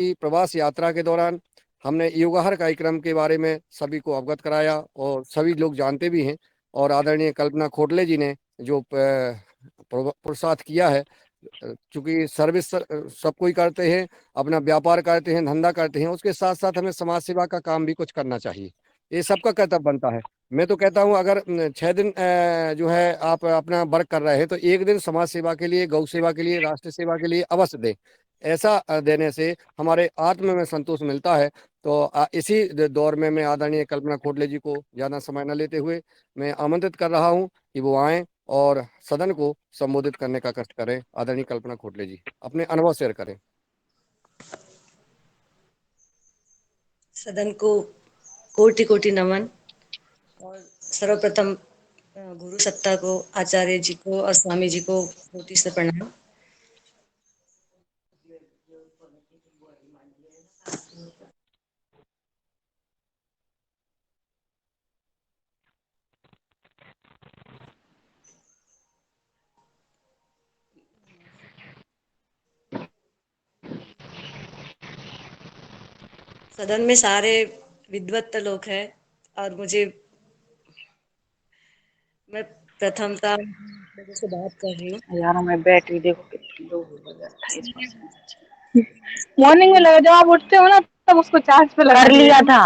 कि प्रवास यात्रा के दौरान हमने योगाहर कार्यक्रम के बारे में सभी को अवगत कराया और सभी लोग जानते भी हैं। और आदरणीय कल्पना खोटले जी ने जो पुरुषार्थ किया है, चूंकि सर्विस सब कोई करते हैं, अपना व्यापार करते हैं, धंधा करते हैं, उसके साथ साथ हमें समाज सेवा का काम भी कुछ करना चाहिए। ये सबका कर्तव्य बनता है। मैं तो कहता हूँ अगर 6 दिन जो है आप अपना वर्क कर रहे हैं तो एक दिन समाज सेवा के लिए, गौ सेवा के लिए, राष्ट्र सेवा के लिए अवश्य दें। ऐसा देने से हमारे आत्म में संतोष मिलता है। तो इसी दौर में मैं आदरणीय कल्पना खोटले जी को ज्यादा समय न लेते हुए मैं आमंत्रित कर रहा हूं कि वो आए और सदन को संबोधित करने का कष्ट करें। आदरणीय कल्पना खोटले जी अपने अनुभव शेयर करें। सदन को कोटि कोटि नमन। और सर्वप्रथम गुरु सत्ता को, आचार्य जी को और स्वामी जी को कोटि से प्रणाम। सदन में सारे विद्वत लोग हैं और मैं प्रथमता लोगों से बात कर रही हूँ। यार मैं बैटरी देखो कितनी लो हो गई, 28%। मॉर्निंग में लगा जब आप उठते हो ना तब उसको चार्ज पे लगा लिया था।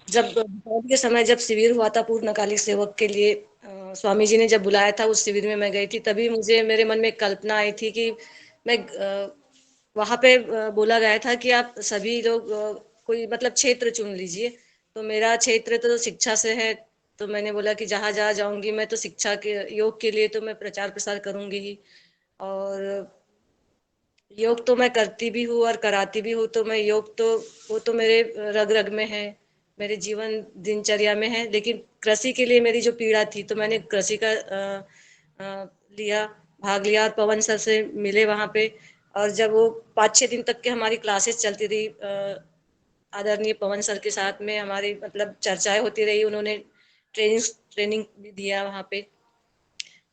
जब दोपहर के समय जब शिविर हुआ था पूर्णकालिक सेवक के लिए, स्वामी जी ने जब बुलाया था उस शिविर में मैं गई थी, तभी मुझे मेरे मन में एक कल्पना आई थी कि मैं वहां पे बोला गया था कि आप सभी लोग कोई मतलब क्षेत्र चुन लीजिए। तो मेरा क्षेत्र तो शिक्षा से है। तो मैंने बोला कि जहां जहां जाऊंगी मैं तो शिक्षा के, योग के लिए तो मैं प्रचार प्रसार करूंगी ही। और योग तो मैं करती भी हूँ और कराती भी हूँ। तो मैं योग तो वो तो मेरे रग रग में है, मेरे जीवन दिनचर्या में है। लेकिन कृषि के लिए मेरी जो पीड़ा थी तो मैंने कृषि का लिया, भाग लिया और पवन सर से मिले वहां पे। और जब वो 5-6 दिन तक के हमारी क्लासेस चलती रही, आदरणीय पवन सर के साथ में हमारी मतलब चर्चाएं होती रही। उन्होंने ट्रेनिंग ट्रेनिंग भी दिया वहां पे।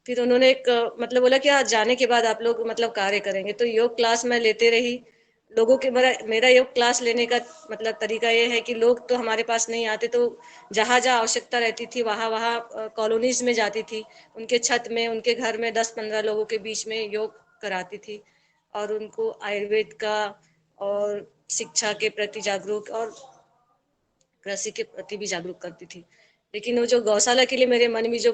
फिर उन्होंने एक मतलब बोला कि आज जाने के बाद आप लोग मतलब कार्य करेंगे। तो योग क्लास मैं लेते रही लोगों के। मेरा योग क्लास लेने का मतलब तरीका ये है कि लोग तो हमारे पास नहीं आते, तो जहां जहां आवश्यकता रहती थी वहां वहां कॉलोनीज में जाती थी, उनके छत में, उनके घर में 10-15 लोगों के बीच में योग कराती थी और उनको आयुर्वेद का और शिक्षा के प्रति जागरूक और कृषि के प्रति भी जागरूक करती थी। लेकिन वो जो गौशाला के लिए मेरे मन में जो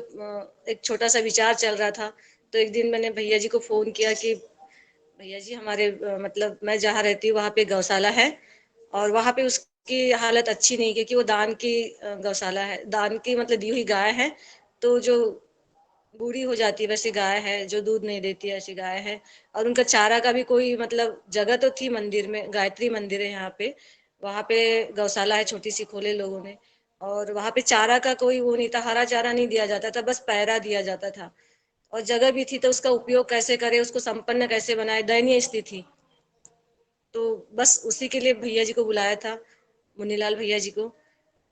एक छोटा सा विचार चल रहा था, तो एक दिन मैंने भैया जी को फोन किया कि भैया जी हमारे मतलब मैं जहाँ रहती हूँ वहाँ पे गौशाला है और वहाँ पे उसकी हालत अच्छी नहीं, क्योंकि वो दान की गौशाला है, दान की मतलब दी हुई गाय है। तो जो बूढ़ी हो जाती है वैसी गाय है, जो दूध नहीं देती है ऐसी गाय है। और उनका चारा का भी कोई मतलब जगह तो थी मंदिर में, गायत्री मंदिर है यहाँ पे, वहां पे गौशाला है छोटी सी खोले लोगों ने। और वहां पे चारा का कोई वो नहीं था, हरा चारा नहीं दिया जाता था, बस पैरा दिया जाता था। और जगह भी थी तो उसका उपयोग कैसे करे, उसको संपन्न कैसे बनाए, दयनीय स्थिति थी। तो बस उसी के लिए भैया जी को बुलाया था, मुन्नीलाल भैया जी को।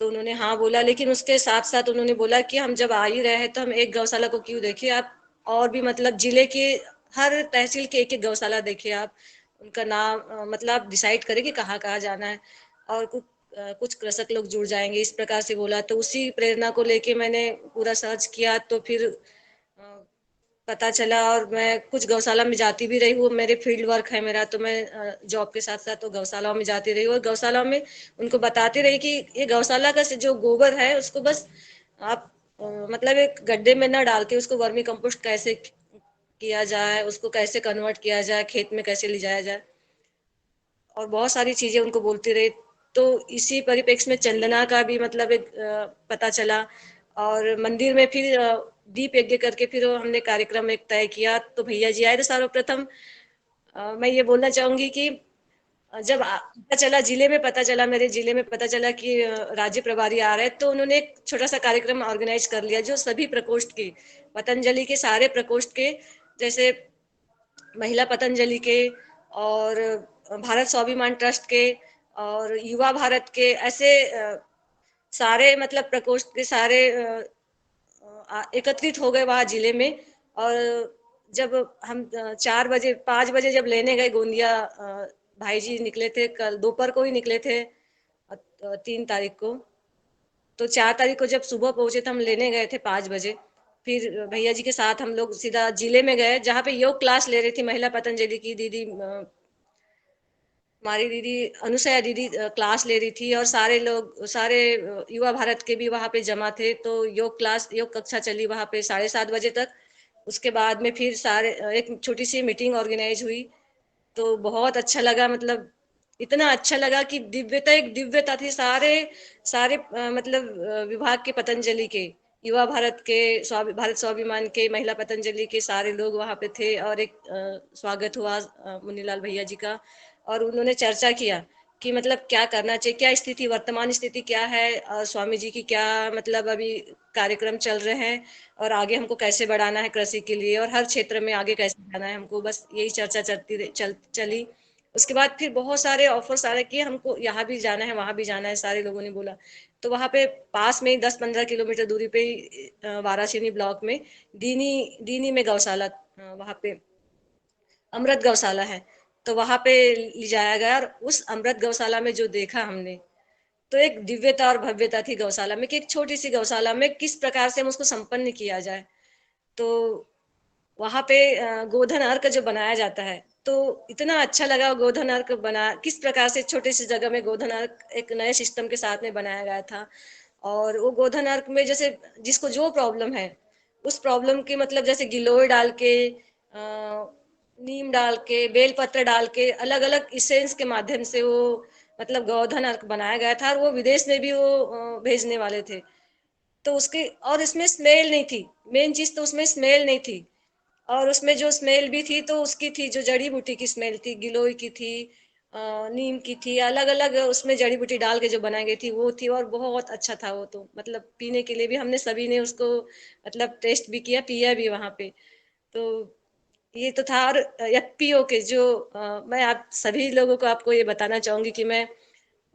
तो उन्होंने हाँ बोला, लेकिन उसके साथ साथ उन्होंने बोला कि हम जब आ ही रहे हैं तो हम एक गौशाला को क्यों देखें, आप और भी मतलब जिले के हर तहसील के एक एक गौशाला देखिए आप, उनका नाम मतलब आप डिसाइड करें कि कहाँ कहाँ जाना है और कुछ कृषक लोग जुड़ जाएंगे, इस प्रकार से बोला। तो उसी प्रेरणा को लेके मैंने पूरा सर्च किया, तो फिर पता चला। और मैं कुछ गौशाला में जाती भी रही हूँ, मेरे फील्ड वर्क है मेरा, तो मैं जॉब के साथ साथ तो गौशालाओं में जाती रही हूँ और गौशालाओं में उनको बताती रही कि ये गौशाला का जो गोबर है उसको बस आप मतलब एक गड्ढे में न डाल के उसको वर्मी कंपोस्ट कैसे किया जाए, उसको कैसे कन्वर्ट किया जाए, खेत में कैसे ले जाया जाए, और बहुत सारी चीजें उनको बोलती रही। तो इसी परिप्रेक्ष्य में चंदना का भी मतलब एक पता चला। और मंदिर में फिर दीप यज्ञ करके फिर हमने कार्यक्रम एक तय किया। तो भैया जी आए। तो सर्वप्रथम मैं ये बोलना चाहूंगी कि जब पता चला, जिले में पता चला, मेरे जिले में पता चला कि राज्य प्रभारी आ रहे हैं, तो उन्होंने एक छोटा सा कार्यक्रम ऑर्गेनाइज कर लिया, जो सभी प्रकोष्ठ के, पतंजलि के सारे प्रकोष्ठ के, जैसे महिला पतंजलि के और भारत स्वाभिमान ट्रस्ट के और युवा भारत के, ऐसे सारे मतलब प्रकोष्ठ के सारे एकत्रित हो गए वहां जिले में। और जब हम 4 बजे 5 बजे जब लेने गए गोंदिया, भाई जी निकले थे, कल दोपहर को ही निकले थे 3 तारीख को। तो 4 तारीख को जब सुबह पहुंचे तो हम लेने गए थे 5 बजे। फिर भैया जी के साथ हम लोग सीधा जिले में गए, जहाँ पे योग क्लास ले रही थी महिला पतंजलि की दीदी, हमारी दीदी अनुसया दीदी क्लास ले रही थी, और सारे लोग, सारे युवा भारत के भी वहाँ पे जमा थे। तो योग क्लास, योग कक्षा चली वहाँ पे 7:30 बजे तक। उसके बाद में फिर सारे एक छोटी सी मीटिंग ऑर्गेनाइज हुई। तो बहुत अच्छा लगा, मतलब इतना अच्छा लगा कि दिव्यता, एक दिव्यता थी। सारे सारे मतलब विभाग के, पतंजलि के, युवा भारत के, भारत स्वाभिमान के, महिला पतंजलि के सारे लोग वहां पे थे। और एक स्वागत हुआ मुन्नीलाल भैया जी का, और उन्होंने चर्चा किया कि मतलब क्या करना चाहिए, क्या स्थिति, वर्तमान स्थिति क्या है, स्वामी जी की क्या मतलब अभी कार्यक्रम चल रहे हैं, और आगे हमको कैसे बढ़ाना है कृषि के लिए, और हर क्षेत्र में आगे कैसे बढ़ाना है हमको। बस यही चर्चा चली। उसके बाद फिर बहुत सारे ऑफर्स आ रहे कि हमको यहाँ भी जाना है, वहां भी जाना है, सारे लोगों ने बोला। तो वहां पे पास में ही 10-15 किलोमीटर दूरी पे ही वारासिनी ब्लॉक में दीनी दीनी में गौशाला, वहां पे अमृत गौशाला है। तो वहां पे ले जाया गया, और उस अमृत गौशाला में जो देखा हमने, तो एक दिव्यता और भव्यता थी गौशाला में, कि एक छोटी सी गौशाला में किस प्रकार से हम उसको संपन्न किया जाए। तो वहां पे गोधन अर्क जो बनाया जाता है, तो इतना अच्छा लगा। गोधन अर्क बना किस प्रकार से छोटे सी जगह में गोधन अर्क एक नए सिस्टम के साथ में बनाया गया था। और वो गोधन अर्क में जैसे जिसको जो प्रॉब्लम है, उस प्रॉब्लम की मतलब जैसे गिलोय डाल के, नीम डाल के, बेलपत्र डाल के, अलग अलग इसेंस के माध्यम से वो मतलब गोधन अर्क बनाया गया था, और वो विदेश में भी वो भेजने वाले थे। तो उसके, और इसमें स्मेल नहीं थी, मेन चीज तो उसमें स्मेल नहीं थी। और उसमें जो स्मेल भी थी तो उसकी थी, जो जड़ी बूटी की स्मेल थी, गिलोय की थी, नीम की थी, अलग अलग उसमें जड़ी बूटी डाल के जो बनाई गई थी वो थी। और बहुत अच्छा था वो, तो मतलब पीने के लिए भी हमने सभी ने उसको मतलब टेस्ट भी किया, पिया भी वहां पे। तो ये तो था। और एफपीओ के जो मैं आप सभी लोगों को आपको ये बताना चाहूंगी कि मैं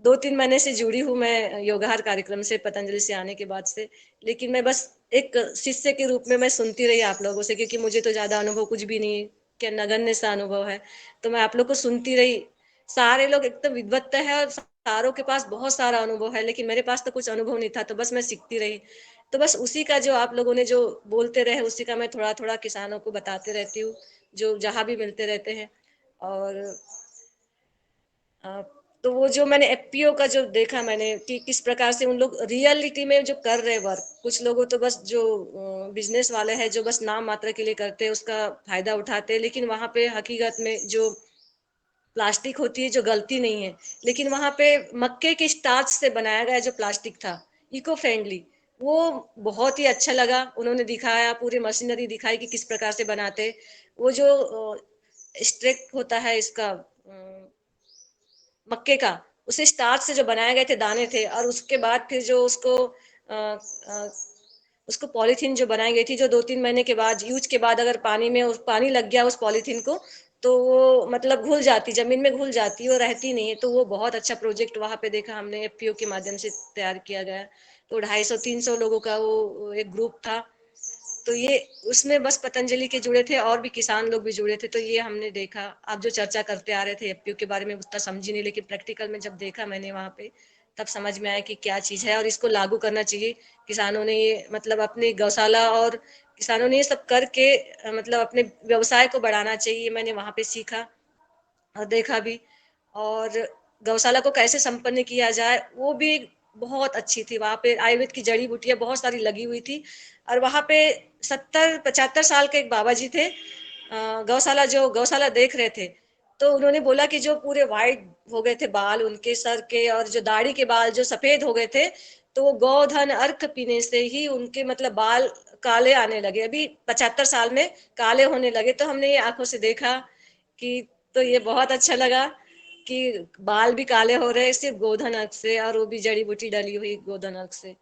2-3 महीने से जुड़ी हूँ मैं योगाहार कार्यक्रम से, पतंजलि से आने के बाद से। लेकिन मैं बस एक शिष्य के रूप में मैं सुनती रही आप लोगों से, क्योंकि मुझे तो ज्यादा अनुभव कुछ भी नहीं है, क्या नगण्य सा अनुभव है। तो मैं आप लोग को सुनती रही। सारे लोग एकदम विद्वत है, और सारों के पास बहुत सारा अनुभव है, लेकिन मेरे पास तो कुछ अनुभव नहीं था, तो बस मैं सीखती रही। तो बस उसी का जो आप लोगों ने जो बोलते रहे, उसी का मैं थोड़ा थोड़ा किसानों को बताते रहती हूँ, जो जहां भी मिलते रहते हैं। और तो वो जो मैंने एफपीओ का जो देखा मैंने, कि किस प्रकार से उन लोग रियलिटी में जो कर रहे वर्क, कुछ लोगों तो बस जो बिजनेस वाले हैं जो बस नाम मात्र के लिए करते हैं, उसका फायदा उठाते हैं। लेकिन वहां पे हकीकत में जो प्लास्टिक होती है, जो गलती नहीं है, लेकिन वहां पे मक्के के स्टार्च से बनाया गया जो प्लास्टिक था, इको फ्रेंडली, वो बहुत ही अच्छा लगा। उन्होंने दिखाया, पूरी मशीनरी दिखाई कि किस प्रकार से बनाते। वो जो स्ट्रेक होता है इसका, मक्के का, उसे स्टार्च से जो बनाए गए थे दाने थे, और उसके बाद फिर जो उसको अ, अ, उसको पॉलीथीन जो बनाई गई थी, जो 2-3 महीने के बाद यूज के बाद अगर पानी में उस पानी लग गया उस पॉलीथीन को, तो वो मतलब घुल जाती, जमीन में घुल जाती, वो रहती नहीं है। तो वो बहुत अच्छा प्रोजेक्ट वहां पे देखा हमने, एफपीओ के माध्यम से तैयार किया गया। तो 250-300 लोगों का वो एक ग्रुप था। तो ये उसमें बस पतंजलि के जुड़े थे, और भी किसान लोग भी जुड़े थे। तो ये हमने देखा। आप जो चर्चा करते आ रहे थे एफपीओ के बारे में, उतना समझी नहीं, लेकिन प्रैक्टिकल में जब देखा मैंने वहां पे, तब समझ में आया कि क्या चीज है, और इसको लागू करना चाहिए। किसानों ने ये मतलब अपनी गौशाला, और किसानों ने ये सब करके मतलब अपने व्यवसाय को बढ़ाना चाहिए, मैंने वहां पे सीखा और देखा भी। और गौशाला को कैसे संपन्न किया जाए वो भी बहुत अच्छी थी। वहां पे आयुर्वेद की जड़ी बूटियां बहुत सारी लगी हुई थी। और वहां पे 70-75 साल के एक बाबा जी थे, गौशाला, जो गौशाला देख रहे थे। तो उन्होंने बोला कि जो पूरे वाइट हो गए थे बाल उनके सर के, और जो दाढ़ी के बाल जो सफेद हो गए थे, तो वो गोधन अर्क पीने से ही उनके मतलब बाल काले आने लगे, अभी 75 साल में काले होने लगे। तो हमने ये आंखों से देखा कि, तो ये बहुत अच्छा लगा कि बाल भी काले हो रहे हैं सिर्फ गोधन अर्क से, और वो भी जड़ी बूटी डली हुई गोधन अर्क से।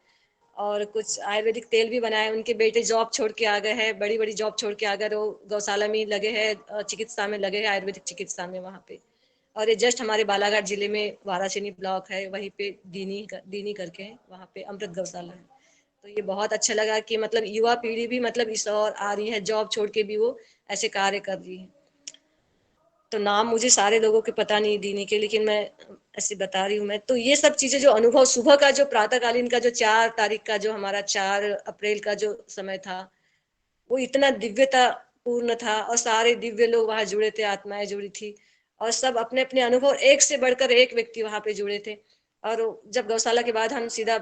और कुछ आयुर्वेदिक तेल भी बनाए। उनके बेटे जॉब छोड़ के आ गए हैं, बड़ी बड़ी जॉब छोड़ के आ गए, वो गौशाला में लगे हैं, चिकित्सा में लगे हैं, आयुर्वेदिक चिकित्सा में वहां पे। और ये जस्ट हमारे बालाघाट जिले में वारासिनी ब्लॉक है, वहीं पे दीनी करके है, वहां पे अमृत गौशाला है। तो ये बहुत अच्छा लगा कि मतलब युवा पीढ़ी भी मतलब इस और आ रही है, जॉब छोड़ के भी वो ऐसे कार्य कर रही है। तो नाम मुझे सारे लोगों के पता नहीं देने के, लेकिन मैं ऐसे बता रही हूँ मैं। तो ये सब चीजें जो अनुभव, सुबह का जो प्रातःकालीन का जो 4 तारीख का जो हमारा 4 अप्रैल का जो समय था, वो इतना दिव्यता पूर्ण था और सारे दिव्य लोग वहां जुड़े थे, आत्माएं जुड़ी थी और सब अपने अपने अनुभव, एक से बढ़कर एक व्यक्ति वहां पे जुड़े थे। और जब गौशाला के बाद हम सीधा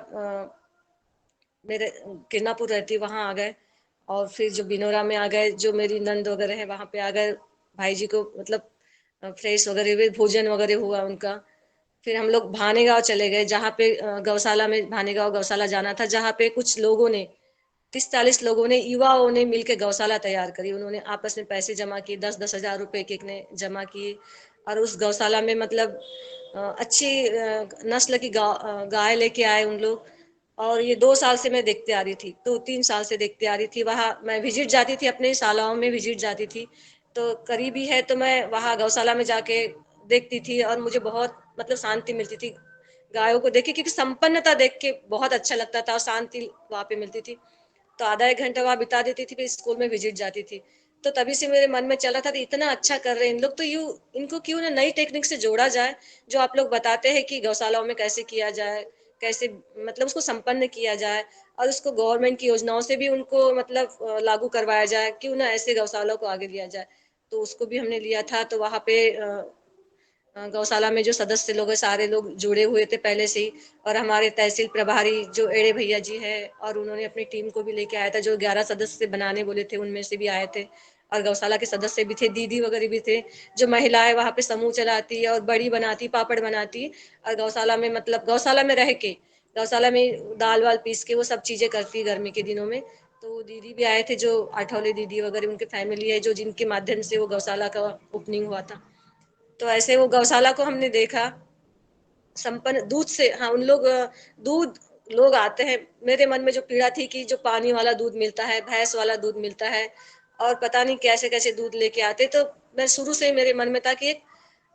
मेरे किरनापुर रहती वहां आ गए और फिर जो बिनोरा में आ गए, जो मेरी नंद वगैरह है वहां पे आ गए। भाई जी को मतलब फ्रेश वगैरह हुए, भोजन वगैरह हुआ उनका। फिर हम लोग भानेगांव चले गए, जहाँ पे गौशाला में, भानेगांव गौशाला जाना था, जहाँ पे कुछ लोगों ने 30-40 लोगों ने, युवाओं ने मिलकर गौशाला तैयार करी। उन्होंने आपस में पैसे जमा किए, 10-10 हजार रुपए एक एक ने जमा किए और उस गौशाला में मतलब अच्छी नस्ल की गाय लेके आए उन लोग। और ये 2 साल से मैं देखते आ रही थी, 2-3 साल से देखते आ रही थी। वहां मैं विजिट जाती थी, अपने शालाओं में विजिट जाती थी, तो करीबी है तो मैं वहां गौशाला में जाके देखती थी और मुझे बहुत मतलब शांति मिलती थी गायों को देख के, क्योंकि संपन्नता देख के बहुत अच्छा लगता था और शांति वहां पे मिलती थी। तो आधा एक घंटा वहां बिता देती थी, फिर स्कूल में विजिट जाती थी। तो तभी से मेरे मन में चला था कि इतना अच्छा कर रहे हैं इन लोग, तो यू इनको क्यों ना नई टेक्निक से जोड़ा जाए, जो आप लोग बताते हैं कि गौशालाओं में कैसे किया जाए, कैसे मतलब उसको संपन्न किया जाए और उसको गवर्नमेंट की योजनाओं से भी उनको मतलब लागू करवाया जाए, क्यों ना ऐसे गौशालाओं को आगे लिया जाए। तो उसको भी हमने लिया था। तो वहां पे गौशाला में जो सदस्य लोग हैं, सारे लोग जुड़े हुए थे पहले से ही। और हमारे तहसील प्रभारी जो एड़े भैया जी है, और उन्होंने अपनी टीम को भी लेके आया था, जो 11 सदस्य बनाने बोले थे उनमें से भी आए थे। और गौशाला के सदस्य भी थे, दीदी वगैरह भी थे, जो महिलाएं वहां पे समूह चलाती है और बड़ी बनाती, पापड़ बनाती। और गौशाला में मतलब गौशाला में रह के, गौशाला में दाल वाल पीस के वो सब चीजें करती गर्मी के दिनों में। तो वो दीदी भी आए थे, जो आठौले दीदी वगैरह, उनके फैमिली है, जो जिनके माध्यम से वो गौशाला का ओपनिंग हुआ था। तो ऐसे वो गौशाला को हमने देखा संपन्न दूध से। हाँ, उन लोग दूध, लोग आते हैं। मेरे मन में जो पीड़ा थी कि जो पानी वाला दूध मिलता है, भैंस वाला दूध मिलता है और पता नहीं कैसे कैसे दूध लेके आते, तो मैं शुरू से ही मेरे मन में था कि एक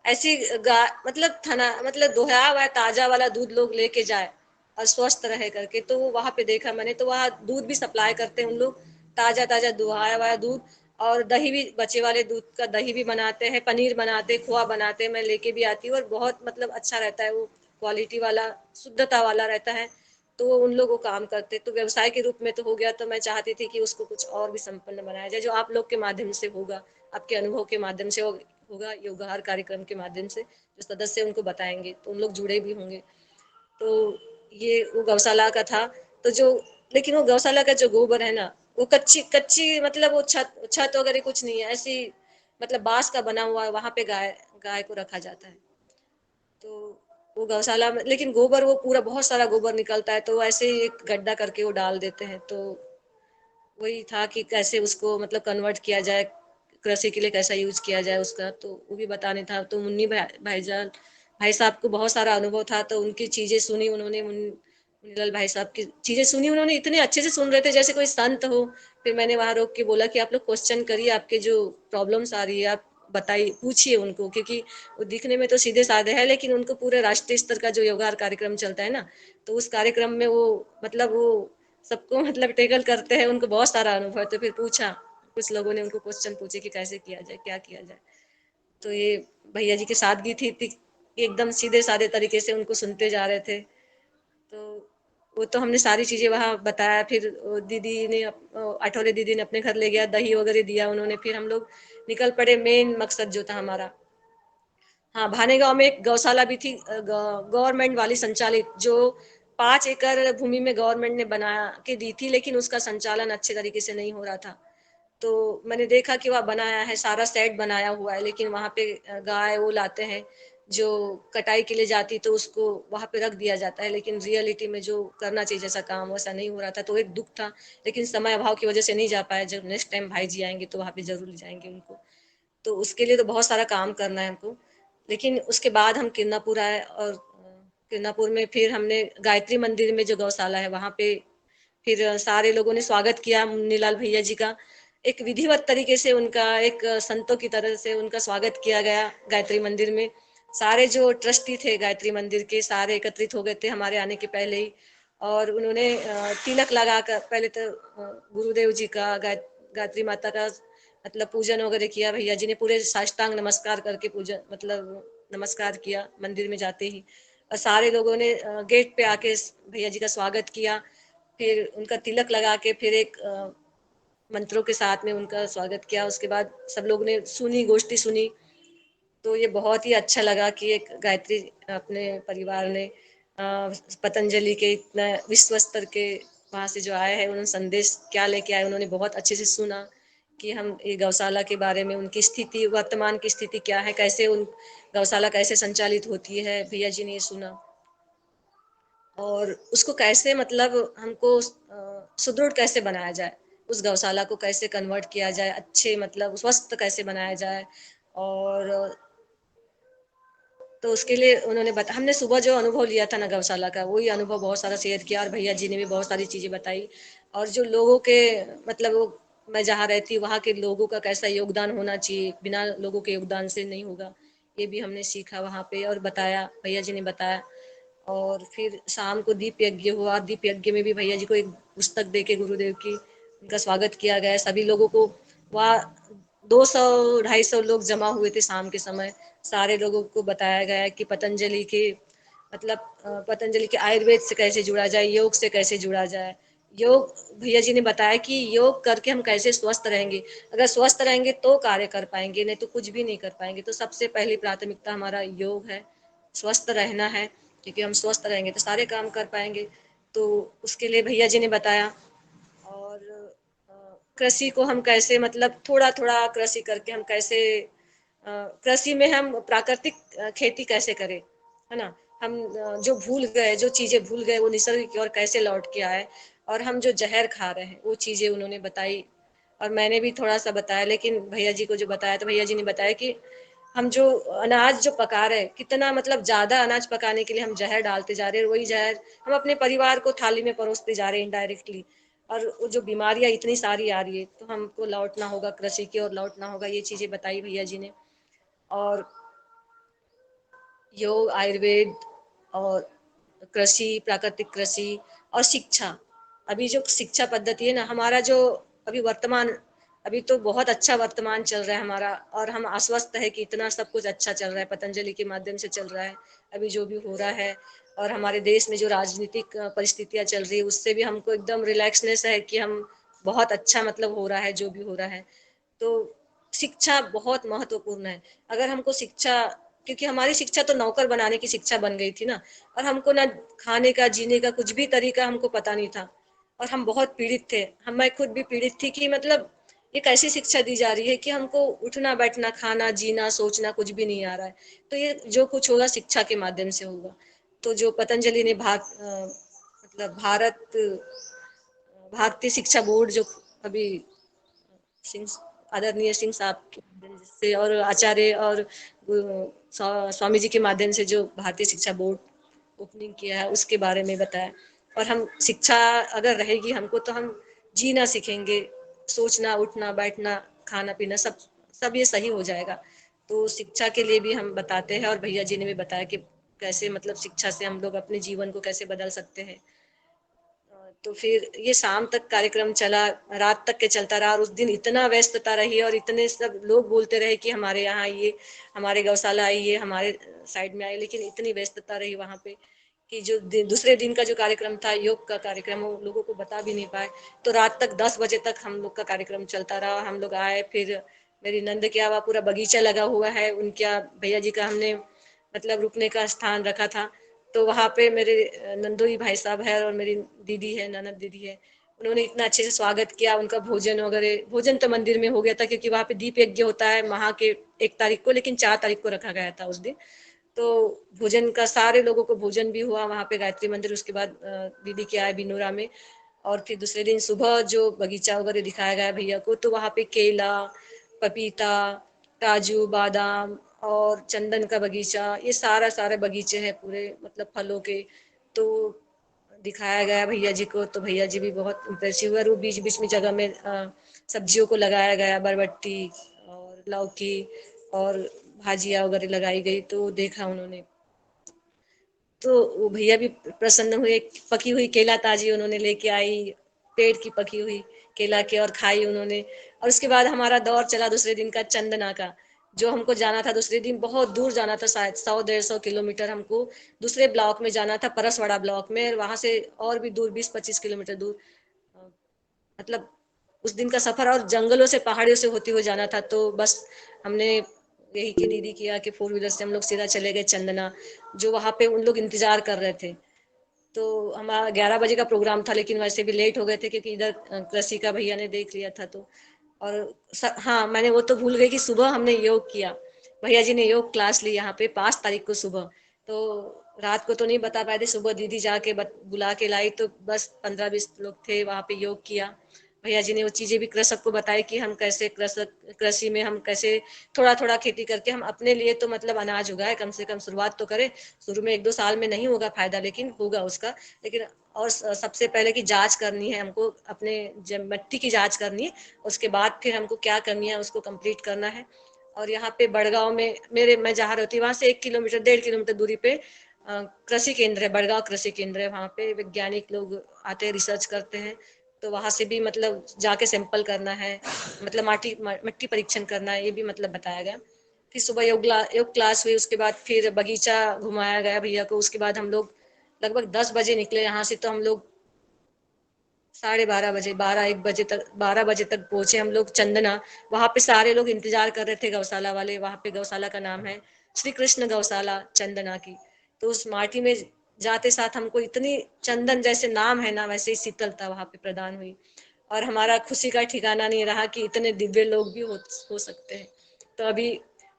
ऐसी गाय मतलब थना मतलब दोहया हुआ ताजा वाला दूध लोग लेके जाए और स्वस्थ रहे करके। तो वो वहां पे देखा मैंने, तो वहाँ दूध भी सप्लाई करते हैं उन लोग, ताजा ताजा दुहाया हुआ दूध। और दही भी, बचे वाले दूध का दही भी बनाते हैं, पनीर बनाते, खोआ बनाते, मैं लेके भी आती हूँ और बहुत मतलब अच्छा रहता है वो, क्वालिटी वाला, शुद्धता वाला रहता है। तो वो उन लोग वो काम करते, तो व्यवसाय के रूप में तो हो गया। तो मैं चाहती थी कि उसको कुछ और भी संपन्न बनाया जाए, जो आप लोग के माध्यम से होगा, आपके अनुभव के माध्यम से होगा, योगाहार कार्यक्रम के माध्यम से जो सदस्य उनको बताएंगे, तो उन लोग जुड़े भी होंगे। तो ये वो गौशाला का था। तो जो, लेकिन वो गौशाला का जो गोबर है ना, वो कच्ची कच्ची मतलब वो छत छत वगैरह कुछ नहीं है, ऐसी मतलब बांस का बना हुआ है, वहां पे गाय गाय को रखा जाता है। तो वो गौशाला में, लेकिन गोबर वो पूरा बहुत सारा गोबर निकलता है, तो ऐसे ही एक गड्ढा करके वो डाल देते हैं। तो वही था कि कैसे उसको मतलब कन्वर्ट किया जाए, कृषि के लिए कैसा यूज किया जाए उसका, तो वो भी बताने था। तो मुन्नी भाईजान भाई साहब को बहुत सारा अनुभव था, तो उनकी चीजें सुनी उन्होंने, मुन्नीलाल भाई साहब की चीजें सुनी उन्होंने, इतने अच्छे से सुन रहे थे जैसे कोई संत हो। फिर मैंने वहां रोक के बोला कि आप लोग क्वेश्चन करिए, आपके जो प्रॉब्लम्स आ रही है आप बताइए, पूछिए उनको, क्योंकि वो दिखने में तो सीधे साधे है, लेकिन उनको पूरे राष्ट्रीय स्तर का जो योगार कार्यक्रम चलता है ना, तो उस कार्यक्रम में वो मतलब वो सबको मतलब टेकल करते हैं, उनको बहुत सारा अनुभव है। तो फिर पूछा, कुछ लोगों ने उनको क्वेश्चन पूछे कि कैसे किया जाए, क्या किया जाए। तो ये भैया जी की सादगी थी, एकदम सीधे साधे तरीके से उनको सुनते जा रहे थे। तो वो तो हमने सारी चीजें वहां बताया। फिर दीदी ने आठौले दीदी ने अपने घर ले गया, दही वगैरह दिया उन्होंने। फिर हम लोग निकल पड़े, मेन मकसद जो था हमारा। हाँ, भानेगांव में एक गौशाला भी थी, गवर्नमेंट वाली संचालित, जो 5 एकड़ भूमि में गवर्नमेंट ने बना के दी थी, लेकिन उसका संचालन अच्छे तरीके से नहीं हो रहा था। तो मैंने देखा कि वह बनाया है, सारा सेट बनाया हुआ है, लेकिन वहां पे गाय वो लाते हैं जो कटाई के लिए जाती, तो उसको वहां पे रख दिया जाता है, लेकिन रियलिटी में जो करना चाहिए जैसा काम वैसा नहीं हो रहा था। तो एक दुख था, लेकिन समय अभाव की वजह से नहीं जा पाया। जब नेक्स्ट टाइम भाई जी आएंगे तो वहां पे जरूर ले जाएंगे उनको। तो उसके लिए तो बहुत सारा काम करना है हमको। लेकिन उसके बाद हम किरनापुर आए, और किरनापुर में फिर हमने गायत्री मंदिर में जो गौशाला है वहां पे फिर सारे लोगों ने स्वागत किया मुन्नीलाल भैया जी का। एक विधिवत तरीके से उनका, एक संतों की तरह से उनका स्वागत किया गया गायत्री मंदिर में। सारे जो ट्रस्टी थे गायत्री मंदिर के, सारे एकत्रित हो गए थे हमारे आने के पहले ही। और उन्होंने तिलक लगाकर पहले तो गुरुदेव जी का गायत्री माता का मतलब पूजन वगैरह किया। भैया जी ने पूरे साष्टांग नमस्कार करके पूजन मतलब नमस्कार किया मंदिर में जाते ही, और सारे लोगों ने गेट पे आके भैया जी का स्वागत किया। फिर उनका तिलक लगा के फिर एक मंत्रों के साथ में उनका स्वागत किया। उसके बाद सब लोग ने सुनी, गोष्ठी सुनी। तो ये बहुत ही अच्छा लगा कि एक गायत्री अपने परिवार ने पतंजलि के इतना विश्व स्तर के वहां से जो आए हैं, उन्होंने संदेश क्या लेके आए, उन्होंने बहुत अच्छे से सुना कि हम ये गौशाला के बारे में, उनकी स्थिति, वर्तमान की स्थिति क्या है, कैसे उन गौशाला कैसे संचालित होती है, भैया जी ने ये सुना। और उसको कैसे मतलब हमको सुदृढ़ कैसे बनाया जाए, उस गौशाला को कैसे कन्वर्ट किया जाए, अच्छे मतलब स्वस्थ कैसे बनाया जाए। और तो उसके लिए उन्होंने हमने सुबह जो अनुभव लिया था ना गौशाला का, वही अनुभव बहुत सारा शेयर किया, और भैया जी ने भी बहुत सारी चीजें बताई। और जो लोगों के मतलब वो मैं जहाँ रहती वहाँ के लोगों का कैसा योगदान होना चाहिए, बिना लोगों के योगदान से नहीं होगा, ये भी हमने सीखा वहाँ पे और बताया, भैया जी ने बताया। और फिर शाम को दीप यज्ञ हुआ। दीप यज्ञ में भी भैया जी को एक पुस्तक देके गुरुदेव की उनका स्वागत किया गया। सभी लोगों को वहाँ 200-250 लोग जमा हुए थे शाम के समय। सारे लोगों को बताया गया कि पतंजलि के मतलब पतंजलि के आयुर्वेद से कैसे जुड़ा जाए, योग से कैसे जुड़ा जाए। योग भैया जी ने बताया कि योग करके हम कैसे स्वस्थ रहेंगे, अगर स्वस्थ रहेंगे तो कार्य कर पाएंगे, नहीं तो कुछ भी नहीं कर पाएंगे। तो सबसे पहली प्राथमिकता हमारा योग है, स्वस्थ रहना है, क्योंकि हम स्वस्थ रहेंगे तो सारे काम कर पाएंगे। तो उसके लिए भैया जी ने बताया। और कृषि को हम कैसे मतलब थोड़ा थोड़ा कृषि करके हम कैसे कृषि में हम प्राकृतिक खेती कैसे करें, है ना। हम जो भूल गए, जो चीजें भूल गए, वो निसर्ग की ओर कैसे लौट के आए। और हम जो जहर खा रहे हैं वो चीजें उन्होंने बताई, और मैंने भी थोड़ा सा बताया। लेकिन भैया जी को जो बताया तो भैया जी ने बताया कि हम जो अनाज जो पका रहे हैं, कितना मतलब ज्यादा अनाज पकाने के लिए हम जहर डालते जा रहे हैं, वही जहर हम अपने परिवार को थाली में परोसते जा रहे हैं इनडायरेक्टली। और वो जो बीमारियां इतनी सारी आ रही है, तो हमको लौटना होगा कृषि की ओर, लौटना होगा। ये चीजें बताई भैया जी ने। और योग, आयुर्वेद और कृषि, प्राकृतिक कृषि और शिक्षा। अभी जो शिक्षा पद्धति है ना हमारा, जो अभी वर्तमान, अभी तो बहुत अच्छा वर्तमान चल रहा है हमारा, और हम आश्वस्त है कि इतना सब कुछ अच्छा चल रहा है, पतंजलि के माध्यम से चल रहा है अभी जो भी हो रहा है। और हमारे देश में जो राजनीतिक परिस्थितियां चल रही है, उससे भी हमको एकदम रिलैक्सनेस है कि हम बहुत अच्छा मतलब हो रहा है जो भी हो रहा है। तो शिक्षा बहुत महत्वपूर्ण है। अगर हमको शिक्षा, क्योंकि हमारी शिक्षा तो नौकर बनाने की शिक्षा बन गई थी ना, और हमको ना खाने का, जीने का कुछ भी तरीका हमको पता नहीं था, और हम बहुत पीड़ित थे। हम मैं खुद भी पीड़ित थी कि मतलब ये कैसी शिक्षा दी जा रही है कि हमको उठना बैठना, खाना, जीना, सोचना कुछ भी नहीं आ रहा है। तो ये जो कुछ होगा शिक्षा के माध्यम से होगा। तो जो पतंजलि ने मतलब भारतीय शिक्षा बोर्ड जो अभी सिंह, आदरणीय सिंह साहब के माध्यम से और आचार्य और स्वामी जी के माध्यम से जो भारतीय शिक्षा बोर्ड ओपनिंग किया है, उसके बारे में बताया। और हम शिक्षा अगर रहेगी हमको, तो हम जीना सीखेंगे, सोचना, उठना, बैठना, खाना पीना सब सब ये सही हो जाएगा। तो शिक्षा के लिए भी हम बताते हैं, और भैया जी ने भी बताया कि कैसे मतलब शिक्षा से हम लोग अपने जीवन को कैसे बदल सकते हैं। तो फिर ये शाम तक कार्यक्रम चला, रात तक के चलता रहा, और उस दिन इतना व्यस्तता रही, और इतने सब लोग बोलते रहे कि हमारे यहाँ आइए, हमारे गौशाला आइए, हमारे साइड में आइए। लेकिन इतनी व्यस्तता रही वहाँ पे कि जो दूसरे दिन का जो कार्यक्रम था, योग का कार्यक्रम, वो लोगों को बता भी नहीं पाए। तो रात तक 10 बजे तक हम लोग का कार्यक्रम चलता रहा। हम लोग आए, फिर मेरी नंद के यहाँ पूरा बगीचा लगा हुआ है, उनके यहाँ भैया जी का हमने मतलब रुकने का स्थान रखा था। तो वहाँ पे मेरे नंदोई भाई साहब है, और मेरी दीदी है, ननद दीदी है, उन्होंने इतना अच्छे से स्वागत किया। उनका भोजन वगैरह, भोजन तो मंदिर में हो गया था, क्योंकि वहाँ पे दीप यज्ञ होता है महा के 1 तारीख को, लेकिन 4 तारीख को रखा गया था उस दिन। तो भोजन का सारे लोगों को भोजन भी हुआ वहाँ पे गायत्री मंदिर। उसके बाद दीदी के आए बिनोरा में। और फिर दूसरे दिन सुबह जो बगीचा वगैरह दिखाया गया भैया को, तो वहाँ पे केला, पपीता, काजू, बादाम और चंदन का बगीचा, ये सारा सारे बगीचे हैं पूरे मतलब फलों के। तो दिखाया गया भैया जी को, तो भैया जी भी बहुत इम्प्रेसिव हुआ। और वो बीच बीच में जगह में सब्जियों को लगाया गया, बरबट्टी और लौकी और भाजिया वगैरह लगाई गई, तो देखा उन्होंने। तो वो भैया भी प्रसन्न हुए, पकी हुई केला ताजी उन्होंने लेके आई, पेड़ की पकी हुई केला के, और खाई उन्होंने। और उसके बाद हमारा दौर चला दूसरे दिन का चंदना का, जो हमको जाना था दूसरे दिन, बहुत दूर जाना था, शायद 100-150 किलोमीटर हमको दूसरे ब्लॉक में जाना था, परसवाड़ा ब्लॉक में, वहां से और भी दूर 20-25 किलोमीटर दूर। मतलब उस दिन का सफर और जंगलों से पहाड़ियों से होते हुए जाना था। तो बस हमने यही की दीदी किया कि 4 व्हीलर से हम लोग सीधा चले गए चंदना, जो वहां पे उन लोग इंतजार कर रहे थे। तो हमारा 11 बजे का प्रोग्राम था, लेकिन वैसे भी लेट हो गए थे क्योंकि इधर कृषि का भैया ने देख लिया था। तो और हाँ, मैंने वो तो भूल गई कि सुबह हमने योग किया, भैया जी ने योग क्लास ली यहाँ पे 5 तारीख को सुबह। तो रात को तो नहीं बता पाए थे, सुबह दीदी जाके बुला के लाई, तो बस 15-20 लोग थे वहाँ पे, योग किया। भैया जी ने वो चीजें भी कृषक को बताई कि हम कैसे कृषि में हम कैसे थोड़ा थोड़ा खेती करके हम अपने लिए तो मतलब अनाज उगाए, कम से कम शुरुआत तो करें। शुरू में 1-2 साल में नहीं होगा फायदा, लेकिन होगा उसका। लेकिन और सबसे पहले की जांच करनी है हमको, अपने मिट्टी की जांच करनी है, उसके बाद फिर हमको क्या कमी है उसको कंप्लीट करना है। और यहाँ पे बड़गांव में मैं जहाँ रहती हूँ वहां से 1 किलोमीटर 1.5 किलोमीटर दूरी पे कृषि केंद्र है, बड़गांव कृषि केंद्र है। वहाँ पे वैज्ञानिक लोग आते हैं, रिसर्च करते हैं। तो वहां से भी मतलब जाके सैंपल करना है, मतलब मिट्टी परीक्षण करना है, ये भी मतलब बताया गया। फिर सुबह योग क्लास हुई, उसके बाद फिर बगीचा घुमाया गया भैया को। उसके बाद हम लोग लगभग 10 बजे निकले यहाँ से, तो हम लोग 12:30 बजे 12-1 बजे तक 12 बजे तक पहुंचे हम लोग चंदना। वहां पे सारे लोग इंतजार कर रहे थे गौशाला वाले। वहां पे गौशाला का नाम है श्री कृष्ण गौशाला चंदना की। तो उस माटी में जाते साथ हमको इतनी चंदन जैसे नाम है ना, वैसे ही शीतलता वहां पे प्रदान हुई। और हमारा खुशी का ठिकाना नहीं रहा कि इतने दिव्य लोग भी हो सकते हैं। तो अभी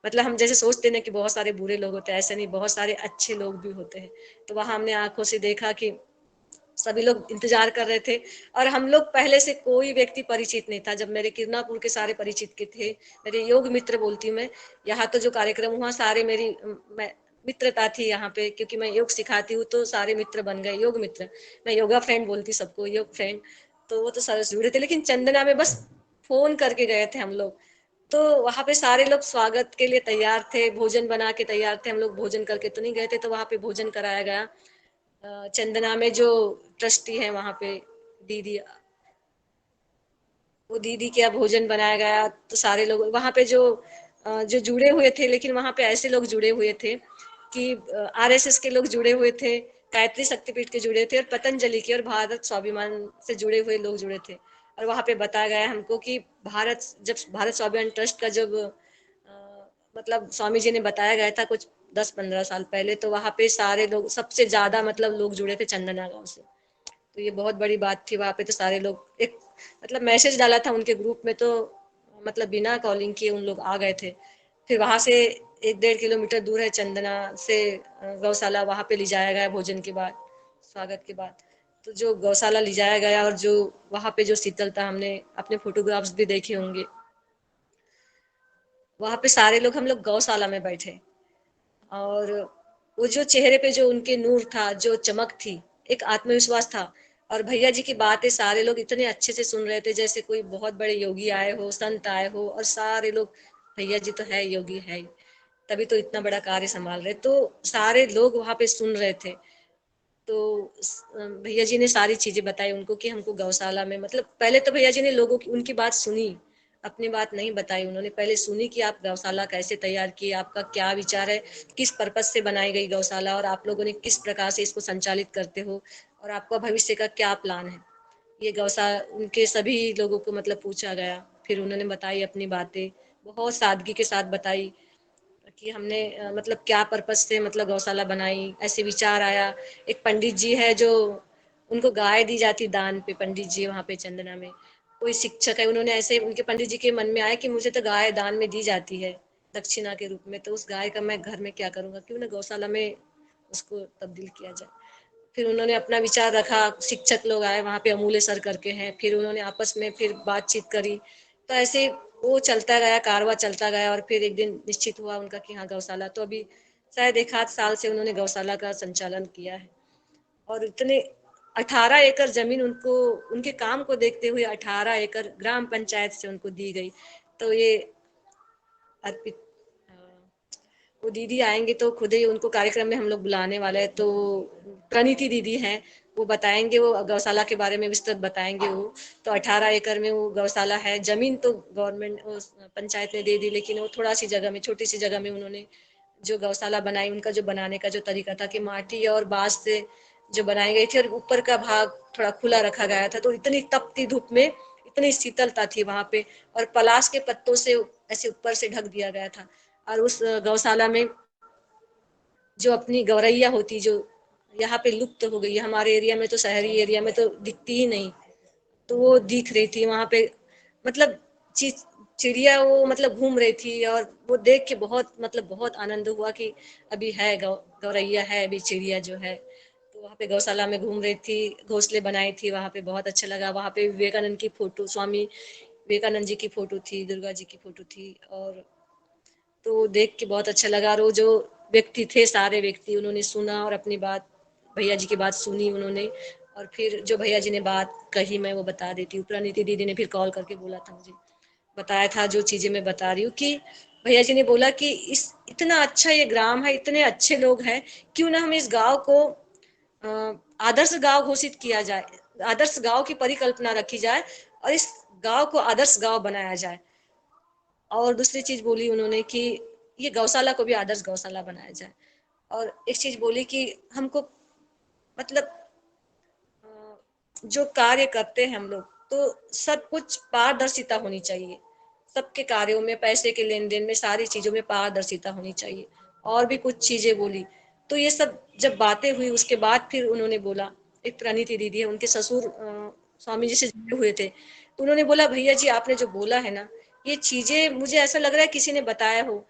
मतलब हम जैसे सोचते ना कि बहुत सारे बुरे लोग होते हैं, ऐसे नहीं, बहुत सारे अच्छे लोग भी होते हैं। तो वहां हमने आंखों से देखा कि सभी लोग इंतजार कर रहे थे। और हम लोग पहले से कोई व्यक्ति परिचित नहीं था। जब मेरे किरनापुर के सारे परिचित के थे, मेरे योग मित्र बोलती हूँ मैं। यहाँ तो जो कार्यक्रम हुआ सारे मेरी मित्रता थी यहाँ पे, क्योंकि मैं योग सिखाती हूँ तो सारे मित्र बन गए, योग मित्र। मैं योगा फ्रेंड बोलती सबको, योग फ्रेंड। तो वो तो सारे जुड़े थे, लेकिन चंदना में बस फोन करके गए थे हम लोग। तो वहां पे सारे लोग स्वागत के लिए तैयार थे, भोजन बना के तैयार थे। हम लोग भोजन करके तो नहीं गए थे, तो वहां पे भोजन कराया गया। चंदना में जो ट्रस्टी है वहां पे दीदी, वो दीदी के यहाँ भोजन बनाया गया। तो सारे लोग वहां पे जो जुड़े हुए थे, लेकिन वहां पे ऐसे लोग जुड़े हुए थे कि आरएसएस के लोग जुड़े हुए थे, गायत्री शक्तिपीठ के जुड़े थे, और पतंजलि के और भारत स्वाभिमान से जुड़े हुए लोग जुड़े थे। और वहां पे बताया गया हमको कि जब भारत स्वाभिमान ट्रस्ट का जब मतलब स्वामी जी ने बताया गया था कुछ 10-15 साल पहले, तो वहां पे सारे लोग, सबसे ज्यादा मतलब लोग जुड़े थे चंदना गांव से। तो ये बहुत बड़ी बात थी। वहां पे तो सारे लोग एक मतलब मैसेज डाला था उनके ग्रुप में, तो मतलब बिना कॉलिंग किए उन लोग आ गए थे। फिर वहां से 1-1.5 किलोमीटर दूर है चंदना से गौशाला, वहां पे ले जाया गया भोजन के बाद, स्वागत के बाद। तो जो गौशाला ले जाया गया, और जो वहां पे जो शीतलता, हमने अपने फोटोग्राफ्स भी देखे होंगे। वहां पे सारे लोग, हम लोग गौशाला में बैठे, और वो जो चेहरे पे जो उनके नूर था, जो चमक थी, एक आत्मविश्वास था। और भैया जी की बातें सारे लोग इतने अच्छे से सुन रहे थे, जैसे कोई बहुत बड़े योगी आए हो, संत आए हो। और सारे लोग, भैया जी तो है योगी है ही, तभी तो इतना बड़ा कार्य संभाल रहे। तो सारे लोग वहां पे सुन रहे थे। तो भैया जी ने सारी चीजें बताई उनको कि हमको गौशाला में, मतलब पहले तो भैया जी ने लोगों की उनकी बात सुनी, अपनी बात नहीं बताई। उन्होंने पहले सुनी कि आप गौशाला कैसे तैयार किए, आपका क्या विचार है, किस पर्पज से बनाई गई गौशाला, और आप लोगों ने किस प्रकार से इसको संचालित करते हो, और आपका भविष्य का क्या प्लान है। ये गौशाला उनके सभी लोगों को मतलब पूछा गया। फिर उन्होंने बताई अपनी बातें, बहुत सादगी के साथ बताई कि हमने मतलब क्या पर्पज से मतलब गौशाला बनाई, ऐसे विचार आया। एक पंडित जी है जो, उनको गाय दी जाती दान पे, पंडित जी वहाँ पे चंदना में। कोई शिक्षक है, उन्होंने ऐसे, उनके पंडित जी के मन में आया कि मुझे तो गाय दान में दी जाती है दक्षिणा के रूप में, तो उस गाय का मैं घर में क्या करूंगा, क्यों ना गौशाला में उसको तब्दील किया जाए। फिर उन्होंने अपना विचार रखा, शिक्षक लोग आए वहाँ पे, अमूल्य सर करके हैं, फिर उन्होंने आपस में फिर बातचीत करी। तो ऐसे वो चलता गया, कारवा चलता गया, और फिर एक दिन निश्चित हुआ उनका कि हाँ गौशाला। तो अभी शायद 1 आध साल से उन्होंने गौशाला का संचालन किया है। और इतने 18 एकड़ जमीन उनको, उनके काम को देखते हुए 18 एकड़ ग्राम पंचायत से उनको दी गई। तो ये अर्पित वो दीदी आएंगे तो खुद ही उनको कार्यक्रम में हम लोग बुलाने वाले हैं। तो प्रणीति दीदी हैं, वो बताएंगे, वो गौशाला के बारे में विस्तृत बताएंगे। वो तो 18 एकड़ में वो गौशाला है। जमीन तो गवर्नमेंट पंचायत ने दे दी, लेकिन वो थोड़ा सी जगह में, छोटी सी जगह में उन्होंने जो गौशाला बनाई, उनका जो बनाने का जो तरीका था कि माटी और बांस से जो बनाई गई थी और ऊपर का भाग थोड़ा खुला रखा गया था। तो इतनी तपती धूप में इतनी शीतलता थी वहां पे, और पलाश के पत्तों से ऐसे ऊपर से ढक दिया गया था। और उस गौशाला में जो अपनी गौरैया होती, जो यहाँ पे लुप्त हो गई है, हमारे एरिया में तो, शहरी एरिया में तो दिखती ही नहीं, तो वो दिख रही थी वहां पे। मतलब चिड़िया वो मतलब घूम रही थी, और वो देख के बहुत मतलब बहुत आनंद हुआ कि अभी है गौरैया है, अभी चिड़िया जो है। तो वहाँ पे गौशाला में घूम रही थी, घोंसले बनाई थी वहां पे, बहुत अच्छा लगा। वहां पे विवेकानंद की फोटो, स्वामी विवेकानंद जी की फोटो थी, दुर्गा जी की फोटो थी। और तो देख के बहुत अच्छा लगा। और वो जो व्यक्ति थे, सारे व्यक्ति, उन्होंने सुना और अपनी बात, भैया जी की बात सुनी उन्होंने। और फिर जो भैया जी ने बात कही मैं वो बता देती हूँ। प्रणीति दीदी ने फिर कॉल करके बोला था, मुझे बताया था जो चीजें मैं बता रही हूँ, कि भैया जी ने बोला कि इस इतना अच्छा ये ग्राम है, इतने अच्छे लोग हैं, क्यों ना हम इस गांव को आदर्श गांव घोषित किया जाए, आदर्श गांव की परिकल्पना रखी जाए और इस गांव को आदर्श गांव बनाया जाए। और दूसरी चीज बोली उन्होंने कि ये गौशाला को भी आदर्श गौशाला बनाया जाए। और एक चीज बोली कि हमको मतलब जो कार्य करते हैं हम लोग, तो सब कुछ पारदर्शिता होनी चाहिए। सबके कार्यों में, पैसे के लेन देन में, सारी चीजों में पारदर्शिता होनी चाहिए। और भी कुछ चीजें बोली। तो ये सब जब बातें हुई, उसके बाद फिर उन्होंने बोला, एक प्रणीति दीदी है, उनके ससुर स्वामी जी से जुड़े हुए थे, तो उन्होंने बोला, भैया जी आपने जो बोला है ना, ये चीजें मुझे ऐसा लग रहा है किसी ने बताया हो।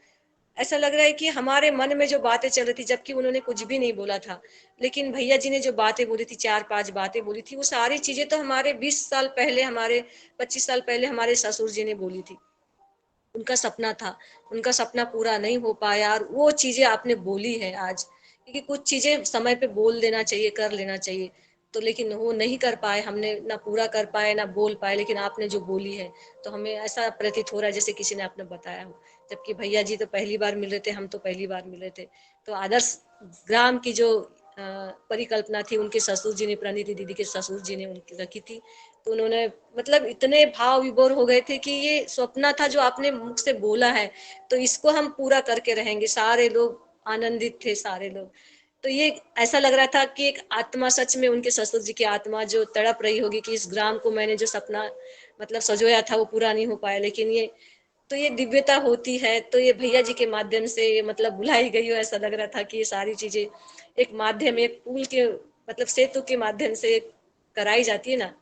ऐसा लग रहा है कि हमारे मन में जो बातें चल रही थी, जबकि उन्होंने कुछ भी नहीं बोला था, लेकिन भैया जी ने जो बातें बोली थी, 4-5 बातें बोली थी, वो सारी चीजें तो हमारे 20 साल पहले, हमारे 25 साल पहले हमारे ससुर जी ने बोली थी। उनका सपना था, उनका सपना पूरा नहीं हो पाया, और वो चीजें आपने बोली है आज। क्योंकि कुछ चीजें समय पे बोल देना चाहिए, कर लेना चाहिए। तो लेकिन वो नहीं कर पाए, हमने ना पूरा कर पाए ना बोल पाए, लेकिन आपने जो बोली है, तो हमें ऐसा प्रतीत हो रहा है जैसे किसी ने आपने बताया हो। जबकि भैया जी तो पहली बार मिल रहे थे, हम तो पहली बार मिले थे। तो आदर्श ग्राम की जो परिकल्पना थी, उनके ससुर जी ने, प्रणीति दीदी के ससुर जी ने उनकी रखी थी। तो उन्होंने मतलब इतने भाव विभोर हो गए थे कि ये सपना था जो आपने मुख से बोला है, तो इसको हम पूरा करके रहेंगे। सारे लोग आनंदित थे, सारे लोग। तो ये ऐसा लग रहा था कि एक आत्मा, सच में उनके ससुर जी की आत्मा जो तड़प रही होगी कि इस ग्राम को मैंने जो सपना मतलब सजोया था वो पूरा नहीं हो पाया, लेकिन ये तो ये दिव्यता होती है। तो ये भैया जी के माध्यम से ये मतलब बुलाई गई हो, ऐसा लग रहा था कि ये सारी चीजें एक माध्यम, एक पुल के मतलब सेतु के माध्यम से कराई जाती है ना,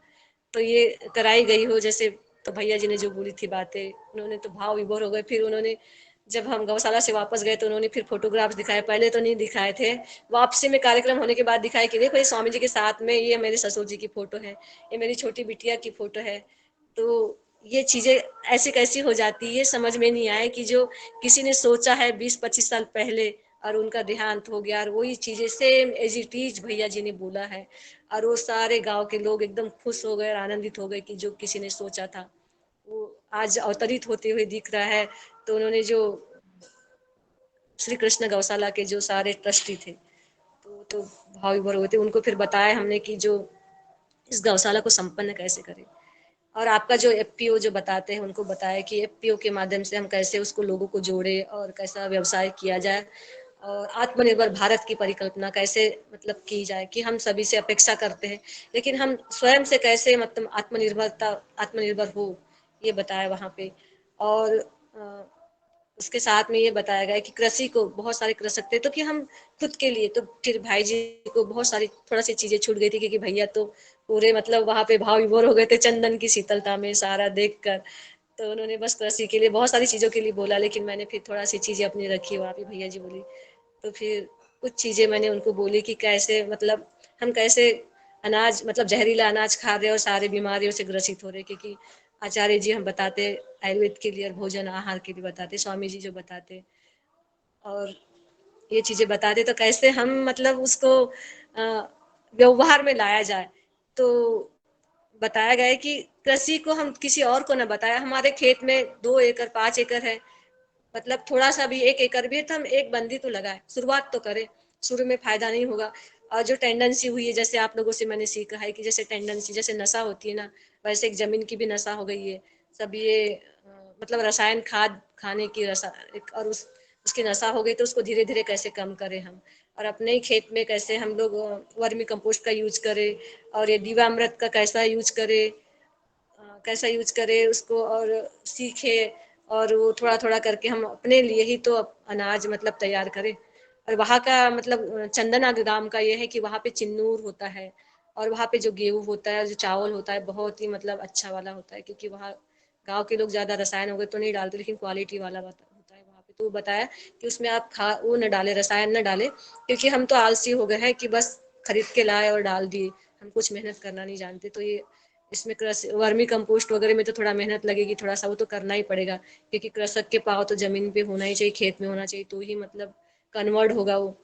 तो ये कराई गई हो जैसे। तो भैया जी ने जो बोली थी बातें, उन्होंने तो भाव विभोर हो गए। फिर उन्होंने जब हम गौशाला से वापस गए तो उन्होंने फिर फोटोग्राफ्स दिखाए, पहले तो नहीं दिखाए थे, वापसी में कार्यक्रम होने के बाद दिखाए कि देखो ये स्वामी जी के साथ में ये मेरे ससुर जी की फोटो है, ये मेरी छोटी बिटिया की फोटो है। तो ये चीजें ऐसी कैसी हो जाती है, समझ में नहीं आए कि जो किसी ने सोचा है 20-25 साल पहले, और उनका देहांत हो गया, और वही चीजें सेम एज इट इज भैया जी ने बोला है। और वो सारे गांव के लोग एकदम खुश हो गए और आनंदित हो गए कि जो किसी ने सोचा था वो आज अवतरित होते हुए दिख रहा है। तो उन्होंने जो श्री कृष्ण गौशाला के जो सारे ट्रस्टी थे, तो भाव विभोर हुए थे। उनको फिर बताया हमने कि जो इस गौशाला को संपन्न कैसे करें। और आपका जो एफपीओ जो बताते हैं, उनको बताया कि एफपीओ के माध्यम से हम कैसे उसको लोगों को जोड़े और कैसा व्यवसाय किया जाए, और आत्मनिर्भर भारत की परिकल्पना कैसे मतलब की जाए, कि हम सभी से अपेक्षा करते हैं, लेकिन हम स्वयं से कैसे मतलब आत्मनिर्भर हो, ये बताया वहाँ पे। और उसके साथ में ये बताया गया कि कृषि को बहुत सारे कृषक थे, तो कि हम खुद के लिए, तो फिर भाई जी को बहुत सारी थोड़ा सी चीजें छूट गई थी, क्योंकि भैया तो पूरे मतलब वहां पे भाव विभोर हो गए थे चंदन की शीतलता में सारा देखकर। तो उन्होंने बस कृषि के लिए बहुत सारी चीजों के लिए बोला, लेकिन मैंने फिर थोड़ा सी चीजें अपनी रखी वहाँ पे, भैया जी बोली। तो फिर कुछ चीजें मैंने उनको बोली कि कैसे मतलब हम कैसे अनाज मतलब जहरीला अनाज खा रहे और सारे बीमारियों से ग्रसित हो रहे, क्योंकि आचार्य जी हम बताते आयुर्वेद के लिए और भोजन आहार के लिए बताते, स्वामी जी जो बताते, और ये चीजें बताते, तो कैसे हम मतलब उसको व्यवहार में लाया जाए। तो बताया गया है कि कृषि को हम किसी और को न बताया, हमारे खेत में 2 एकड़ 5 एकड़ है, मतलब थोड़ा सा भी 1 एकड़ भी है तो हम एक बंदी तो लगाए, शुरुआत तो करें। शुरू में फायदा नहीं होगा। और जो टेंडेंसी हुई है, जैसे आप लोगों से मैंने सीखा है कि जैसे टेंडेंसी, जैसे नशा होती है ना, वैसे एक जमीन की भी नशा हो गई है। सब ये मतलब रसायन खाद खाने की और उसकी नशा हो गई, तो उसको धीरे धीरे कैसे कम करें हम, और अपने ही खेत में कैसे हम लोग वर्मी कंपोस्ट का यूज करें, और ये जीवामृत का कैसा यूज करें, कैसा यूज करे उसको, और सीखे, और वो थोड़ा थोड़ा करके हम अपने लिए ही तो अनाज मतलब तैयार करें। और वहाँ का मतलब चंदना ग्राम का ये है कि वहाँ पे चिन्नूर होता है, और वहाँ पे जो गेहूं होता है, जो चावल होता है, बहुत ही मतलब अच्छा वाला होता है, क्योंकि वहाँ गांव के लोग ज्यादा रसायन वगैरह तो नहीं डालते, लेकिन क्वालिटी वाला होता है वहाँ पे। तो वो बताया कि उसमें आप वो न डाले, रसायन न डाले, क्योंकि हम तो आलसी हो गए हैं कि बस खरीद के लाए और डाल दिए, हम कुछ मेहनत करना नहीं जानते। तो ये इसमें वर्मी कंपोस्ट वगैरह में तो थोड़ा मेहनत लगेगी, थोड़ा सा वो तो करना ही पड़ेगा, क्योंकि कृषक के पाव तो जमीन पे होना ही चाहिए, खेत में होना चाहिए, तो ही मतलब कन्वर्ट होगा वो।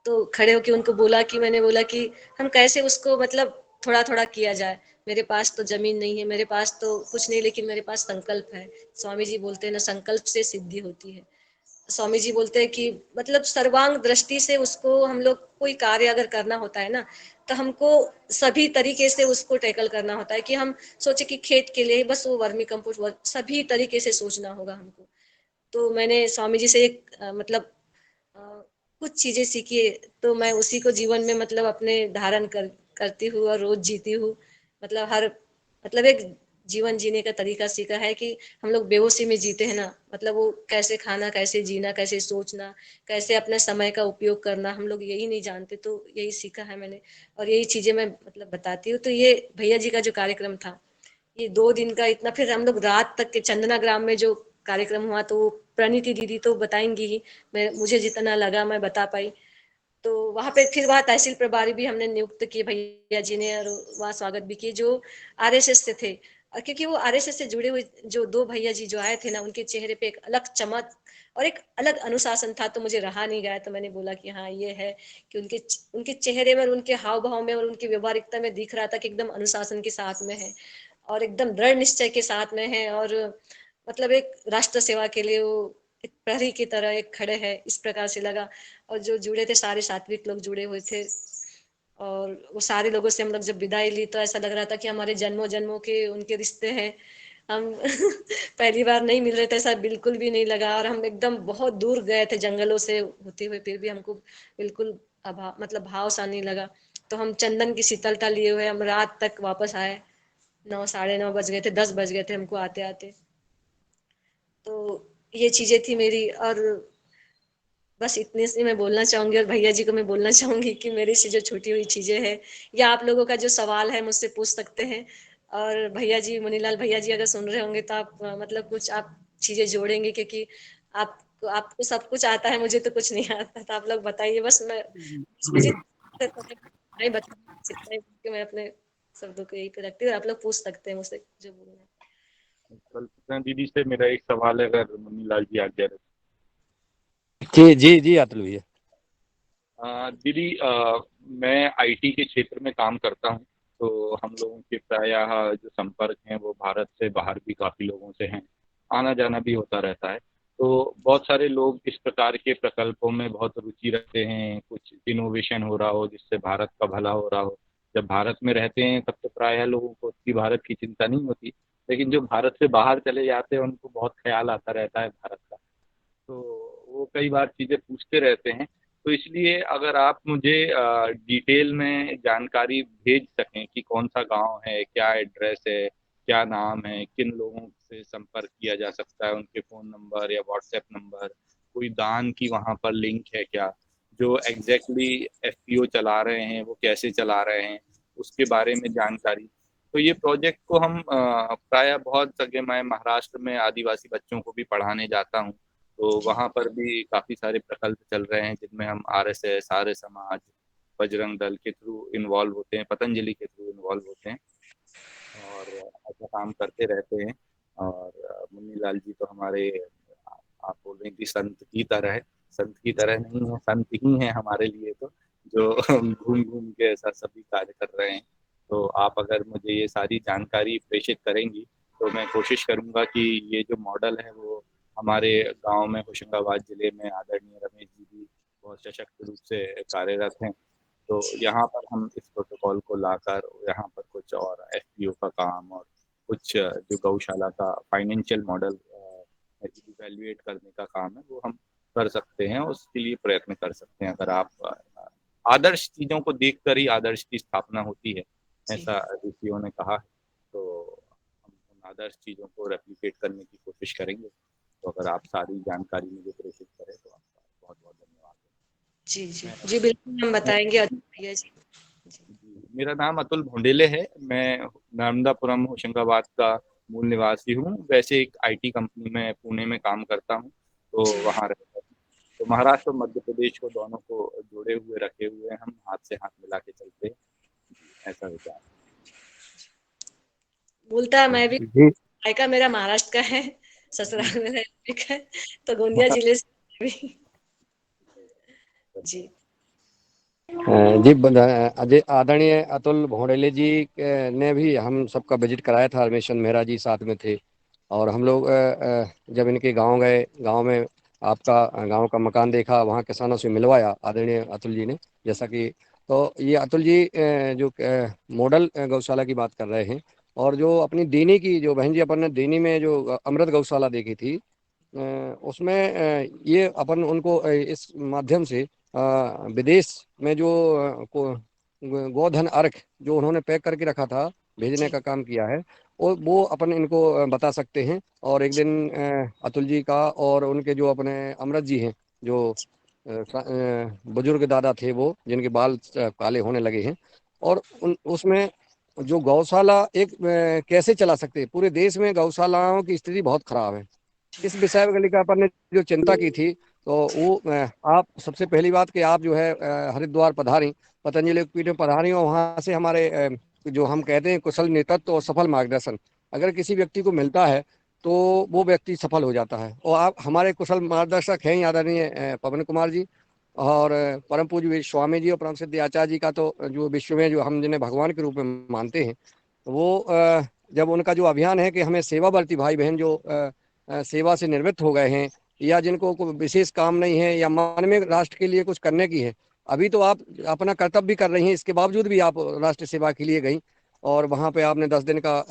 तो खड़े होके उनको बोला कि मैंने बोला कि हम कैसे उसको मतलब थोड़ा थोड़ा किया जाए। मेरे पास तो जमीन नहीं है, मेरे पास तो कुछ नहीं, लेकिन मेरे पास संकल्प है। स्वामी जी बोलते हैं ना, संकल्प से सिद्धि होती है। स्वामी जी बोलते हैं कि मतलब सर्वांग दृष्टि से उसको हम लोग कोई कार्य अगर करना होता है ना, तो हमको सभी तरीके से उसको टैकल करना होता है, कि हम सोचे कि खेत के लिए बस वो वर्मी कंपोस्ट, सभी तरीके से सोचना होगा हमको। तो मैंने स्वामी जी से एक मतलब अ, कुछ चीजें सीखी है, तो मैं उसी को जीवन में मतलब अपने धारण करती हूँ और रोज जीती हूँ। मतलब हर मतलब एक जीवन जीने का तरीका सीखा है कि हम लोग बेहोशी में जीते हैं ना, मतलब वो कैसे खाना, कैसे जीना, कैसे सोचना, कैसे अपने समय का उपयोग करना, हम लोग यही नहीं जानते। तो यही सीखा है मैंने, और यही चीजें मैं मतलब बताती हूँ। तो ये भैया जी का जो कार्यक्रम था, ये 2 दिन का इतना, फिर हम लोग रात तक के चंदना ग्राम में जो कार्यक्रम हुआ, तो वो प्रणीति दीदी तो बताएंगी ही, मैं मुझे जितना लगा मैं बता पाई। तो वहां पे फिर वहाँ तहसील प्रभारी भी हमने नियुक्त किए भैया जी ने, और वहाँ स्वागत भी किए जो आरएसएस से थे। और क्योंकि वो आरएसएस से जुड़े हुए जो 2 भैया जी जो आए थे ना, उनके चेहरे पे एक अलग चमक और एक अलग अनुशासन था, तो मुझे रहा नहीं गया। तो मैंने बोला कि हाँ ये है, कि उनके उनके चेहरे में और उनके हाव भाव में और उनकी व्यवहारिकता में दिख रहा था कि एकदम अनुशासन के साथ में है, और एकदम दृढ़ निश्चय के साथ में है, और मतलब एक राष्ट्र सेवा के लिए वो एक प्रहरी की तरह एक खड़े हैं, इस प्रकार से लगा। और जो जुड़े थे सारे सात्विक लोग जुड़े हुए थे, और वो सारे लोगों से हम लोग जब विदाई ली, तो ऐसा लग रहा था कि हमारे जन्मों जन्मों के उनके रिश्ते हैं। हम पहली बार नहीं मिल रहे थे, ऐसा बिल्कुल भी नहीं लगा, और हम एकदम बहुत दूर गए थे जंगलों से होते हुए, फिर भी हमको बिल्कुल मतलब भाव सा नहीं लगा। तो हम चंदन की शीतलता लिए हुए हम रात तक वापस आए। 9 साढ़े 9 बज गए थे, 10 बज गए थे हमको आते आते। तो ये चीजें थी मेरी, और बस इतने से मैं बोलना चाहूंगी, और भैया जी को मैं बोलना चाहूंगी कि मेरी से जो छूटी हुई चीजें हैं, या आप लोगों का जो सवाल है मुझसे पूछ सकते हैं। और भैया जी, मुनीलाल भैया जी अगर सुन रहे होंगे, तो आप मतलब कुछ आप चीजें जोड़ेंगे, क्योंकि आपको सब कुछ आता है, मुझे तो कुछ नहीं आता। तो आप लोग बताइए, बस मैं मुझे नहीं बता इतना ही कि मैं अपने शब्दों को यही पे रखती हूँ, और आप लोग पूछ सकते हैं मुझसे जो बोलना है। कल्पना दीदी से मेरा एक सवाल है, अगर मुन्नीलाल जी आज्ञा रखें। जी जी जी अतुल भैया। दीदी, मैं आईटी के क्षेत्र में काम करता हूँ। तो हम लोगों के प्रायः जो संपर्क हैं वो भारत से बाहर भी काफ़ी लोगों से हैं, आना जाना भी होता रहता है। तो बहुत सारे लोग इस प्रकार के प्रकल्पों में बहुत रुचि रखते हैं, कुछ इनोवेशन हो रहा हो जिससे भारत का भला हो रहा हो। जब भारत में रहते हैं तब तो प्रायः लोगों को उतनी भारत की चिंता नहीं होती, लेकिन जो भारत से बाहर चले जाते हैं उनको बहुत ख्याल आता रहता है भारत का। तो वो कई बार चीज़ें पूछते रहते हैं। तो इसलिए अगर आप मुझे डिटेल में जानकारी भेज सकें कि कौन सा गांव है, क्या एड्रेस है, क्या नाम है, किन लोगों से संपर्क किया जा सकता है, उनके फ़ोन नंबर या व्हाट्सएप नंबर, कोई दान की वहाँ पर लिंक है क्या, जो एग्जैक्टली एफपीओ चला रहे हैं वो कैसे चला रहे हैं, उसके बारे में जानकारी। तो ये प्रोजेक्ट को हम प्रायः बहुत जगह, मैं महाराष्ट्र में आदिवासी बच्चों को भी पढ़ाने जाता हूँ। तो वहाँ पर भी काफ़ी सारे प्रकल्प चल रहे हैं जिनमें हम आरएसएस, आर्य समाज, बजरंग दल के थ्रू इन्वॉल्व होते हैं, पतंजलि के थ्रू इन्वॉल्व होते हैं, और ऐसा काम करते रहते हैं। और मुन्नी लाल जी तो हमारे, आप बोल रहे हैं कि संत की तरह है, संत की तरह नहीं है, संत ही है हमारे लिए तो, जो घूम घूम के ऐसा सभी कार्य कर रहे हैं। तो आप अगर मुझे ये सारी जानकारी प्रेषित करेंगी तो मैं कोशिश करूंगा कि ये जो मॉडल है वो हमारे गांव में होशंगाबाद जिले में आदरणीय रमेश जी भी बहुत सशक्त रूप से कार्यरत हैं। तो यहाँ पर हम इस प्रोटोकॉल को लाकर यहाँ पर कुछ और एफपीओ का काम और कुछ जो गौशाला का फाइनेंशियल मॉडल इवैल्यूएट करने का काम है वो हम कर सकते हैं, उसके लिए प्रयत्न कर सकते हैं। अगर आप आदर्श चीजों को देखकर ही आदर्श की स्थापना होती है, जी ऐसा ऋषियों ने कहा है। तो हम उन आदर्श चीजों को रेप्लिकेट करने की कोशिश करेंगे। तो अगर आप सारी जानकारी मुझे प्रेषित करें तो आपका बहुत बहुत धन्यवाद। जी जी मैं जी बिल्कुल हम बताएंगे अतुल भैया जी। जी मेरा नाम अतुल भोंडेले है। मैं नर्मदापुरम होशंगाबाद का मूल निवासी हूँ। वैसे एक आईटी कंपनी में पुणे में काम करता हूँ, तो जी वहाँ रहता हूँ। तो महाराष्ट्र और मध्य प्रदेश को दोनों को जोड़े हुए रखे हुए हैं, हम हाथ से हाथ मिला के चलते हैं। ऐसा विचार है। बोलता है मैं भी, जी मायका मेरा महाराष्ट्र का है, ससुराल मेरा यूपी का है, तो गोंदिया जिले से भी। जी जी अजय आदरणीय अतुल भोंडेले जी ने भी हम सबका विजिट कराया था। रमेशन मेहरा जी साथ में थे और हम लोग जब इनके गांव गए, गांव में आपका गांव का मकान देखा, वहाँ किसानों से मिलवाया आदरणीय अतुल जी ने। जैसा कि तो ये अतुल जी जो मॉडल गौशाला की बात कर रहे हैं, और जो अपनी दीनी की जो बहन जी अपन ने दीनी में जो अमृत गौशाला देखी थी, उसमें ये अपन उनको इस माध्यम से विदेश में जो गोधन अर्क जो उन्होंने पैक करके रखा था, भेजने जी का काम किया है, वो अपन इनको बता सकते हैं। और एक दिन अतुल जी का और उनके जो अपने अमृत जी हैं, जो बुजुर्ग दादा थे वो, जिनके बाल काले होने लगे हैं, और उसमें जो गौशाला एक कैसे चला सकते हैं। पूरे देश में गौशालाओं की स्थिति बहुत खराब है। जी इस विषय में लेकर अपन ने जो चिंता की थी, तो वो आप सबसे पहली बात कि आप जो है हरिद्वार पधारी, पतंजलि पीठ में पधारी, और वहाँ से हमारे जो हम कहते हैं कुशल नेतृत्व और सफल मार्गदर्शन अगर किसी व्यक्ति को मिलता है तो वो व्यक्ति सफल हो जाता है। और आप हमारे कुशल मार्गदर्शक हैं आदरणीय पवन कुमार जी, और परम पूज्य स्वामी जी और परम सिद्ध आचार्य जी का तो जो विश्व में जो हम जिन्हें भगवान के रूप में मानते हैं, वो जब उनका जो अभियान है कि हमें सेवा वर्ती भाई बहन जो सेवा से निवृत्त हो गए हैं, या जिनको कोई विशेष काम नहीं है, या मन में राष्ट्र के लिए कुछ करने की है, अभी तो आप अपना कर्तव्य भी कर रही हैं, इसके बावजूद भी आप राष्ट्र सेवा के लिए गई, और वहाँ पे आपने 10 दिन का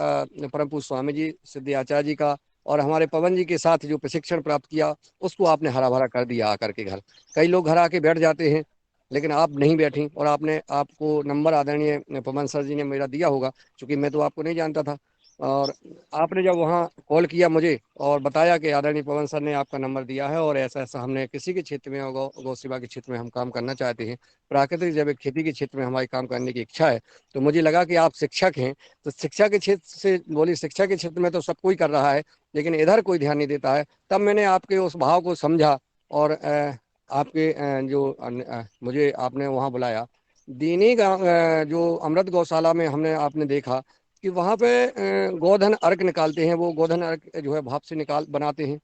परम पूज्य स्वामी जी सिद्धि आचार्य जी का और हमारे पवन जी के साथ जो प्रशिक्षण प्राप्त किया, उसको आपने हरा भरा कर दिया आकर के घर। कई लोग घर आके बैठ जाते हैं, लेकिन आप नहीं बैठी, और आपने आपको नंबर आदरणीय पवन सर जी ने मेरा दिया होगा, क्योंकि मैं तो आपको नहीं जानता था। और आपने जब वहाँ कॉल किया मुझे और बताया कि आदरणीय पवन सर ने आपका नंबर दिया है, और ऐसा ऐसा हमने किसी के क्षेत्र में गौ सेवा के क्षेत्र में हम काम करना चाहते हैं, प्राकृतिक जैविक खेती के क्षेत्र में हमारी काम करने की इच्छा है, तो मुझे लगा कि आप शिक्षक हैं, तो शिक्षा के क्षेत्र से बोली, शिक्षा के क्षेत्र में तो सब कोई कर रहा है, लेकिन इधर कोई ध्यान नहीं देता है। तब मैंने आपके उस भाव को समझा, और आपके मुझे आपने वहाँ बुलाया। दीनी जो अमृत गौशाला में हमने आपने देखा कि वहाँ पे गोधन अर्क निकालते हैं, वो गोधन अर्क जो है भाप से निकाल बनाते हैं,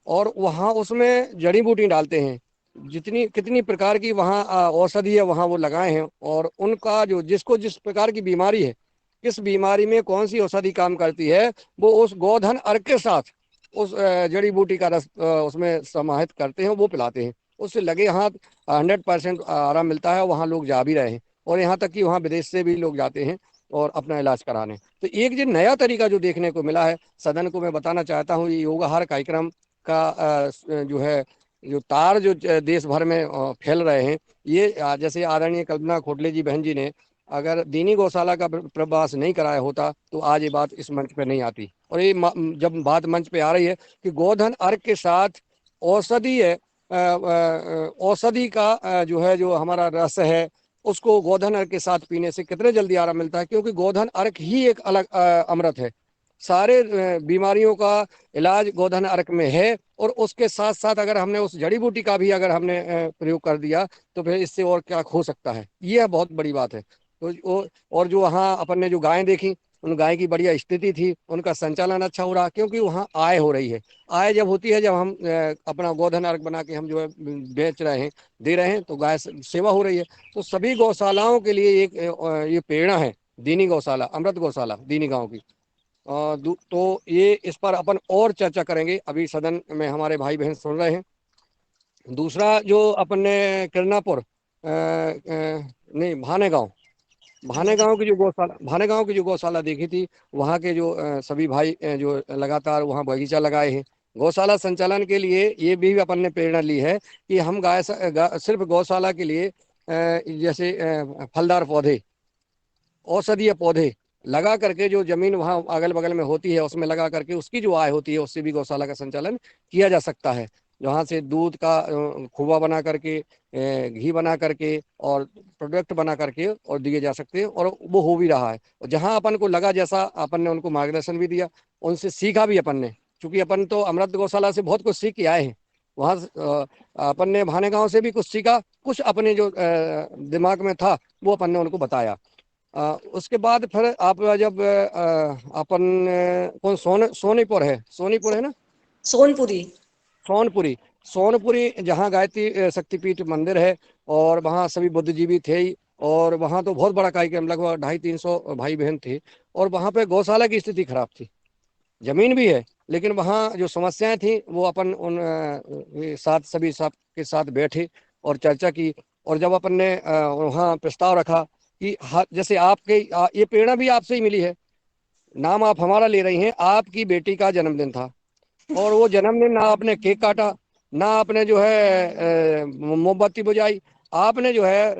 और वहाँ उसमें जड़ी बूटी डालते हैं। जितनी कितनी प्रकार की वहाँ औषधि है वहाँ वो लगाए हैं, और उनका जो जिसको जिस प्रकार की बीमारी है, किस बीमारी में कौन सी औषधि काम करती है, वो उस गोधन अर्क के साथ उस जड़ी बूटी का रस उसमें समाहित करते हैं, वो पिलाते हैं। उससे लगे हाथ 100% आराम मिलता है। वहाँ लोग जा भी रहे हैं, और यहाँ तक कि वहाँ विदेश से भी लोग जाते हैं और अपना इलाज कराने। तो एक जो नया तरीका जो देखने को मिला है, सदन को मैं बताना चाहता हूँ, ये योगाहार कार्यक्रम का जो है जो तार जो देश भर में फैल रहे हैं, ये जैसे आदरणीय कल्पना खोटले जी बहन जी ने अगर दीनी गौशाला का प्रवास नहीं कराया होता, तो आज ये बात इस मंच पे नहीं आती। और ये जब बात मंच पे आ रही है कि गोधन अर्क के साथ औषधि है, औषधि का जो है जो हमारा रस है, उसको गोधन अर्क के साथ पीने से कितने जल्दी आराम मिलता है, क्योंकि गोधन अर्क ही एक अलग अमृत है। सारे बीमारियों का इलाज गोधन अर्क में है, और उसके साथ साथ अगर हमने उस जड़ी बूटी का भी अगर हमने प्रयोग कर दिया, तो फिर इससे और क्या हो सकता है। यह बहुत बड़ी बात है। तो और जो वहाँ अपन ने जो गायें देखी, उन गाय की बढ़िया स्थिति थी, उनका संचालन अच्छा हो रहा, क्योंकि वहाँ आय हो रही है। आय जब होती है, जब हम अपना गोधन अर्क बना के हम जो है बेच रहे हैं, दे रहे हैं, तो गाय सेवा हो रही है। तो सभी गौशालाओं के लिए एक ये प्रेरणा है, दीनी गौशाला, अमृत गौशाला दीनी गांव की। तो ये इस पर अपन और चर्चा करेंगे, अभी सदन में हमारे भाई बहन सुन रहे हैं। दूसरा जो अपन ने किरणापुर नहीं भाने गांव की जो गौशाला देखी थी, वहाँ के जो सभी भाई जो लगातार वहाँ बगीचा लगाए हैं गौशाला संचालन के लिए, ये भी अपन ने प्रेरणा ली है कि हम सिर्फ गौशाला के लिए जैसे फलदार पौधे, औषधीय पौधे लगा करके जो जमीन वहाँ अगल बगल में होती है उसमें लगा करके उसकी जो आय होती है उससे भी गौशाला का संचालन किया जा सकता है। जहाँ से दूध का खोआ बना करके, घी बना करके और प्रोडक्ट बना करके और दिए जा सकते हैं, और वो हो भी रहा है। और जहाँ अपन को लगा, जैसा अपन ने उनको मार्गदर्शन भी दिया, उनसे सीखा भी अपन ने, क्योंकि अपन तो अमृत गौशाला से बहुत कुछ सीख के आए हैं। वहाँ अपन ने भाने गांव से भी कुछ सीखा, कुछ अपने जो दिमाग में था वो अपन ने उनको बताया। उसके बाद फिर आप जब अपन कौन सोनीपुर है ना, सोनपुरी। सोनपुरी। सोनपुरी जहाँ गायत्री शक्तिपीठ मंदिर है, और वहाँ सभी बुद्धिजीवी थे ही, और वहाँ तो बहुत बड़ा कार्यक्रम, लगभग 250-300 भाई बहन थे। और वहाँ पे गौशाला की स्थिति खराब थी, जमीन भी है, लेकिन वहाँ जो समस्याएं थी वो अपन उन सभी सब के साथ बैठे और चर्चा की। और जब अपन ने वहाँ प्रस्ताव रखा कि जैसे ये प्रेरणा भी आपसे ही मिली है, नाम आप हमारा ले रही हैं, आपकी बेटी का जन्मदिन था, और वो जन्मदिन ना आपने केक काटा, ना आपने जो है मोमबत्ती बुझाई, आपने जो है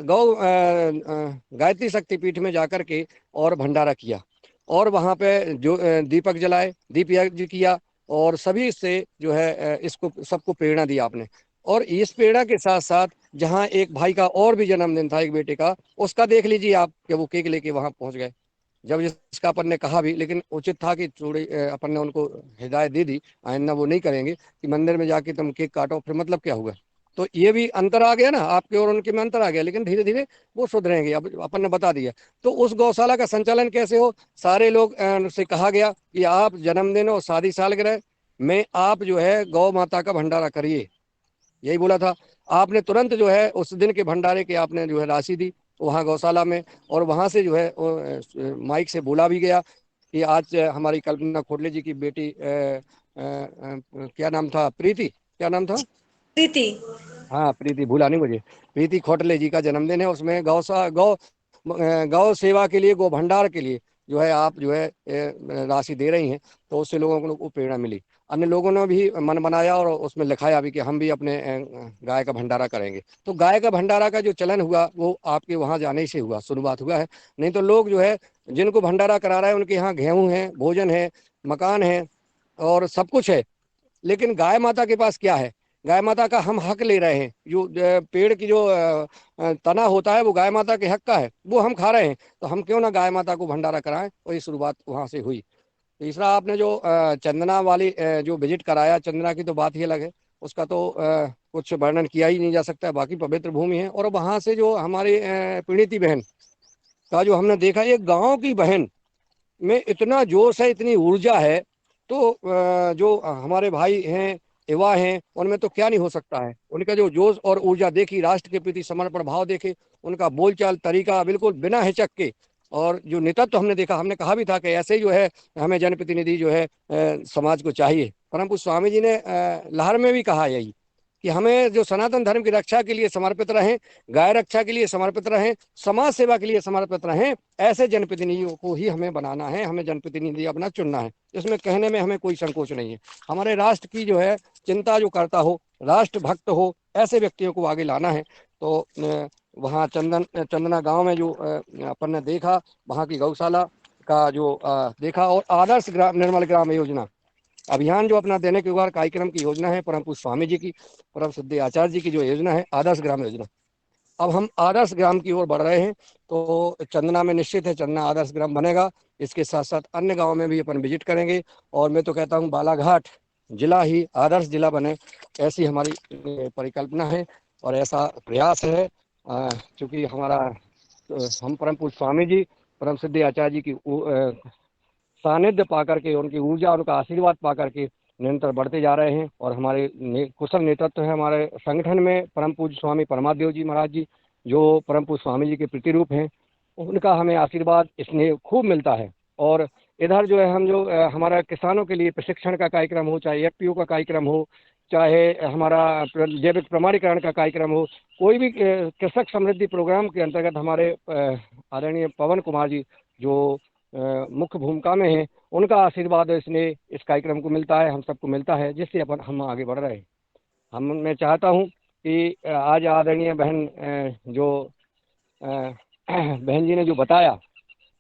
गायत्री शक्तिपीठ में जाकर के और भंडारा किया, और वहां पे जो दीपक जलाए, दीप यज्ञ किया, और सभी से जो है इसको सबको प्रेरणा दी आपने। और इस प्रेरणा के साथ साथ जहाँ एक भाई का और भी जन्मदिन था, एक बेटे का, उसका देख लीजिए आप कि वो केक लेके वहां पहुंच गए। जब इसका अपन ने कहा भी, लेकिन उचित था कि थोड़ी अपन ने उनको हिदायत दे दी, आइंदा वो नहीं करेंगे कि मंदिर में जाके तुम केक काटो, फिर मतलब क्या हुआ। तो ये भी अंतर आ गया ना, आपके और उनके में अंतर आ गया, लेकिन धीरे धीरे वो सुधरेंगे, अब अपन ने बता दिया। तो उस गौशाला का संचालन कैसे हो, सारे लोग से कहा गया कि आप जन्मदिन और शादी सालगिरह में आप जो है गौ माता का भंडारा करिए, यही बोला था। आपने तुरंत जो है उस दिन के भंडारे की आपने जो है राशि दी वहाँ गौशाला में, और वहाँ से जो है माइक से बोला भी गया कि आज हमारी कल्पना खोटले जी की बेटी क्या नाम था, प्रीति, क्या नाम था, प्रीति। हाँ प्रीति, भूला नहीं मुझे, प्रीति खोटले जी का जन्मदिन है। उसमें गौ सेवा के लिए, गौ भंडार के लिए जो है आप जो है राशि दे रही हैं, तो उससे लोगों को प्रेरणा मिली। अन्य लोगों ने भी मन बनाया और उसमें लिखाया भी कि हम भी अपने गाय का भंडारा करेंगे। तो गाय का भंडारा का जो चलन हुआ वो आपके वहाँ जाने से हुआ, शुरुआत हुआ है। नहीं तो लोग जो है जिनको भंडारा करा रहा है उनके यहाँ गेहूं है, भोजन है, मकान है, और सब कुछ है, लेकिन गाय माता के पास क्या है। गाय माता का हम हक ले रहे हैं, जो पेड़ की जो तना होता है वो गाय माता के हक का है, वो हम खा रहे हैं, तो हम क्यों ना गाय माता को भंडारा कराएं। और ये शुरुआत वहां से हुई। तीसरा, आपने जो चंदना वाली जो विजिट कराया, चंदना की तो बात ही अलग है, उसका तो कुछ वर्णन किया ही नहीं जा सकता है, बाकी पवित्र भूमि है। और वहां से जो हमारी पीड़िती बहन का जो हमने देखा, एक गांव की बहन में इतना जोश है, इतनी ऊर्जा है, तो जो हमारे भाई हैं, युवा हैं, उनमें तो क्या नहीं हो सकता है। उनका जो जोश और ऊर्जा देखी, राष्ट्र के प्रति समर्पण भाव देखे, उनका बोलचाल तरीका बिल्कुल बिना हिचक के, और जो नेतृत्व हमने देखा, हमने कहा भी था कि ऐसे ही जो है हमें जनप्रतिनिधि जो है समाज को चाहिए। परंतु स्वामी जी ने लहर में भी कहा यही कि हमें जो सनातन धर्म की रक्षा के लिए समर्पित रहें, गाय रक्षा के लिए समर्पित रहें, समाज सेवा के लिए समर्पित रहें, ऐसे जनप्रतिनिधियों को ही हमें बनाना है, हमें जनप्रतिनिधि अपना चुनना है। इसमें कहने में हमें कोई संकोच नहीं है। हमारे राष्ट्र की जो है चिंता जो करता हो, राष्ट्र भक्त हो, ऐसे व्यक्तियों को आगे लाना है। तो वहाँ चंदना गांव में जो अपन ने देखा, वहाँ की गौशाला का जो देखा, और आदर्श ग्राम निर्मल ग्राम योजना अभियान जो अपना दैनिक व्यवहार कार्यक्रम की योजना है, परम पूज्य स्वामी जी की, परम सिद्धि आचार्य जी की जो योजना है, आदर्श ग्राम योजना, अब हम आदर्श ग्राम की ओर बढ़ रहे हैं। तो चंदना में निश्चित है चंदना आदर्श ग्राम बनेगा। इसके साथ साथ अन्य गाँव में भी अपन विजिट करेंगे, और मैं तो कहता हूँ बालाघाट जिला ही आदर्श जिला बने, ऐसी हमारी परिकल्पना है और ऐसा प्रयास है। क्योंकि हम परम पूज्य स्वामी जी, परम सिद्धि आचार्य जी की सानिध्य पा करके, उनकी ऊर्जा, उनका आशीर्वाद पा करके निरंतर बढ़ते जा रहे हैं। और हमारे कुशल नेतृत्व है हमारे संगठन में, परम पूज्य स्वामी परमादेव जी महाराज जी, जो परम पूज्य स्वामी जी के प्रतिरूप हैं, उनका हमें आशीर्वाद स्नेह खूब मिलता है। और इधर जो है हम जो हमारा किसानों के लिए प्रशिक्षण का कार्यक्रम हो, चाहे एफपीओ का कार्यक्रम हो, चाहे हमारा जैविक प्रमाणीकरण का कार्यक्रम हो, कोई भी कृषक समृद्धि प्रोग्राम के अंतर्गत हमारे आदरणीय पवन कुमार जी जो मुख्य भूमिका में हैं, उनका आशीर्वाद इसने इस कार्यक्रम को मिलता है, हम सबको मिलता है, जिससे हम आगे बढ़ रहे हैं। मैं चाहता हूँ कि आज आदरणीय बहन जो बहन जी ने जो बताया,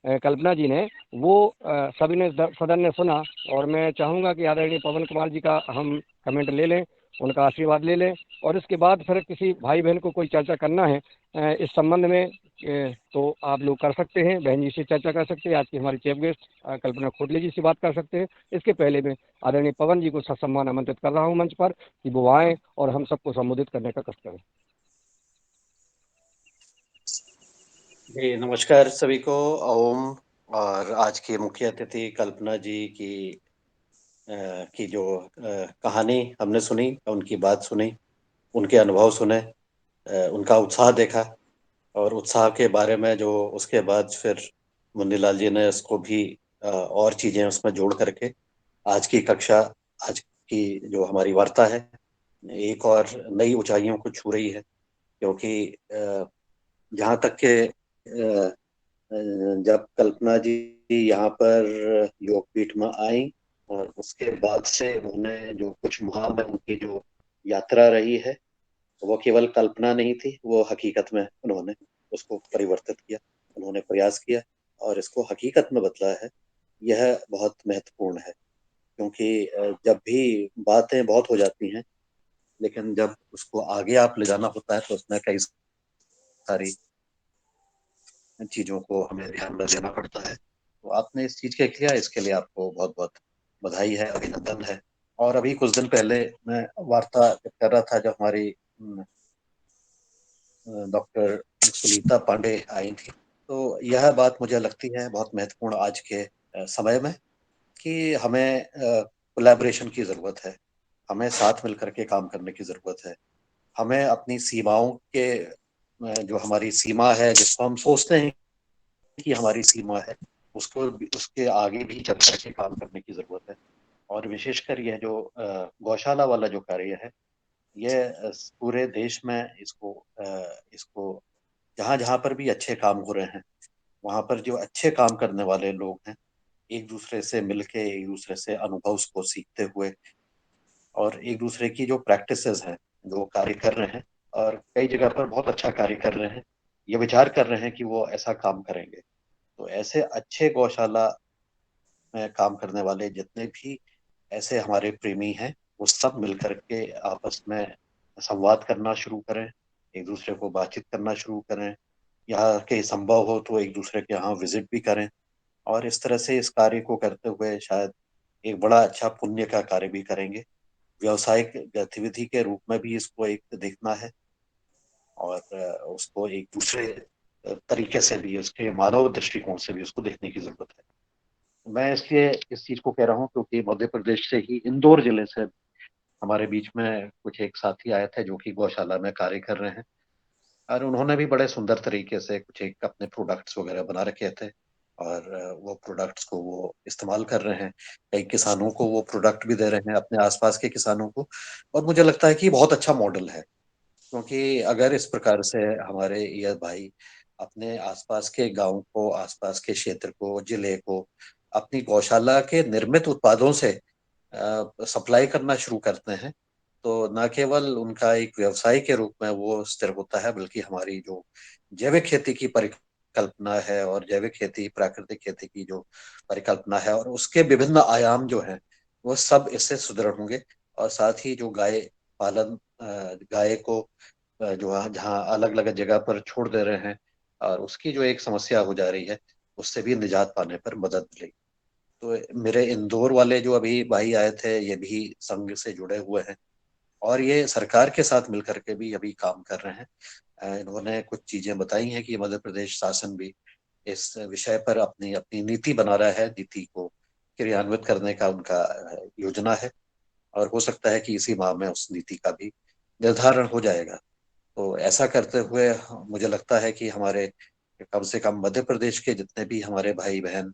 कल्पना जी ने, वो सभी ने सदन ने सुना, और मैं चाहूँगा कि आदरणीय पवन कुमार जी का हम कमेंट ले लें, उनका आशीर्वाद ले लें, और इसके बाद फिर किसी भाई बहन को कोई चर्चा करना है इस संबंध में तो आप लोग कर सकते हैं, बहन जी से चर्चा कर सकते हैं, आज की हमारी चीफ गेस्ट कल्पना खोटले जी से बात कर सकते हैं। इसके पहले मैं आदरणीय पवन जी को ससम्मान आमंत्रित कर रहा हूँ मंच पर कि वो आएँ और हम सबको संबोधित करने का कष्ट करें। जी नमस्कार सभी को, ओम। और आज की मुख्य अतिथि कल्पना जी की जो कहानी हमने सुनी, उनकी बात सुनी, उनके अनुभव सुने, उनका उत्साह देखा, और उत्साह के बारे में जो उसके बाद फिर मुन्नीलाल जी ने उसको भी और चीजें उसमें जोड़ करके आज की कक्षा, आज की जो हमारी वार्ता है, एक और नई ऊंचाइयों को छू रही है। क्योंकि जहाँ तक के जब कल्पना जी यहाँ पर योगपीठ में आई, और उसके बाद से उन्होंने जो कुछ माह में उनकी जो यात्रा रही है, वो केवल कल्पना नहीं थी, वो हकीकत में उन्होंने उसको परिवर्तित किया, उन्होंने प्रयास किया और इसको हकीकत में बदला है। यह बहुत महत्वपूर्ण है, क्योंकि जब भी बातें बहुत हो जाती हैं, लेकिन जब उसको आगे आप ले जाना होता है तो उसमें कई सारी चीजों को हमें ध्यान में देना पड़ता है। तो आपने इस चीज के किया, इसके लिए आपको बहुत बहुत बधाई है, अभिनंदन है। और अभी कुछ दिन पहले मैं वार्ता कर रहा था, जब हमारी डॉक्टर सुनीता पांडे आई थी, तो यह बात मुझे लगती है बहुत महत्वपूर्ण आज के समय में, कि हमें कोलैबोरेशन की जरूरत है, हमें साथ मिलकर के काम करने की जरूरत है। हमें अपनी सीमाओं के जो हमारी सीमा है, जिसको हम सोचते हैं कि हमारी सीमा है, उसको उसके आगे भी चल करके काम करने की जरूरत है। और विशेषकर यह जो गौशाला वाला जो कार्य है, ये पूरे देश में इसको जहाँ जहाँ पर भी अच्छे काम हो रहे हैं, वहां पर जो अच्छे काम करने वाले लोग हैं, एक दूसरे से मिलके, एक दूसरे से अनुभव को सीखते हुए, और एक दूसरे की जो प्रैक्टिसेस हैं, जो कार्य कर रहे हैं, और कई जगह पर बहुत अच्छा कार्य कर रहे हैं, ये विचार कर रहे हैं कि वो ऐसा काम करेंगे। तो ऐसे अच्छे गौशाला में काम करने वाले जितने भी ऐसे हमारे प्रेमी हैं, वो सब मिलकर के आपस में संवाद करना शुरू करें, एक दूसरे को बातचीत करना शुरू करें, यहाँ के संभव हो तो एक दूसरे के यहाँ विजिट भी करें, और इस तरह से इस कार्य को करते हुए शायद एक बड़ा अच्छा पुण्य का कार्य भी करेंगे। व्यावसायिक गतिविधि के रूप में भी इसको एक देखना है, और उसको एक दूसरे तरीके से भी, उसके मानव दृष्टिकोण से भी उसको देखने की जरूरत है। मैं इसलिए इस चीज को कह रहा हूँ क्योंकि मध्य प्रदेश से ही, इंदौर जिले से हमारे बीच में कुछ एक साथी आए थे जो कि गौशाला में कार्य कर रहे हैं, और उन्होंने भी बड़े सुंदर तरीके से कुछ एक अपने प्रोडक्ट्स वगैरह बना रखे थे, और वो प्रोडक्ट्स को वो इस्तेमाल कर रहे हैं। कई किसानों को वो प्रोडक्ट भी दे रहे हैं, अपने आसपास के किसानों को। और मुझे लगता है कि बहुत अच्छा मॉडल है, क्योंकि अगर इस प्रकार से हमारे ये भाई अपने आसपास के गांव को, आसपास के क्षेत्र को, जिले को अपनी गौशाला के निर्मित उत्पादों से सप्लाई करना शुरू करते हैं, तो न केवल उनका एक व्यवसाय के रूप में वो स्थिर होता है, बल्कि हमारी जो जैविक खेती की परिकल्पना है, और जैविक खेती, प्राकृतिक खेती की जो परिकल्पना है, और उसके विभिन्न आयाम जो हैं, वो सब इससे सुदृढ़ होंगे। और साथ ही जो गाय पालन, गाय को जो जहाँ अलग अलग जगह पर छोड़ दे रहे हैं, और उसकी जो एक समस्या हो जा रही है, उससे भी निजात पाने पर मदद मिलेगी। तो मेरे इंदौर वाले जो अभी भाई आए थे, ये भी संघ से जुड़े हुए हैं, और ये सरकार के साथ मिलकर के भी अभी काम कर रहे हैं। इन्होंने कुछ चीजें बताई हैं कि मध्य प्रदेश शासन भी इस विषय पर अपनी अपनी नीति बना रहा है, नीति को क्रियान्वित करने का उनका योजना है, और हो सकता है कि इसी माह में उस नीति का भी निर्धारण हो जाएगा। तो ऐसा करते हुए मुझे लगता है कि हमारे कम से कम मध्य प्रदेश के जितने भी हमारे भाई बहन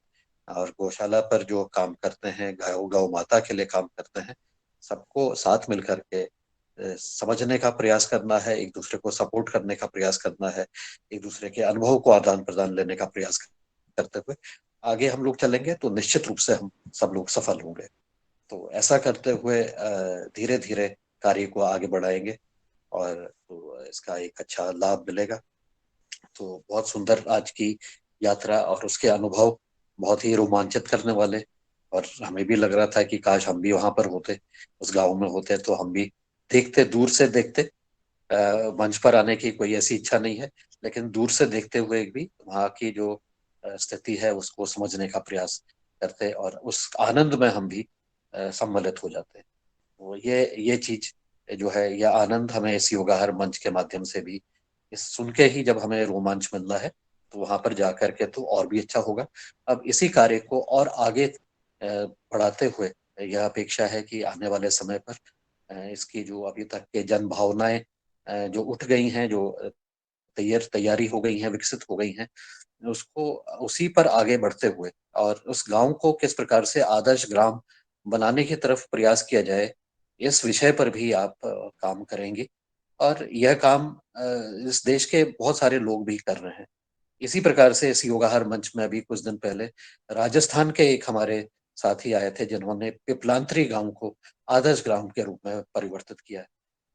और गौशाला पर जो काम करते हैं, गौ माता के लिए काम करते हैं, सबको साथ मिलकर के समझने का प्रयास करना है, एक दूसरे को सपोर्ट करने का प्रयास करना है, एक दूसरे के अनुभव को आदान प्रदान लेने का प्रयास करते हुए आगे हम लोग चलेंगे तो निश्चित रूप से हम सब लोग सफल होंगे। तो ऐसा करते हुए धीरे धीरे कार्य को आगे बढ़ाएंगे और तो इसका एक अच्छा लाभ मिलेगा। तो बहुत सुंदर आज की यात्रा और उसके अनुभव बहुत ही रोमांचित करने वाले, और हमें भी लग रहा था कि काश हम भी वहां पर होते, उस गांव में होते, तो हम भी देखते, दूर से देखते। मंच पर आने की कोई ऐसी इच्छा नहीं है, लेकिन दूर से देखते हुए भी वहाँ की जो स्थिति है उसको समझने का प्रयास करते और उस आनंद में हम भी सम्मिलित हो जाते हैं। तो ये चीज जो है, यह आनंद हमें इस योगाहार मंच के माध्यम से भी इस सुन के ही जब हमें रोमांच मिल रहा है, तो वहां पर जाकर के तो और भी अच्छा होगा। अब इसी कार्य को और आगे बढ़ाते हुए यह अपेक्षा है कि आने वाले समय पर इसकी जो अभी तक के जन भावनाएं जो उठ गई हैं, जो तैयारी हो गई हैं, विकसित हो गई हैं, उसको उसी पर आगे बढ़ते हुए और उस गांव को किस प्रकार से आदर्श ग्राम बनाने की तरफ प्रयास किया जाए, इस विषय पर भी आप काम करेंगे। और यह काम इस देश के बहुत सारे लोग भी कर रहे हैं। इसी प्रकार से इस योगाहार मंच में अभी कुछ दिन पहले राजस्थान के एक हमारे साथी आए थे, जिन्होंने पिपलांतरी गांव को आदर्श ग्राम के रूप में परिवर्तित किया है,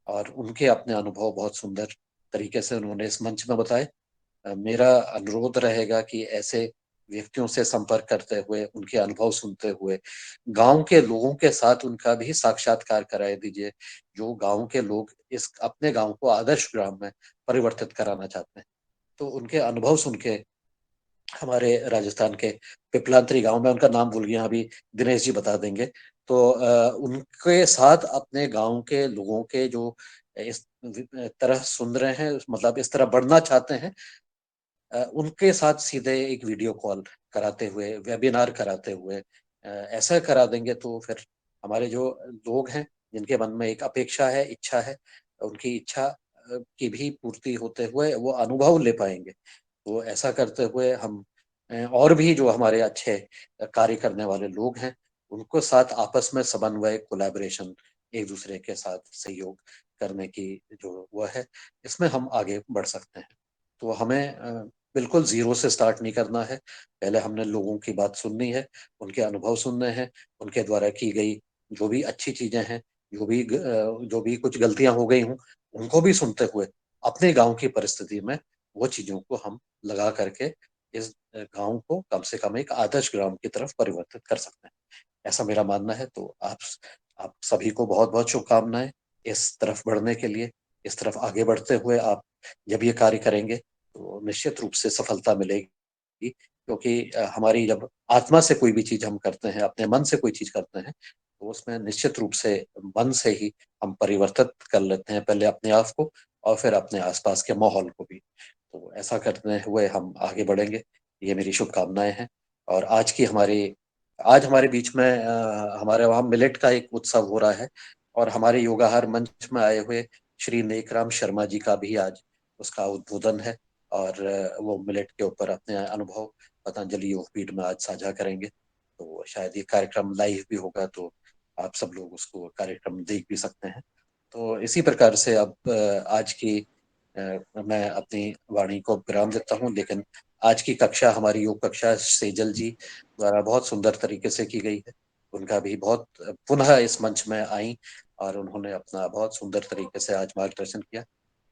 और उनके अपने अनुभव बहुत सुंदर तरीके से उन्होंने इस मंच में बताए। मेरा अनुरोध रहेगा कि ऐसे व्यक्तियों से संपर्क करते हुए, उनके अनुभव सुनते हुए, गांव के लोगों के साथ उनका भी साक्षात्कार कराए दीजिए, जो गांव के लोग इस अपने गांव को आदर्श ग्राम में परिवर्तित कराना चाहते हैं। तो उनके अनुभव सुन के हमारे राजस्थान के पिपलांतरी गांव में, उनका नाम भूल गया अभी, दिनेश जी बता देंगे। तो उनके साथ अपने गांव के लोगों के जो इस तरह सुन रहे हैं, मतलब इस तरह बढ़ना चाहते हैं, उनके साथ सीधे एक वीडियो कॉल कराते हुए, वेबिनार कराते हुए ऐसा करा देंगे, तो फिर हमारे जो लोग हैं, जिनके मन में एक अपेक्षा है, इच्छा है, उनकी इच्छा की भी पूर्ति होते हुए वो अनुभव ले पाएंगे। तो ऐसा करते हुए हम और भी जो हमारे अच्छे कार्य करने वाले लोग हैं, उनको साथ आपस में समन्वय, कोलैबोरेशन, एक दूसरे के साथ सहयोग करने की जो वो है, इसमें हम आगे बढ़ सकते हैं। तो हमें बिल्कुल जीरो से स्टार्ट नहीं करना है। पहले हमने लोगों की बात सुननी है, उनके अनुभव सुनने हैं, उनके द्वारा की गई जो भी अच्छी चीजें हैं, जो भी कुछ गलतियां हो गई हों, उनको भी सुनते हुए अपने गांव की परिस्थिति में वो चीजों को हम लगा करके इस गांव को कम से कम एक आदर्श ग्राम की तरफ परिवर्तित कर सकते हैं, ऐसा मेरा मानना है। तो आप सभी को बहुत बहुत शुभकामनाएं इस तरफ बढ़ने के लिए। इस तरफ आगे बढ़ते हुए आप जब ये कार्य करेंगे तो निश्चित रूप से सफलता मिलेगी, क्योंकि हमारी जब आत्मा से कोई भी चीज हम करते हैं, अपने मन से कोई चीज करते हैं, तो उसमें निश्चित रूप से मन से ही हम परिवर्तित कर लेते हैं, पहले अपने आप को और फिर अपने आसपास के माहौल को भी। तो ऐसा करते हुए हम आगे बढ़ेंगे, ये मेरी शुभकामनाएं हैं। और आज हमारे बीच में हमारे वहाँ मिलेट का एक उत्सव हो रहा है, और हमारे योगाहार मंच में आए हुए श्री नेकराम शर्मा जी का भी आज उसका उद्बोधन है, और वो मिलेट के ऊपर अपने अनुभव पतंजलि योगपीठ में आज साझा करेंगे। तो शायद ये कार्यक्रम लाइव भी होगा, तो आप सब लोग उसको कार्यक्रम देख भी सकते हैं। तो इसी प्रकार से अब आज की मैं अपनी वाणी को विराम देता हूँ, लेकिन आज की कक्षा, हमारी योग कक्षा सेजल जी द्वारा बहुत सुंदर तरीके से की गई है। उनका भी बहुत, पुनः इस मंच में आई और उन्होंने अपना बहुत सुंदर तरीके से आज मार्गदर्शन किया,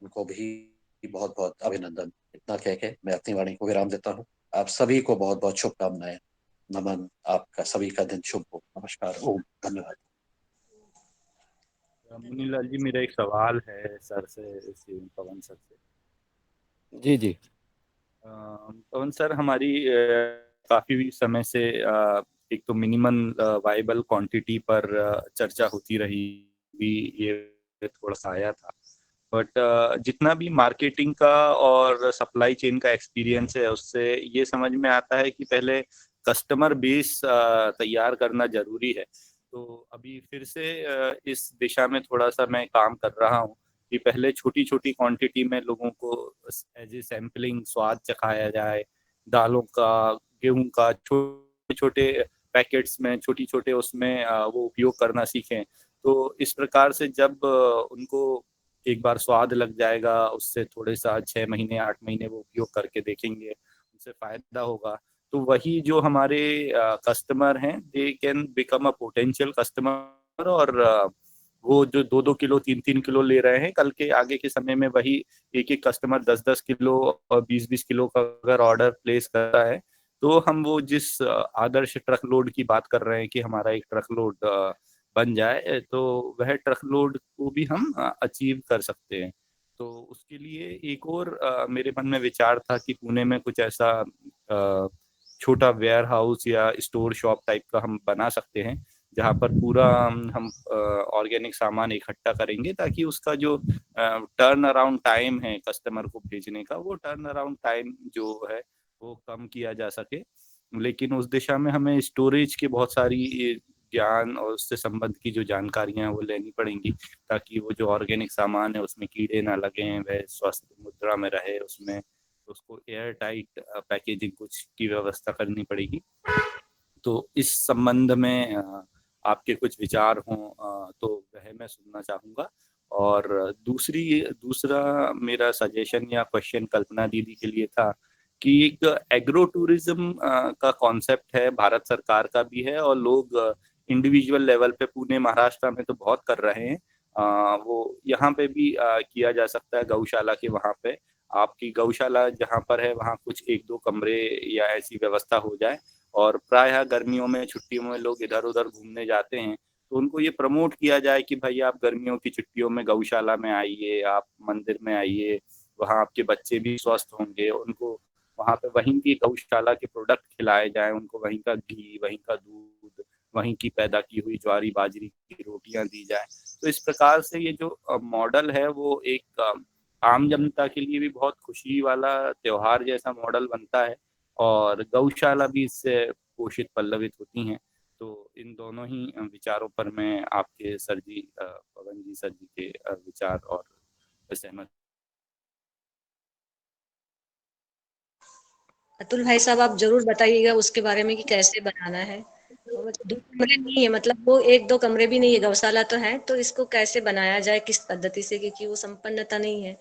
उनको भी बहुत बहुत अभिनंदन। इतना कह के मैं अपनी वाणी को विराम देता हूँ। आप सभी को बहुत बहुत शुभकामनाएं, नमन, आपका सभी का दिन शुभ हो। नमस्कार, ओम, धन्यवाद। मुनीलाल जी, मेरा एक सवाल है सर से, पवन सर से। जी जी। पवन सर, हमारी काफी समय से एक तो मिनिमम वाइबल क्वांटिटी पर चर्चा होती रही, भी ये थोड़ा सा आया था, बट जितना भी मार्केटिंग का और सप्लाई चेन का एक्सपीरियंस है, उससे ये समझ में आता है कि पहले कस्टमर बेस तैयार करना जरूरी है। तो अभी फिर से इस दिशा में थोड़ा सा मैं काम कर रहा हूँ कि पहले छोटी छोटी क्वांटिटी में लोगों को एज ए सैम्पलिंग स्वाद चखाया जाए, दालों का, गेहूं का, छोटे छोटे पैकेट्स में, छोटी छोटे उसमें वो उपयोग करना सीखें। तो इस प्रकार से जब उनको एक बार स्वाद लग जाएगा, उससे थोड़े सा 6 महीने 8 महीने वो उपयोग करके देखेंगे, उनसे फायदा होगा, तो वही जो हमारे कस्टमर हैं, they can become a potential customer. और वो जो 2-2 किलो 3-3 किलो ले रहे हैं, कल के आगे के समय में वही एक-एक कस्टमर 10-10 किलो और 20-20 किलो का अगर ऑर्डर प्लेस करता है, तो हम वो जिस आदर्श ट्रक लोड की बात कर रहे हैं कि हमारा एक ट्रक लोड बन जाए, तो वह ट्रक लोड को भी हम अचीव कर सकते हैं। तो उसके लिए एक और मेरे मन में विचार था कि पुणे में कुछ ऐसा छोटा वेयर हाउस या स्टोर शॉप टाइप का हम बना सकते हैं, जहाँ पर पूरा हम ऑर्गेनिक सामान इकट्ठा करेंगे, ताकि उसका जो टर्न अराउंड टाइम है कस्टमर को भेजने का, वो टर्न अराउंड टाइम जो है वो कम किया जा सके। लेकिन उस दिशा में हमें स्टोरेज की बहुत सारी ज्ञान और उससे संबंध की जो जानकारियां हैं वो लेनी पड़ेंगी, ताकि वो जो ऑर्गेनिक सामान है उसमें कीड़े ना लगे, वह स्वस्थ मुद्रा में रहे, उसमें उसको एयर टाइट पैकेजिंग कुछ की व्यवस्था करनी पड़ेगी। तो इस संबंध में आपके कुछ विचार हों तो वह मैं सुनना चाहूँगा। और दूसरा मेरा सजेशन या क्वेश्चन कल्पना दीदी के लिए था कि एक एग्रो टूरिज्म का कॉन्सेप्ट है, भारत सरकार का भी है, और लोग इंडिविजुअल लेवल पे पुणे महाराष्ट्र में तो बहुत कर रहे हैं। वो यहाँ पे भी किया जा सकता है, गौशाला के वहाँ पे आपकी गौशाला जहाँ पर है वहाँ कुछ 1-2 कमरे या ऐसी व्यवस्था हो जाए, और प्रायः गर्मियों में छुट्टियों में लोग इधर उधर घूमने जाते हैं, तो उनको ये प्रमोट किया जाए कि भाई आप गर्मियों की छुट्टियों में गौशाला में आइए, आप मंदिर में आइए, वहाँ आपके बच्चे भी स्वस्थ होंगे, उनको वहाँ पे वहीं की गौशाला के प्रोडक्ट खिलाए जाए, उनको वहीं का घी, वहीं का दूध, वहीं की पैदा की हुई ज्वारी बाजरी की रोटियां दी जाए। तो इस प्रकार से ये जो मॉडल है वो एक आम जनता के लिए भी बहुत खुशी वाला त्योहार जैसा मॉडल बनता है, और गौशाला भी इससे पोषित पल्लवित होती हैं। तो इन दोनों ही विचारों पर मैं आपके सर जी पवन जी सर जी के विचार और सहमत। अतुल भाई साहब, आप जरूर बताइएगा उसके बारे में कि कैसे बनाना है। और मतलब 2 कमरे नहीं है, मतलब वो 1-2 कमरे भी नहीं है, गौशाला तो है, तो इसको कैसे बनाया जाए, किस पद्धति से, क्योंकि वो संपन्नता नहीं है।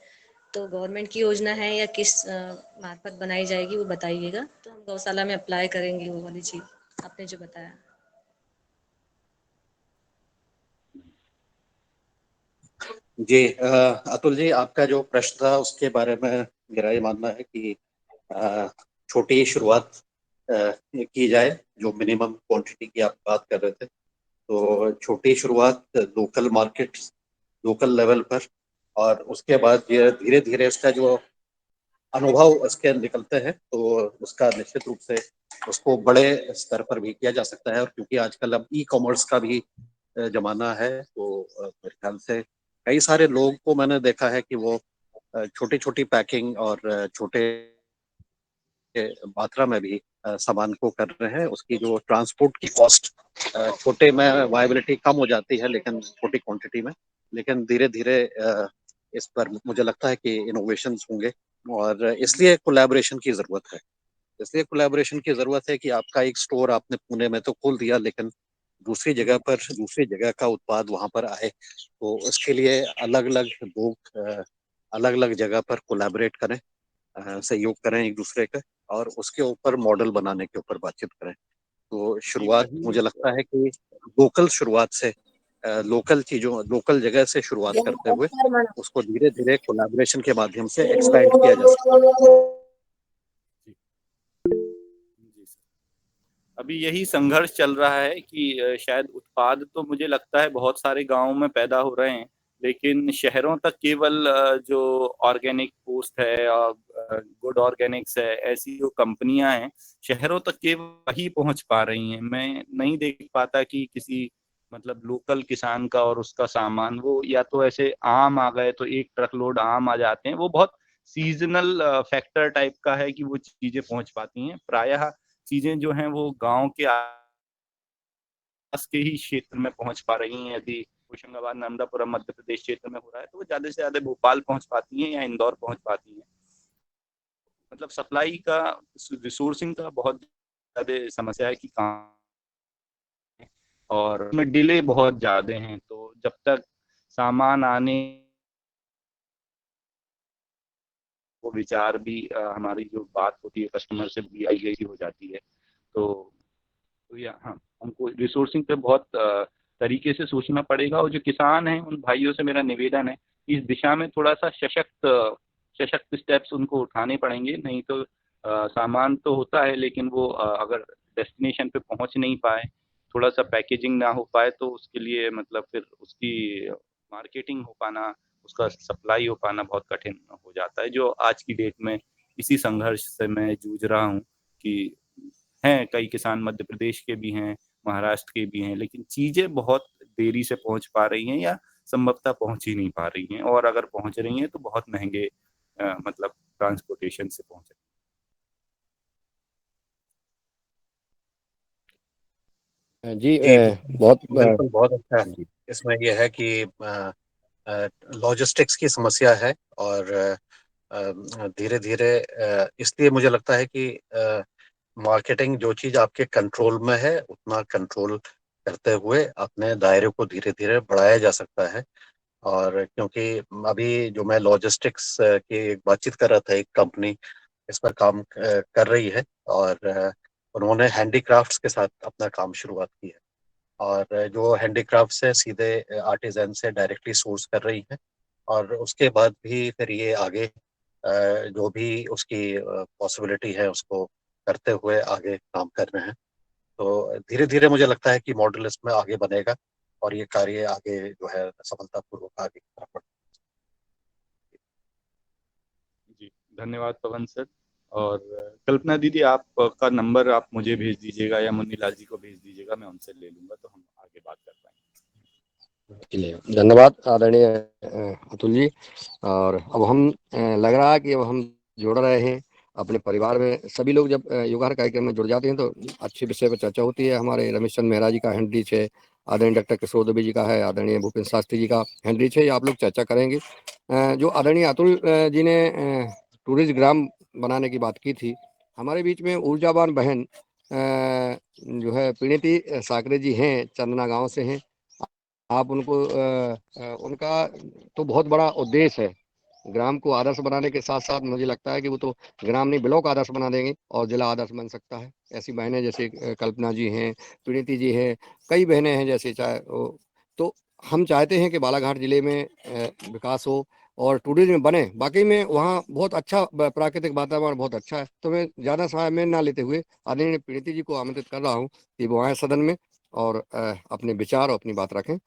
तो गवर्नमेंट की योजना है या किस मार्फत बनाई जाएगी वो बताइएगा, तो हम गौशाला में अप्लाई करेंगे वो वाली चीज आपने जो बताया। जी अतुल जी, आपका जो प्रश्न था उसके बारे में मेरा ये मानना है कि छोटी शुरुआत की जाए। जो मिनिमम क्वांटिटी की आप बात कर रहे थे, तो छोटी शुरुआत लोकल मार्केट, लोकल लेवल पर, और उसके बाद धीरे धीरे उसका जो अनुभव उसके निकलते हैं, तो उसका निश्चित रूप से उसको बड़े स्तर पर भी किया जा सकता है। और क्योंकि आजकल अब ई कॉमर्स का भी जमाना है, तो मेरे ख्याल से कई सारे लोग को मैंने देखा है कि वो छोटी छोटी पैकिंग और छोटे मात्रा में भी सामान को कर रहे हैं। उसकी जो ट्रांसपोर्ट की कॉस्ट छोटे में वायबिलिटी कम हो जाती है, लेकिन छोटी क्वांटिटी में, लेकिन धीरे धीरे इस पर मुझे लगता है कि इनोवेशंस होंगे, और इसलिए कोलैबोरेशन की जरूरत है। इसलिए कोलैबोरेशन की जरूरत है कि आपका एक स्टोर आपने पुणे में तो खोल दिया, लेकिन दूसरी जगह पर दूसरी जगह का उत्पाद वहां पर आए, तो उसके लिए अलग अलग लोग अलग अलग जगह पर कोलैबोरेट करें, सहयोग करें एक दूसरे का, और उसके ऊपर मॉडल बनाने के ऊपर बातचीत करें। तो शुरुआत मुझे लगता है कि लोकल शुरुआत से, लोकल चीजों, लोकल जगह से शुरुआत करते हुए उसको धीरे धीरे कोलैबोरेशन के माध्यम से एक्सपैंड किया जा सकता जी सर, अभी यही संघर्ष चल रहा है कि शायद उत्पाद तो मुझे लगता है बहुत सारे गांवों में पैदा हो रहे हैं, लेकिन शहरों तक केवल जो ऑर्गेनिक पोस्ट है और गुड ऑर्गेनिक्स है, ऐसी जो कंपनियां हैं शहरों तक केवल वही पहुंच पा रही हैं। मैं नहीं देख पाता कि किसी मतलब लोकल किसान का और उसका सामान, वो या तो ऐसे आम आ गए तो एक ट्रक लोड आम आ जाते हैं, वो बहुत सीजनल फैक्टर टाइप का है कि वो चीजें पहुंच पाती हैं। प्रायः चीजें जो हैं वो गांव के आस के ही क्षेत्र में पहुंच पा रही हैं। यदि होशंगाबाद नर्मदापुरम मध्य प्रदेश क्षेत्र में हो रहा है, तो वो ज्यादा से ज्यादा भोपाल पहुंच पाती हैं या इंदौर पहुंच पाती हैं। मतलब सप्लाई का, रिसोर्सिंग का बहुत ज़्यादा समस्या है कि काम और उसमें डिले बहुत ज़्यादा हैं, तो जब तक सामान आने वो विचार भी हमारी जो बात होती है कस्टमर से भी आई गई हो जाती है। तो या हाँ, हमको रिसोर्सिंग पे बहुत तरीके से सोचना पड़ेगा और जो किसान हैं उन भाइयों से मेरा निवेदन है कि इस दिशा में थोड़ा-सा सशक्त स्टेप्स उनको उठाने पड़ेंगे, नहीं तो सामान तो होता है लेकिन वो अगर डेस्टिनेशन पे पहुँच नहीं पाए, थोड़ा-सा पैकेजिंग ना हो पाए तो उसके लिए मतलब फिर उसकी मार्केटिंग हो पाना, उसका सप्लाई हो पाना बहुत कठिन हो जाता है, जो आज की डेट में इसी संघर्ष से मैं जूझ रहा हूँ कि हैं कई किसान मध्य प्रदेश के भी हैं, महाराष्ट्र के भी हैं, लेकिन चीज़ें बहुत देरी से पहुँच पा रही हैं या संभवतः पहुँच ही नहीं पा रही हैं और अगर पहुँच रही हैं तो बहुत महँगे मतलब ट्रांसपोर्टेशन से पहुँच रही हैं। जी जी बहुत बिल्कुल, बहुत अच्छा है। जी इसमें यह है कि लॉजिस्टिक्स की समस्या है और धीरे धीरे इसलिए मुझे लगता है कि मार्केटिंग जो चीज आपके कंट्रोल में है उतना कंट्रोल करते हुए अपने दायरे को धीरे धीरे बढ़ाया जा सकता है। और क्योंकि अभी जो मैं लॉजिस्टिक्स की एक बातचीत कर रहा था, एक कंपनी इस पर काम कर रही है और उन्होंने हैंडीक्राफ्ट्स के साथ अपना काम शुरुआत की है और जो हैंडीक्राफ्ट्स है सीधे आर्टिजन से डायरेक्टली सोर्स कर रही है और उसके बाद भी फिर ये आगे जो भी उसकी पॉसिबिलिटी है उसको करते हुए आगे काम कर रहे हैं। तो धीरे धीरे मुझे लगता है कि मॉडल इसमें आगे बनेगा और ये कार्य आगे जो है सफलतापूर्वक आगे की तरफ बढ़ेगा। जी, धन्यवाद पवन सर और कल्पना दीदी आपका नंबर आप मुझे भेज दीजिएगा या मुन्नी लाल जी को भेज दीजिएगा, मैं उनसे ले लूँगा तो हम आगे बात कर पाएँगे। चलिए धन्यवाद आदरणीय अतुल जी। और अब हम लग रहा है कि अब हम जुड़ रहे हैं अपने परिवार में। सभी लोग जब युगाहर कार्यक्रम में जुड़ जाते हैं तो अच्छे विषय पर चर्चा होती है। हमारे रमेश चंद्र मेहरा जी का हैंडरीच है, आदरणीय डॉक्टर किशोर दुबे जी का है, आदरणीय भूपेंद्र शास्त्री जी का हैंडरीच है, ये आप लोग चर्चा करेंगे। जो आदरणीय अतुल जी ने टूरिस्ट ग्राम बनाने की बात की थी, हमारे बीच में ऊर्जावान बहन जो है प्रीति साकरे जी हैं, चंदना गांव से हैं। आप उनको उनका तो बहुत बड़ा उद्देश्य है ग्राम को आदर्श बनाने के साथ साथ मुझे लगता है कि वो तो ग्राम नहीं ब्लॉक आदर्श बना देंगे और जिला आदर्श बन सकता है। ऐसी बहनें जैसे कल्पना जी हैं, प्रीति जी हैं, कई बहनें हैं जैसे चाहे तो हम चाहते हैं कि बालाघाट जिले में विकास हो और टूरिज्म बने। वाकई में वहाँ बहुत अच्छा प्राकृतिक वातावरण बहुत अच्छा है। तो मैं ज़्यादा समय में ना लेते हुए आदरणीय प्रीति जी को आमंत्रित कर रहा हूँ कि वो आए सदन में और अपने विचार और अपनी बात रखें।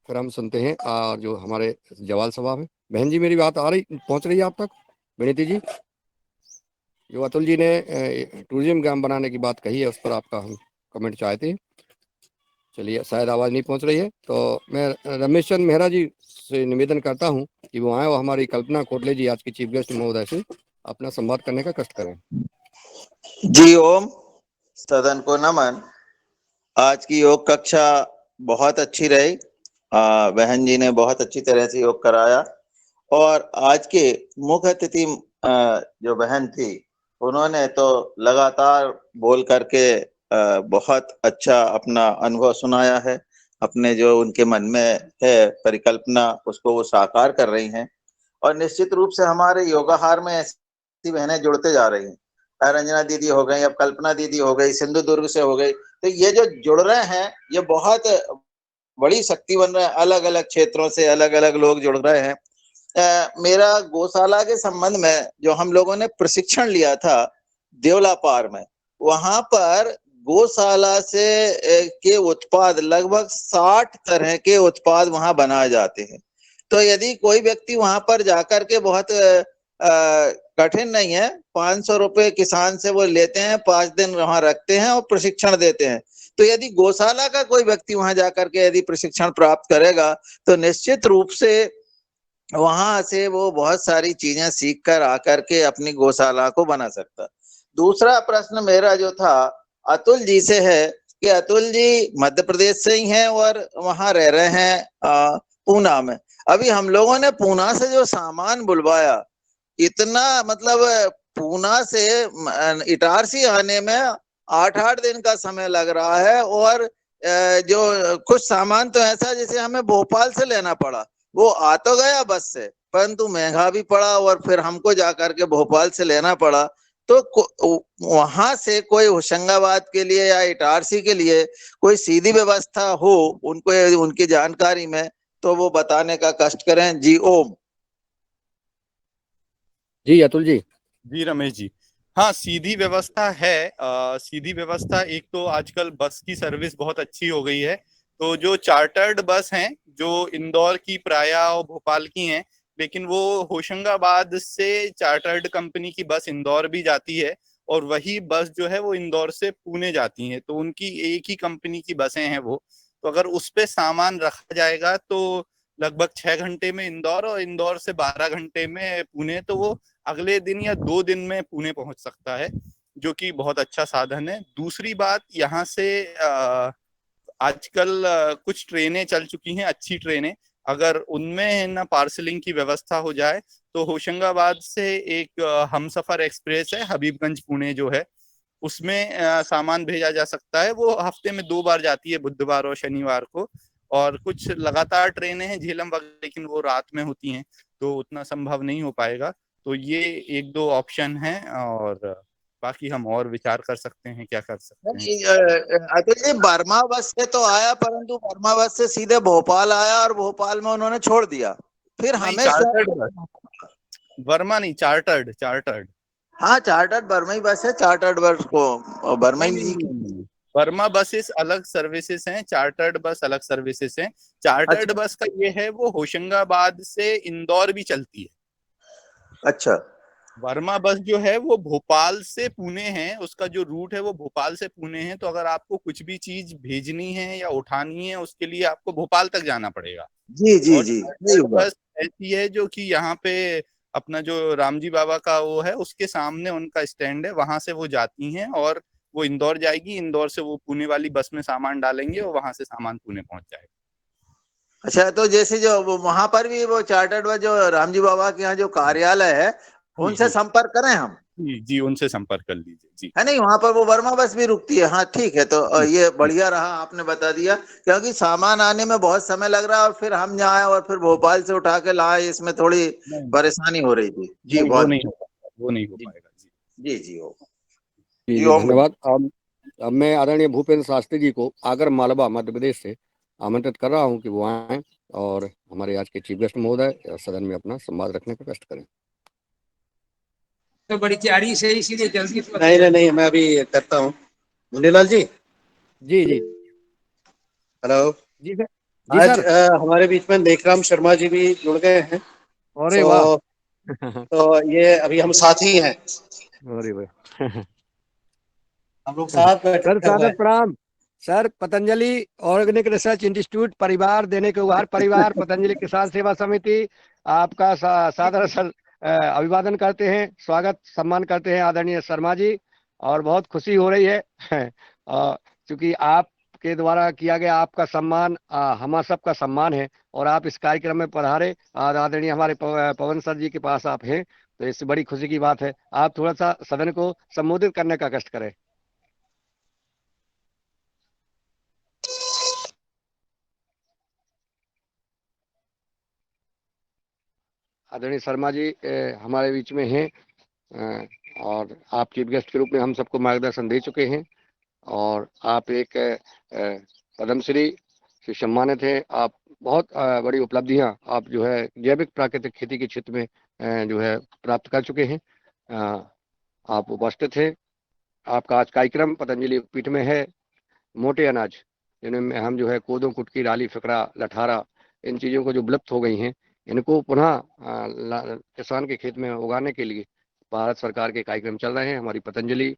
फिर हम सुनते हैं जो हमारे जवाल सभा में। बहन जी मेरी बात आ रही पहुंच रही है आप तक? विनीति जी, जो अतुल जी ने टूरिज्म ग्राम बनाने की बात कही है उस पर आपका हम कमेंट चाहते हैं। चलिए शायद आवाज़ नहीं पहुंच रही है तो मैं रमेश चंद्र मेहरा जी से निवेदन करता हूं कि वो आए और हमारी कल्पना कोटले जी आज की चीफ गेस्ट महोदय से अपना संवाद करने का कष्ट करें। जी ओम, सदन को नमन। आज की योग कक्षा बहुत अच्छी रही। बहन जी ने बहुत अच्छी तरह से योग कराया और आज के मुख्य अतिथि जो बहन थी उन्होंने तो लगातार बोल करके बहुत अच्छा अपना अनुभव सुनाया है। अपने जो उनके मन में है परिकल्पना उसको वो साकार कर रही हैं और निश्चित रूप से हमारे योगाहार में ऐसी बहनें जुड़ते जा रही हैं। रंजना दीदी हो गई, अब कल्पना दीदी हो गई, सिंधुदुर्ग से हो गई। तो ये जो जुड़ रहे हैं ये बहुत बड़ी शक्ति बन रहा है। अलग अलग क्षेत्रों से अलग अलग लोग जुड़ रहे हैं। मेरा गौशाला के संबंध में जो हम लोगों ने प्रशिक्षण लिया था देवलापार में, वहां पर गौशाला से के उत्पाद लगभग 60 तरह के उत्पाद वहां बनाए जाते हैं। तो यदि कोई व्यक्ति वहां पर जाकर के बहुत कठिन नहीं है, 500 रुपए किसान से वो लेते हैं, 5 दिन वहां रखते हैं और प्रशिक्षण देते हैं। तो यदि गौशाला का कोई व्यक्ति वहां जाकर के यदि प्रशिक्षण प्राप्त करेगा तो निश्चित रूप से वहां से वो बहुत सारी चीजें सीख कर आकर के अपनी गौशाला को बना सकता। दूसरा प्रश्न मेरा जो था अतुल जी से है कि अतुल जी मध्य प्रदेश से ही हैं और वहां रह रहे हैं पूना में। अभी हम लोगों ने पूना से जो सामान बुलवाया, इतना मतलब पूना से इटारसी आने में 8-8 दिन का समय लग रहा है। और जो कुछ सामान तो ऐसा जैसे हमें भोपाल से लेना पड़ा, वो आ तो गया बस से, परंतु महंगा भी पड़ा और फिर हमको जाकर के भोपाल से लेना पड़ा। तो वहां से कोई होशंगाबाद के लिए या इटारसी के लिए कोई सीधी व्यवस्था हो उनको, उनकी जानकारी में, तो वो बताने का कष्ट करें। जी ओम। जी अतुल जी। जी रमेश जी, हाँ सीधी व्यवस्था है। सीधी व्यवस्था, एक तो आजकल बस की सर्विस बहुत अच्छी हो गई है। तो जो चार्टर्ड बस हैं जो इंदौर की प्राय और भोपाल की हैं, लेकिन वो होशंगाबाद से चार्टर्ड कंपनी की बस इंदौर भी जाती है और वही बस जो है वो इंदौर से पुणे जाती है। तो उनकी एक ही कंपनी की बसें हैं वो। तो अगर उस पे सामान रखा जाएगा तो लगभग 6 घंटे में इंदौर और इंदौर से 12 घंटे में पुणे, तो वो अगले दिन या 2 दिन में पुणे पहुंच सकता है, जो कि बहुत अच्छा साधन है। दूसरी बात, यहाँ से आजकल कुछ ट्रेनें चल चुकी हैं, अच्छी ट्रेनें। अगर उनमें ना पार्सलिंग की व्यवस्था हो जाए तो होशंगाबाद से एक हमसफर एक्सप्रेस है हबीबगंज पुणे जो है, उसमें सामान भेजा जा सकता है। वो हफ्ते में 2 बार जाती है, बुधवार और शनिवार को। और कुछ लगातार ट्रेनें हैं झेलम वगैरह, लेकिन वो रात में होती हैं तो उतना संभव नहीं हो पाएगा। तो ये 1-2 ऑप्शन हैं, और बाकी हम और विचार कर सकते हैं क्या कर सकते हैं। अतुल जी, बर्मा बस से तो आया, परंतु बर्मा बस से सीधे भोपाल आया और भोपाल में उन्होंने छोड़ दिया। फिर नहीं, हमें चार्टर्ड बस, वर्मा नहीं, चार्टर्ड चार्टर्ड। हाँ, चार्टर्ड बर्मा ही बस है, चार्टर्ड बस को बर्मा नहीं ही। नहीं नहीं नहीं, वर्मा बसेस अलग सर्विसेज हैं, चार्टर्ड बस अलग सर्विसेज हैं। चार्टर्ड अच्छा बस का ये है, वो होशंगाबाद से इंदौर भी चलती है। अच्छा वर्मा बस जो है वो भोपाल से पुणे है, उसका जो रूट है वो भोपाल से पुणे है। तो अगर आपको कुछ भी चीज भेजनी है या उठानी है, उसके लिए आपको भोपाल तक जाना पड़ेगा। जी जी और जी, नहीं चार्टर्ड हुआ। बस ऐसी है जो कि यहाँ पे अपना जो रामजी बाबा का वो है, उसके सामने उनका स्टैंड है, वहां से वो जाती हैं और वो इंदौर जाएगी। इंदौर से वो पुणे वाली बस में सामान डालेंगे और वहां से सामान पुणे पहुंच जाएगा। अच्छा, तो जैसे जो वहां पर भी वो चार्टर्ड बस जो रामजी बाबा के यहाँ जो कार्यालय है, जी उनसे जी संपर्क करें हम? जी जी, उनसे संपर्क कर लीजिए जी। है नहीं, वहां पर वो वर्मा बस भी रुकती है। हाँ ठीक है, तो जी ये जी बढ़िया रहा आपने बता दिया, क्योंकि सामान आने में बहुत समय लग रहा है और फिर हम जाए और फिर भोपाल से उठा के लाए, इसमें थोड़ी नहीं परेशानी हो रही थी जी। नहीं, वो बहुत नहीं हो पाएगा, वो नहीं हो जी पाएगा जी। जी जी ओम। जी जी जी ओम भाई। धन्यवाद। अब मैं आदरणीय भूपेंद्र शास्त्री जी को आगर मालवा मध्य प्रदेश से आमंत्रित कर रहा हूं कि वो आएं और हमारे आज के चीफ गेस्ट महोदय सदन में अपना संवाद रखने का कष्ट करें। तो बड़ी तैयारी से, इसीलिए जल्दी। नहीं नहीं नहीं, मैं अभी करता हूँ। मुंडीलाल जी, जी जी हेलो। जी सर। जी आज सर। हमारे बीच में नेकराम शर्मा जी भी जुड़ गए हैं। अरे वाह। सो तो ये अभी हम साथ ही हैं, अरे वाह। हम लोग साथ सर बैठे हुए सादर हैं। प्रणाम। Sir Patanjali organic research institute परिवार देने के उपहार परिवार पतंजलि किसान सेवा समिति आपका सादर सर अभिवादन करते हैं, स्वागत सम्मान करते हैं आदरणीय शर्मा जी। और बहुत खुशी हो रही है क्योंकि आपके द्वारा किया गया आपका सम्मान हम सबका सम्मान है और आप इस कार्यक्रम में पधारे। आदरणीय हमारे पवन सर जी के पास आप हैं, तो इससे बड़ी खुशी की बात है। आप थोड़ा सा सदन को संबोधित करने का कष्ट करें। आदरणीय शर्मा जी हमारे बीच में हैं, और आप चीफ गेस्ट के रूप में हम सबको मार्गदर्शन दे चुके हैं और आप एक पद्मश्री से सम्मानित हैं। आप बहुत बड़ी उपलब्धियां आप जो है जैविक प्राकृतिक खेती के क्षेत्र में जो है प्राप्त कर चुके हैं। आप उपस्थित हैं। आपका आज कार्यक्रम पतंजलि पीठ में है मोटे अनाज, जिनमें हम जो है कोदो कुटकी राली फिकरा लठारा इन चीज़ों को जो विलुप्त हो गई हैं, इनको पुनः किसान के खेत में उगाने के लिए भारत सरकार के कार्यक्रम चल रहे हैं। हमारी पतंजलि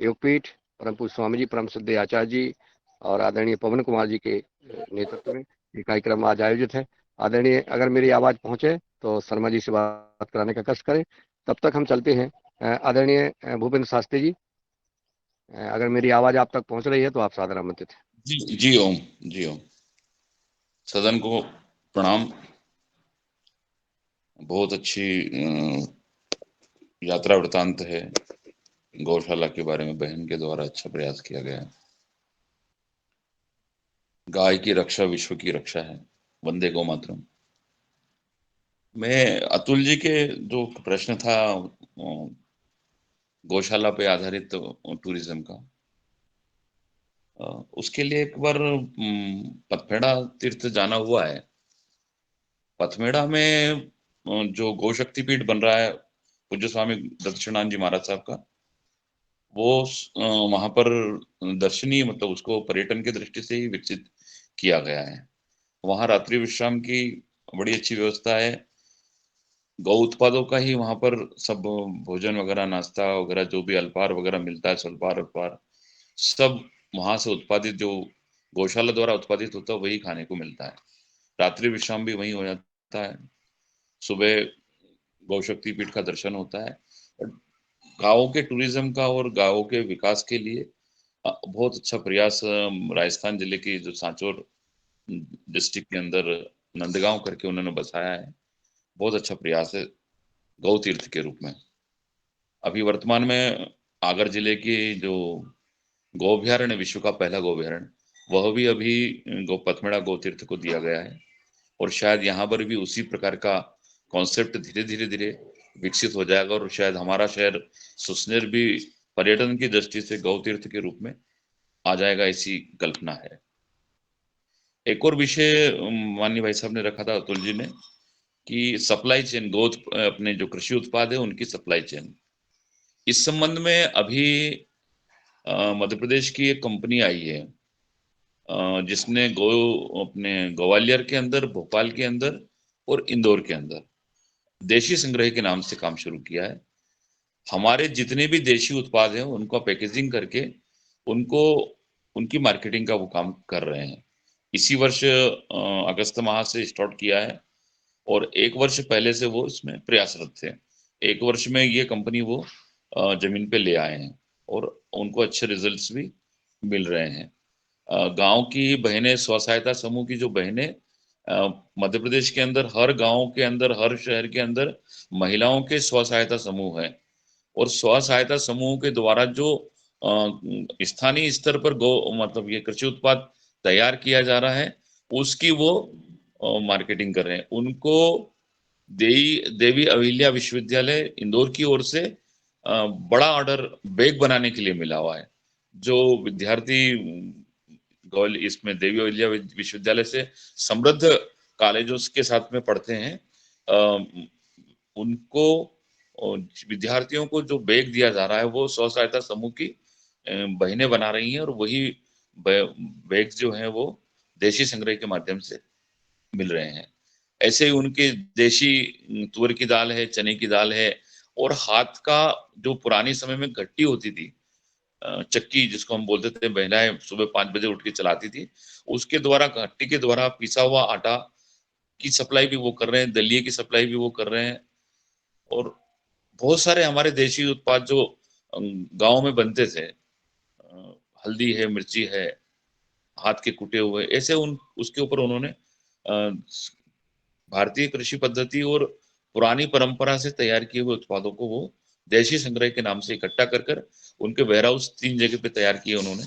योगपीठ परम पूज्य स्वामी जी परम सिद्ध आचार्य जी और आदरणीय पवन कुमार जी के नेतृत्व में ये कार्यक्रम आज आयोजित है। आदरणीय अगर मेरी आवाज़ पहुंचे तो शर्मा जी से बात कराने का कष्ट करें। तब तक हम चलते हैं। आदरणीय भूपेंद्र शास्त्री जी, अगर मेरी आवाज़ आप तक पहुंच रही है तो आप सादर आमंत्रित हैं। जी जी ओम। जी ओम। सदन को प्रणाम। बहुत अच्छी यात्रा वृतांत है, गौशाला के बारे में बहन के द्वारा अच्छा प्रयास किया गया है। गाय की रक्षा विश्व की रक्षा है, वंदे गौ मातरम। मैं अतुल जी के जो प्रश्न था गौशाला पे आधारित टूरिज्म का, उसके लिए एक बार पथमेड़ा तीर्थ जाना हुआ है। पथमेड़ा में जो गौ शक्ति पीठ बन रहा है पूज्य स्वामी दक्षिणानंद जी महाराज साहब का, वो वहां पर दर्शनीय, मतलब उसको पर्यटन की दृष्टि से ही विकसित किया गया है। वहां रात्रि विश्राम की बड़ी अच्छी व्यवस्था है। गौ उत्पादों का ही वहां पर सब भोजन वगैरह, नाश्ता वगैरह, जो भी अल्पाहार वगैरह मिलता है, स्वल्पाहार अल्पाहार, सब वहां से उत्पादित, जो गौशाला द्वारा उत्पादित होता है वही खाने को मिलता है। रात्रि विश्राम भी वहीं हो जाता है। सुबह गौ शक्ति पीठ का दर्शन होता है। गाँवों के टूरिज्म का और गाँवों के विकास के लिए बहुत अच्छा प्रयास राजस्थान जिले की जो सांचौर डिस्ट्रिक्ट के अंदर नंदगांव करके उन्होंने बसाया है। बहुत अच्छा प्रयास है गौ तीर्थ के रूप में। अभी वर्तमान में आगर जिले की जो गौ अभ्यारण्य, विश्व का पहला गौ अभ्यारण्य, वह भी अभी गौ पथमेड़ा गौ तीर्थ को दिया गया है। और शायद यहाँ पर भी उसी प्रकार का कॉन्सेप्ट धीरे धीरे धीरे विकसित हो जाएगा और शायद हमारा शहर सुसनेर भी पर्यटन की दृष्टि से गौ तीर्थ के रूप में आ जाएगा, ऐसी कल्पना है। एक और विषय माननीय भाई साहब ने रखा था, अतुल जी ने, कि सप्लाई चेन, गो अपने जो कृषि उत्पाद है उनकी सप्लाई चेन। इस संबंध में अभी मध्य प्रदेश की एक कंपनी आई है जिसने अपने ग्वालियर के अंदर, भोपाल के अंदर और इंदौर के अंदर देशी संग्रह के नाम से काम शुरू किया है। हमारे जितने भी देशी उत्पाद हैं उनका पैकेजिंग करके उनको, उनकी मार्केटिंग का वो काम कर रहे हैं। इसी वर्ष अगस्त माह से स्टार्ट किया है और 1 वर्ष पहले से वो इसमें प्रयासरत थे। 1 वर्ष में ये कंपनी वो जमीन पे ले आए हैं और उनको अच्छे रिजल्ट्स भी मिल रहे हैं। गांव की बहनें, स्व सहायता समूह की जो बहनें मध्य प्रदेश के अंदर हर गांव के अंदर, हर शहर के अंदर महिलाओं के स्व सहायता समूह हैं और स्व सहायता समूह के द्वारा जो स्थानीय स्तर पर मतलब ये कृषि उत्पाद तैयार किया जा रहा है उसकी वो मार्केटिंग कर रहे हैं। उनको देवी अहिल्या विश्वविद्यालय इंदौर की ओर से बड़ा ऑर्डर बैग बनाने के लिए मिला हुआ है। जो विद्यार्थी इसमें देवी अहिल्या विश्वविद्यालय से समृद्ध कॉलेजों के साथ में पढ़ते हैं, उनको विद्यार्थियों को जो बैग दिया जा रहा है वो स्व सहायता समूह की बहनें बना रही हैं और वही बैग जो हैं वो देशी संग्रह के माध्यम से मिल रहे हैं। ऐसे ही उनकी देशी तुअर की दाल है, चने की दाल है और हाथ का जो पुरानी समय में घट्टी होती थी, चक्की जिसको हम बोलते थे, महिलाएं सुबह 5 बजे उठ के चलाती थी, उसके द्वारा, घट्टी के द्वारा पिसा हुआ आटा की सप्लाई भी वो कर रहे हैं, दलिये की सप्लाई भी वो कर रहे हैं। और बहुत सारे हमारे देशी उत्पाद जो गांव में बनते थे, हल्दी है, मिर्ची है, हाथ के कुटे हुए, ऐसे उसके ऊपर उन्होंने भारतीय कृषि पद्धति और पुरानी परंपरा से तैयार किए हुए उत्पादों को वो देशी संग्रह के नाम से इकट्ठा कर कर उनके वेयरहाउस 3 जगह पे तैयार किए उन्होंने,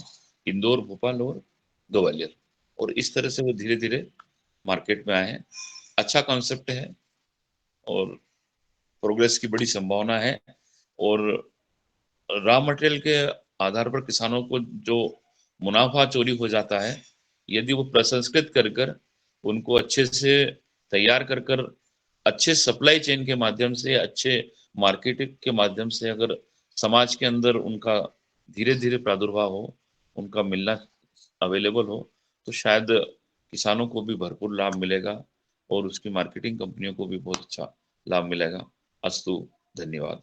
इंदौर, भोपाल और ग्वालियर। और इस तरह से वो धीरे धीरे मार्केट में आए हैं। अच्छा कॉन्सेप्ट है और प्रोग्रेस की बड़ी संभावना है। और रॉ मटेरियल के आधार पर किसानों को जो मुनाफा चोरी हो जाता है, यदि वो प्रसंस्कृत कर कर उनको अच्छे से तैयार कर कर अच्छे सप्लाई चेन के माध्यम से, अच्छे मार्केटिंग के माध्यम से अगर समाज के अंदर उनका धीरे धीरे प्रादुर्भाव हो, उनका मिलना अवेलेबल हो, तो शायद किसानों को भी भरपूर लाभ मिलेगा और उसकी मार्केटिंग कंपनियों को भी बहुत अच्छा लाभ मिलेगा। अस्तु, धन्यवाद।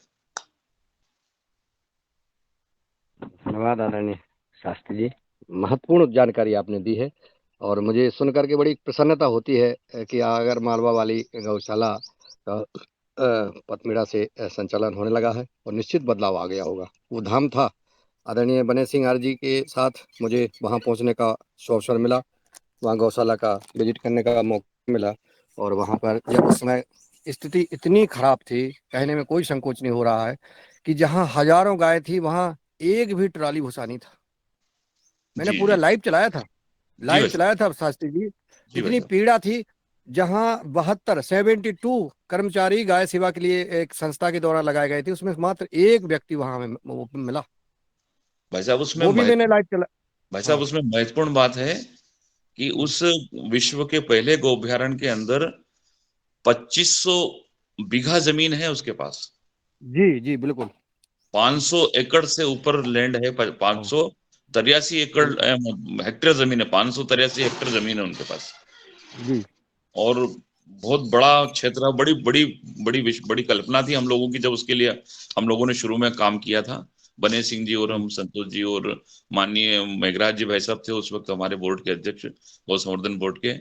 धन्यवाद आदरणीय शास्त्री जी, महत्वपूर्ण जानकारी आपने दी है और मुझे सुन करके बड़ी प्रसन्नता होती है कि आगर मालवा वाली गौशाला का पथमेड़ा से संचालन होने लगा है और निश्चित बदलाव आ गया होगा। वो धाम था, आदरणीय बने सिंह आर जी के साथ मुझे वहाँ पहुँचने का अवसर मिला, वहाँ गौशाला का विजिट करने का मौका मिला और वहाँ पर जब उस समय स्थिति इतनी खराब थी, कहने में कोई संकोच नहीं हो रहा है, कि जहां हजारों गाय थी वहां एक भी ट्राली भूसा नहीं था। मैंने जी पूरा जी लाइव चलाया था, जी भाई साहब। शास्त्री जी। जी भाई इतनी साहब। पीड़ा थी, जहां 72 कर्मचारी गाय सेवा के लिए एक संस्था के द्वारा लगाए गए थे, उसमें मात्र एक व्यक्ति वहां में वो मिला। भाई साहब उसमें वो भी मैंने लाइव चला। भाई साहब हाँ उसमें महत्वपूर्ण बात है कि जी उस विश्व के पहले गो अभ्यारण्य के अंदर 2500 बीघा जमीन है उसके पास। जी जी बिल्कुल। 500 एकड़ से ऊपर लैंड है। हाँ 583 एकड़ बिल्कुल। हेक्टेयर जमीन है। 583 हेक्टेयर जमीन है उनके पास। जी और बहुत बड़ा क्षेत्र है। बड़ी बड़ी बड़ी कल्पना थी हम लोगों की जब उसके लिए हम लोगों ने शुरू में काम किया था। बने सिंह जी और जी हम संतोष जी और माननीय मेघराज जी भाई साहब थे उस वक्त हमारे बोर्ड के अध्यक्ष, गौ संवर्धन बोर्ड के।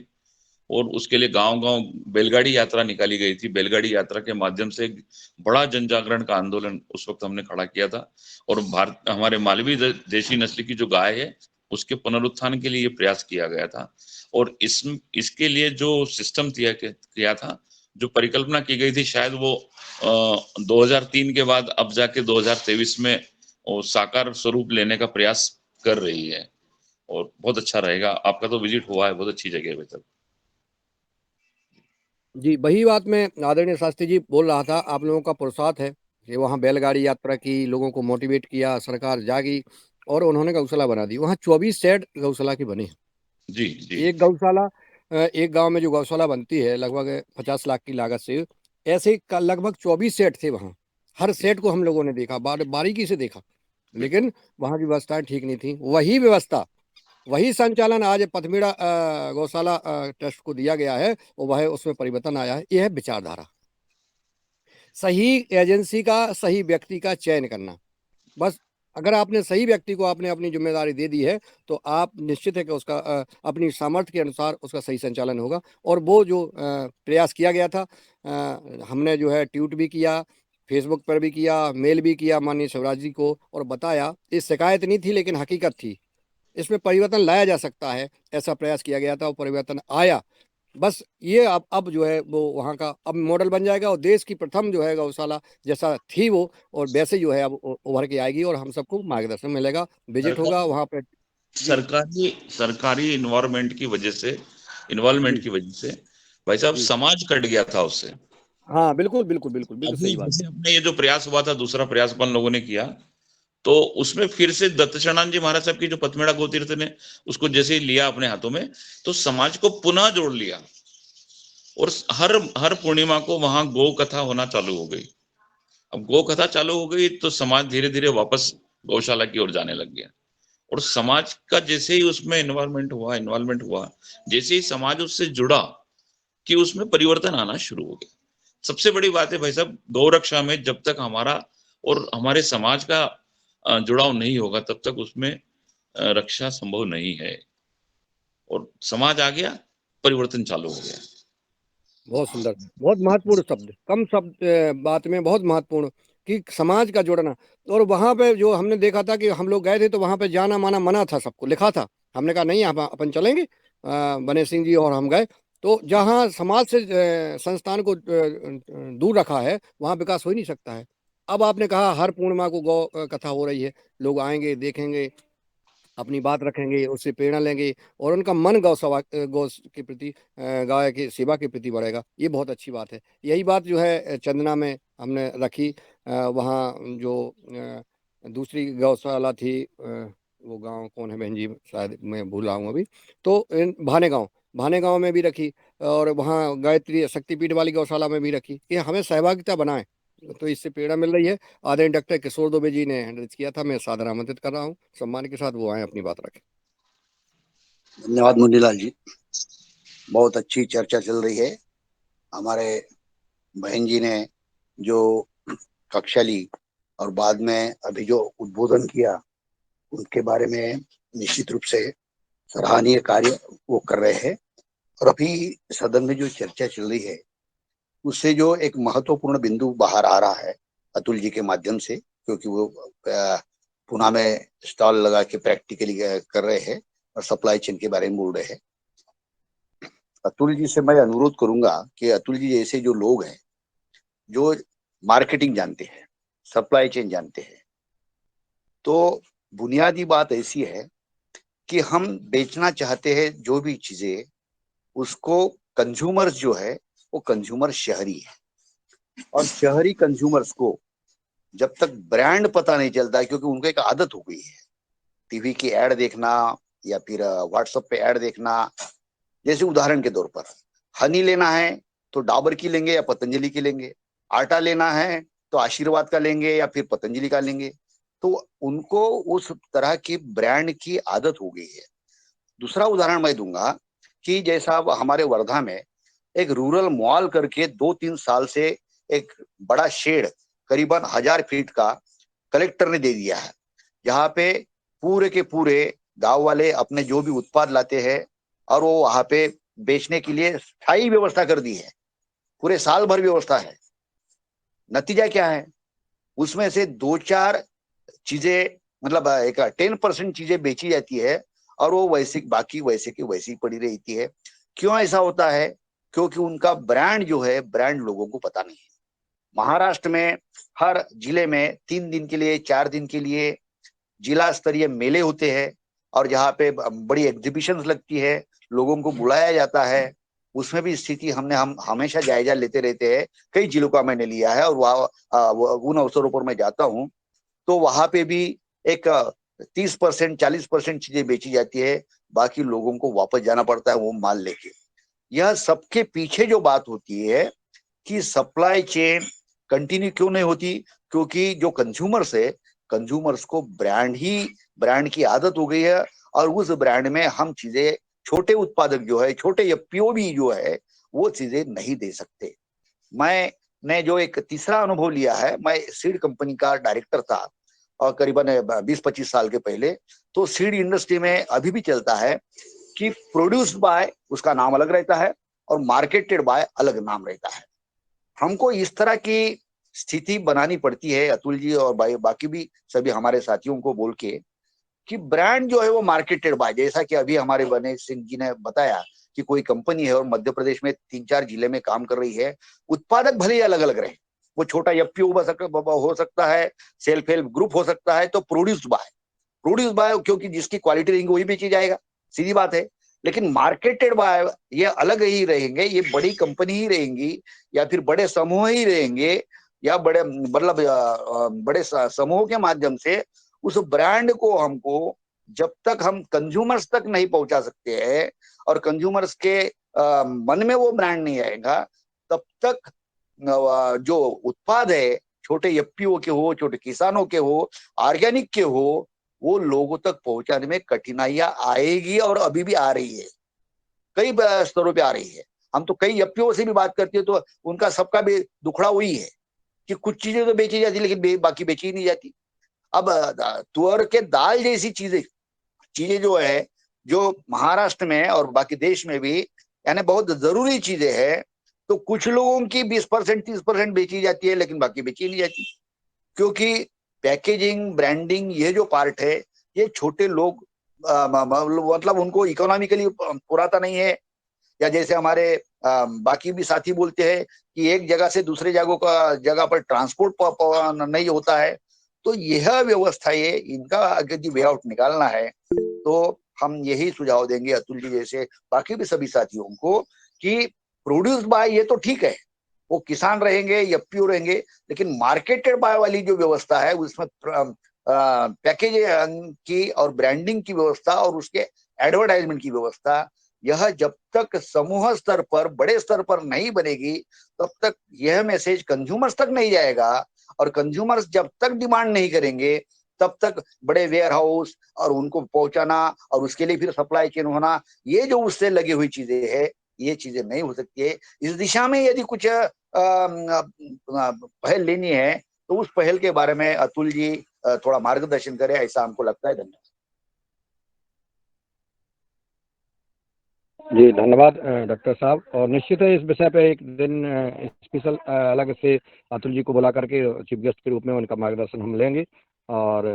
और उसके लिए गांव गांव बैलगाड़ी यात्रा निकाली गई थी। बैलगाड़ी यात्रा के माध्यम से एक बड़ा जन जागरण का आंदोलन उस वक्त हमने खड़ा किया था। और भारत हमारे मालवी देशी नस्ल की जो गाय है उसके पुनरुत्थान के लिए ये प्रयास किया गया था। और इसके लिए जो सिस्टम किया था, जो परिकल्पना की गई थी, शायद वो 2003 के बाद अब जाके 2023 में वो साकार स्वरूप लेने का प्रयास कर रही है। और बहुत अच्छा रहेगा। आपका तो विजिट हुआ है, बहुत अच्छी जगह है बेहतर। जी, वही बात मैं आदरणीय शास्त्री जी बोल रहा था। आप लोगों का पुरुषार्थ है कि वहाँ बैलगाड़ी यात्रा की, लोगों को मोटिवेट किया, सरकार जागी और उन्होंने गौशाला बना दी। वहाँ 24 शेड गौशाला की बनी है। जी जी एक गौशाला, एक गांव में जो गौशाला बनती है लगभग 50 लाख की लागत से, ऐसे लगभग 24 सेट थे वहाँ। हर सेट को हम लोगों ने देखा, बारीकी से देखा, बिल्कुल। लेकिन वहाँ की व्यवस्थाएं ठीक नहीं थी। वही व्यवस्था, वही संचालन आज पथमेड़ा गौशाला ट्रस्ट को दिया गया है, और वह उसमें परिवर्तन आया है। यह है विचारधारा, सही एजेंसी का, सही व्यक्ति का चयन करना। बस अगर आपने सही व्यक्ति को आपने अपनी जिम्मेदारी दे दी है, तो आप निश्चित है कि उसका अपनी सामर्थ्य के अनुसार उसका सही संचालन होगा। और वो जो प्रयास किया गया था, हमने जो है ट्वीट भी किया, फेसबुक पर भी किया, मेल भी किया माननीय शिवराज जी को, और बताया। ये शिकायत नहीं थी लेकिन हकीकत थी, इसमें परिवर्तन लाया जा सकता है, ऐसा प्रयास किया गया था और परिवर्तन आया। बस ये अब जो है वो वहाँ का अब मॉडल बन जाएगा, और देश की प्रथम जो है गौशाला जैसा थी वो, और वैसे जो है अब उभर के आएगी, और हम सबको मार्गदर्शन मिलेगा, विजिट सरकार होगा वहाँ पे। जी सरकारी इन्वॉल्वमेंट जी की वजह से भाई साहब जी। समाज कट गया था उससे। हाँ बिल्कुल बिल्कुल बिल्कुल बिल्कुल अभी सही बात। जैसे अपने ये जो प्रयास हुआ था, दूसरा प्रयास अपन लोगों ने किया, तो उसमें फिर से दत्तचरण जी महाराज साहब की जो पथमेड़ा गोतीर्थ ने उसको जैसे ही लिया अपने हाथों में, तो समाज को पुनः जोड़ लिया। और हर हर पूर्णिमा को वहां गौ कथा होना चालू हो गई। अब गौ कथा चालू हो गई तो समाज धीरे धीरे वापस गौशाला की ओर जाने लग गया। और समाज का जैसे ही उसमें इन्वॉल्वमेंट हुआ, जैसे ही समाज उससे जुड़ा, कि उसमें परिवर्तन आना शुरू हो गया। सबसे बड़ी बात है भाई साहब, गौ रक्षा में जब तक हमारा और हमारे समाज का जुड़ाव नहीं होगा, तब तक उसमें रक्षा संभव नहीं है। और समाज आ गया, परिवर्तन चालू हो गया। बहुत सुंदर, बहुत महत्वपूर्ण शब्द, कम शब्द बात में बहुत महत्वपूर्ण, कि समाज का जोड़ना। और वहां पे जो हमने देखा था कि हम लोग गए थे, तो वहां पे जाना माना मना था, सबको लिखा था। हमने कहा नहीं, हम अपन चलेंगे। बने सिंह जी और हम गए। तो जहाँ समाज से संस्थान को दूर रखा है, वहाँ विकास हो ही नहीं सकता है। अब आपने कहा हर पूर्णिमा को गौ कथा हो रही है, लोग आएंगे, देखेंगे, अपनी बात रखेंगे, उससे प्रेरणा लेंगे, और उनका मन गौ के प्रति, गाय की सेवा के प्रति बढ़ेगा। ये बहुत अच्छी बात है। यही बात जो है चंदना में हमने रखी। वहाँ जो दूसरी गौशाला थी, वो गांव कौन है बहन जी, शायद मैं भूल रहा हूँ अभी। तो भाने गांव में भी रखी, और वहाँ गायत्री शक्तिपीठ वाली गौशाला में भी रखी, कि हमें सहभागिता बनाए। तो इससे प्रेरणा मिल रही है। आदरणीय डॉक्टर किशोर दुबे जी ने हैंडल किया था, मैं सादर आमंत्रित कर रहा हूँ, सम्मान के साथ वो आए अपनी बात रखें। धन्यवाद मुनीलाल जी, बहुत अच्छी चर्चा चल रही है। हमारे बहन जी ने जो कक्षा ली और बाद में अभी जो उद्बोधन किया, उनके बारे में निश्चित रूप से सराहनीय कार्य वो कर रहे हैं। और अभी सदन में जो चर्चा चल रही है, उससे जो एक महत्वपूर्ण बिंदु बाहर आ रहा है अतुल जी के माध्यम से, क्योंकि वो पुणे में स्टॉल लगा के प्रैक्टिकली कर रहे हैं और सप्लाई चेन के बारे में बोल रहे हैं। अतुल जी से मैं अनुरोध करूंगा कि अतुल जी जैसे जो लोग हैं, जो मार्केटिंग जानते हैं, सप्लाई चेन जानते हैं। तो बुनियादी बात ऐसी है कि हम बेचना चाहते हैं जो भी चीजें, उसको कंज्यूमर्स जो है वो कंज्यूमर शहरी है, और शहरी कंज्यूमर्स को जब तक ब्रांड पता नहीं चलता, क्योंकि उनको एक आदत हो गई है टीवी की एड देखना या फिर व्हाट्सएप पे एड देखना। जैसे उदाहरण के तौर पर हनी लेना है तो डाबर की लेंगे या पतंजलि की लेंगे, आटा लेना है तो आशीर्वाद का लेंगे या फिर पतंजलि का लेंगे। तो उनको उस तरह की ब्रांड की आदत हो गई है। दूसरा उदाहरण मैं दूंगा कि जैसा अब हमारे वर्धा में एक रूरल मॉल करके 2-3 साल से एक बड़ा शेड करीबन 1000 फीट का कलेक्टर ने दे दिया है, जहाँ पे पूरे के पूरे गांव वाले अपने जो भी उत्पाद लाते हैं और वो वहां पे बेचने के लिए स्थायी व्यवस्था कर दी है, पूरे साल भर व्यवस्था है। नतीजा क्या है, उसमें से 2-4 चीजें, मतलब एक 10% चीजें बेची जाती है और वो वैसे बाकी वैसे की वैसी पड़ी रहती है। क्यों ऐसा होता है? क्योंकि उनका ब्रांड जो है, ब्रांड लोगों को पता नहीं है। महाराष्ट्र में हर जिले में 3 दिन के लिए, 4 दिन के लिए जिला स्तरीय मेले होते हैं, और जहाँ पे बड़ी एग्जीबिशंस लगती है, लोगों को बुलाया जाता है। उसमें भी स्थिति हम हमेशा जायजा लेते रहते हैं। कई जिलों का मैंने लिया है, और वहाँ उन अवसरों पर मैं जाता हूँ तो वहां पे भी एक 30%, 40% चीजें बेची जाती है, बाकी लोगों को वापस जाना पड़ता है वो माल लेके। यह सबके पीछे जो बात होती है कि सप्लाई चेन कंटिन्यू क्यों नहीं होती, क्योंकि जो कंज्यूमर्स है, कंज्यूमर्स को ब्रांड की आदत हो गई है, और उस ब्रांड में हम चीजें, छोटे उत्पादक जो है, छोटे एफपीओ भी जो है, वो चीजें नहीं दे सकते। मैंने जो एक तीसरा अनुभव लिया है, मैं सीड कंपनी का डायरेक्टर था और करीबन 20-25 साल के पहले। तो सीड इंडस्ट्री में अभी भी चलता है कि प्रोड्यूस्ड बाय उसका नाम अलग रहता है और मार्केटेड बाय अलग नाम रहता है। हमको इस तरह की स्थिति बनानी पड़ती है, अतुल जी और बाकी भी सभी हमारे साथियों को बोल के, कि ब्रांड जो है वो मार्केटेड बाय, जैसा कि अभी हमारे बने सिंह जी ने बताया कि कोई कंपनी है और मध्य प्रदेश में 3-4 जिले में काम कर रही है। उत्पादक भले ही अलग अलग रहे, वो छोटा एफपीओ हो सकता है, सेल्फ हेल्प ग्रुप हो सकता है, तो प्रोड्यूस बाय क्योंकि जिसकी क्वालिटी रहेंगी वही बेची जाएगा, सीधी बात है। लेकिन मार्केटेड बाय ये अलग ही रहेंगे, ये बड़ी कंपनी ही रहेंगी या फिर बड़े समूह ही रहेंगे, या बड़े मतलब बड़े समूह के माध्यम से उस ब्रांड को हमको, जब तक हम कंज्यूमर्स तक नहीं पहुंचा सकते हैं और कंज्यूमर्स के मन में वो ब्रांड नहीं आएगा, तब तक जो उत्पाद है, छोटे एफपीओ के हो, छोटे किसानों के हो, ऑर्गेनिक के हो, वो लोगों तक पहुंचाने में कठिनाइयां आएगी, और अभी भी आ रही है, कई स्तरों पे आ रही है। हम तो कई एफपीओ से भी बात करते हैं तो उनका सबका भी दुखड़ा वही है कि कुछ चीजें तो बेची जाती लेकिन बाकी बेची ही नहीं जाती। अब तुअर के दाल जैसी चीजें जो है, जो महाराष्ट्र में और बाकी देश में भी यानी बहुत जरूरी चीजें हैं, तो कुछ लोगों की 20%, 30% बेची जाती है, लेकिन बाकी बेची नहीं जाती, क्योंकि पैकेजिंग, ब्रांडिंग, ये जो पार्ट है, ये छोटे लोग मतलब उनको इकोनॉमिकली पुराता नहीं है। या जैसे हमारे बाकी भी साथी बोलते हैं कि एक जगह से दूसरे जगह पर ट्रांसपोर्ट नहीं होता है। तो यह व्यवस्था, ये इनका यदि वे आउट निकालना है, तो हम यही सुझाव देंगे अतुल जी जैसे बाकी भी सभी साथियों को, कि प्रोड्यूस बाय ये तो ठीक है, वो किसान रहेंगे, एफपीओ रहेंगे, लेकिन मार्केटेड बाय वाली जो व्यवस्था है, उसमें पैकेज की और ब्रांडिंग की व्यवस्था और उसके एडवर्टाइजमेंट की व्यवस्था, यह जब तक समूह स्तर पर, बड़े स्तर पर नहीं बनेगी, तब तक यह मैसेज कंज्यूमर्स तक नहीं जाएगा, और कंज्यूमर्स जब तक डिमांड नहीं करेंगे, तब तक बड़े वेयर हाउस और उनको पहुंचाना और उसके लिए फिर सप्लाई चेन होना, ये जो उससे लगी हुई चीजें है, ये चीजें नहीं हो सकती है। इस दिशा में यदि कुछ पहल लेनी है, तो उस पहल के बारे में अतुल जी थोड़ा मार्गदर्शन करें, ऐसा हमको लगता है। धन्यवाद जी, धन्यवाद डॉक्टर साहब। और निश्चित है इस विषय पे एक दिन स्पेशल अलग से अतुल जी को बुला करके चीफ गेस्ट के रूप में उनका मार्गदर्शन हम लेंगे। और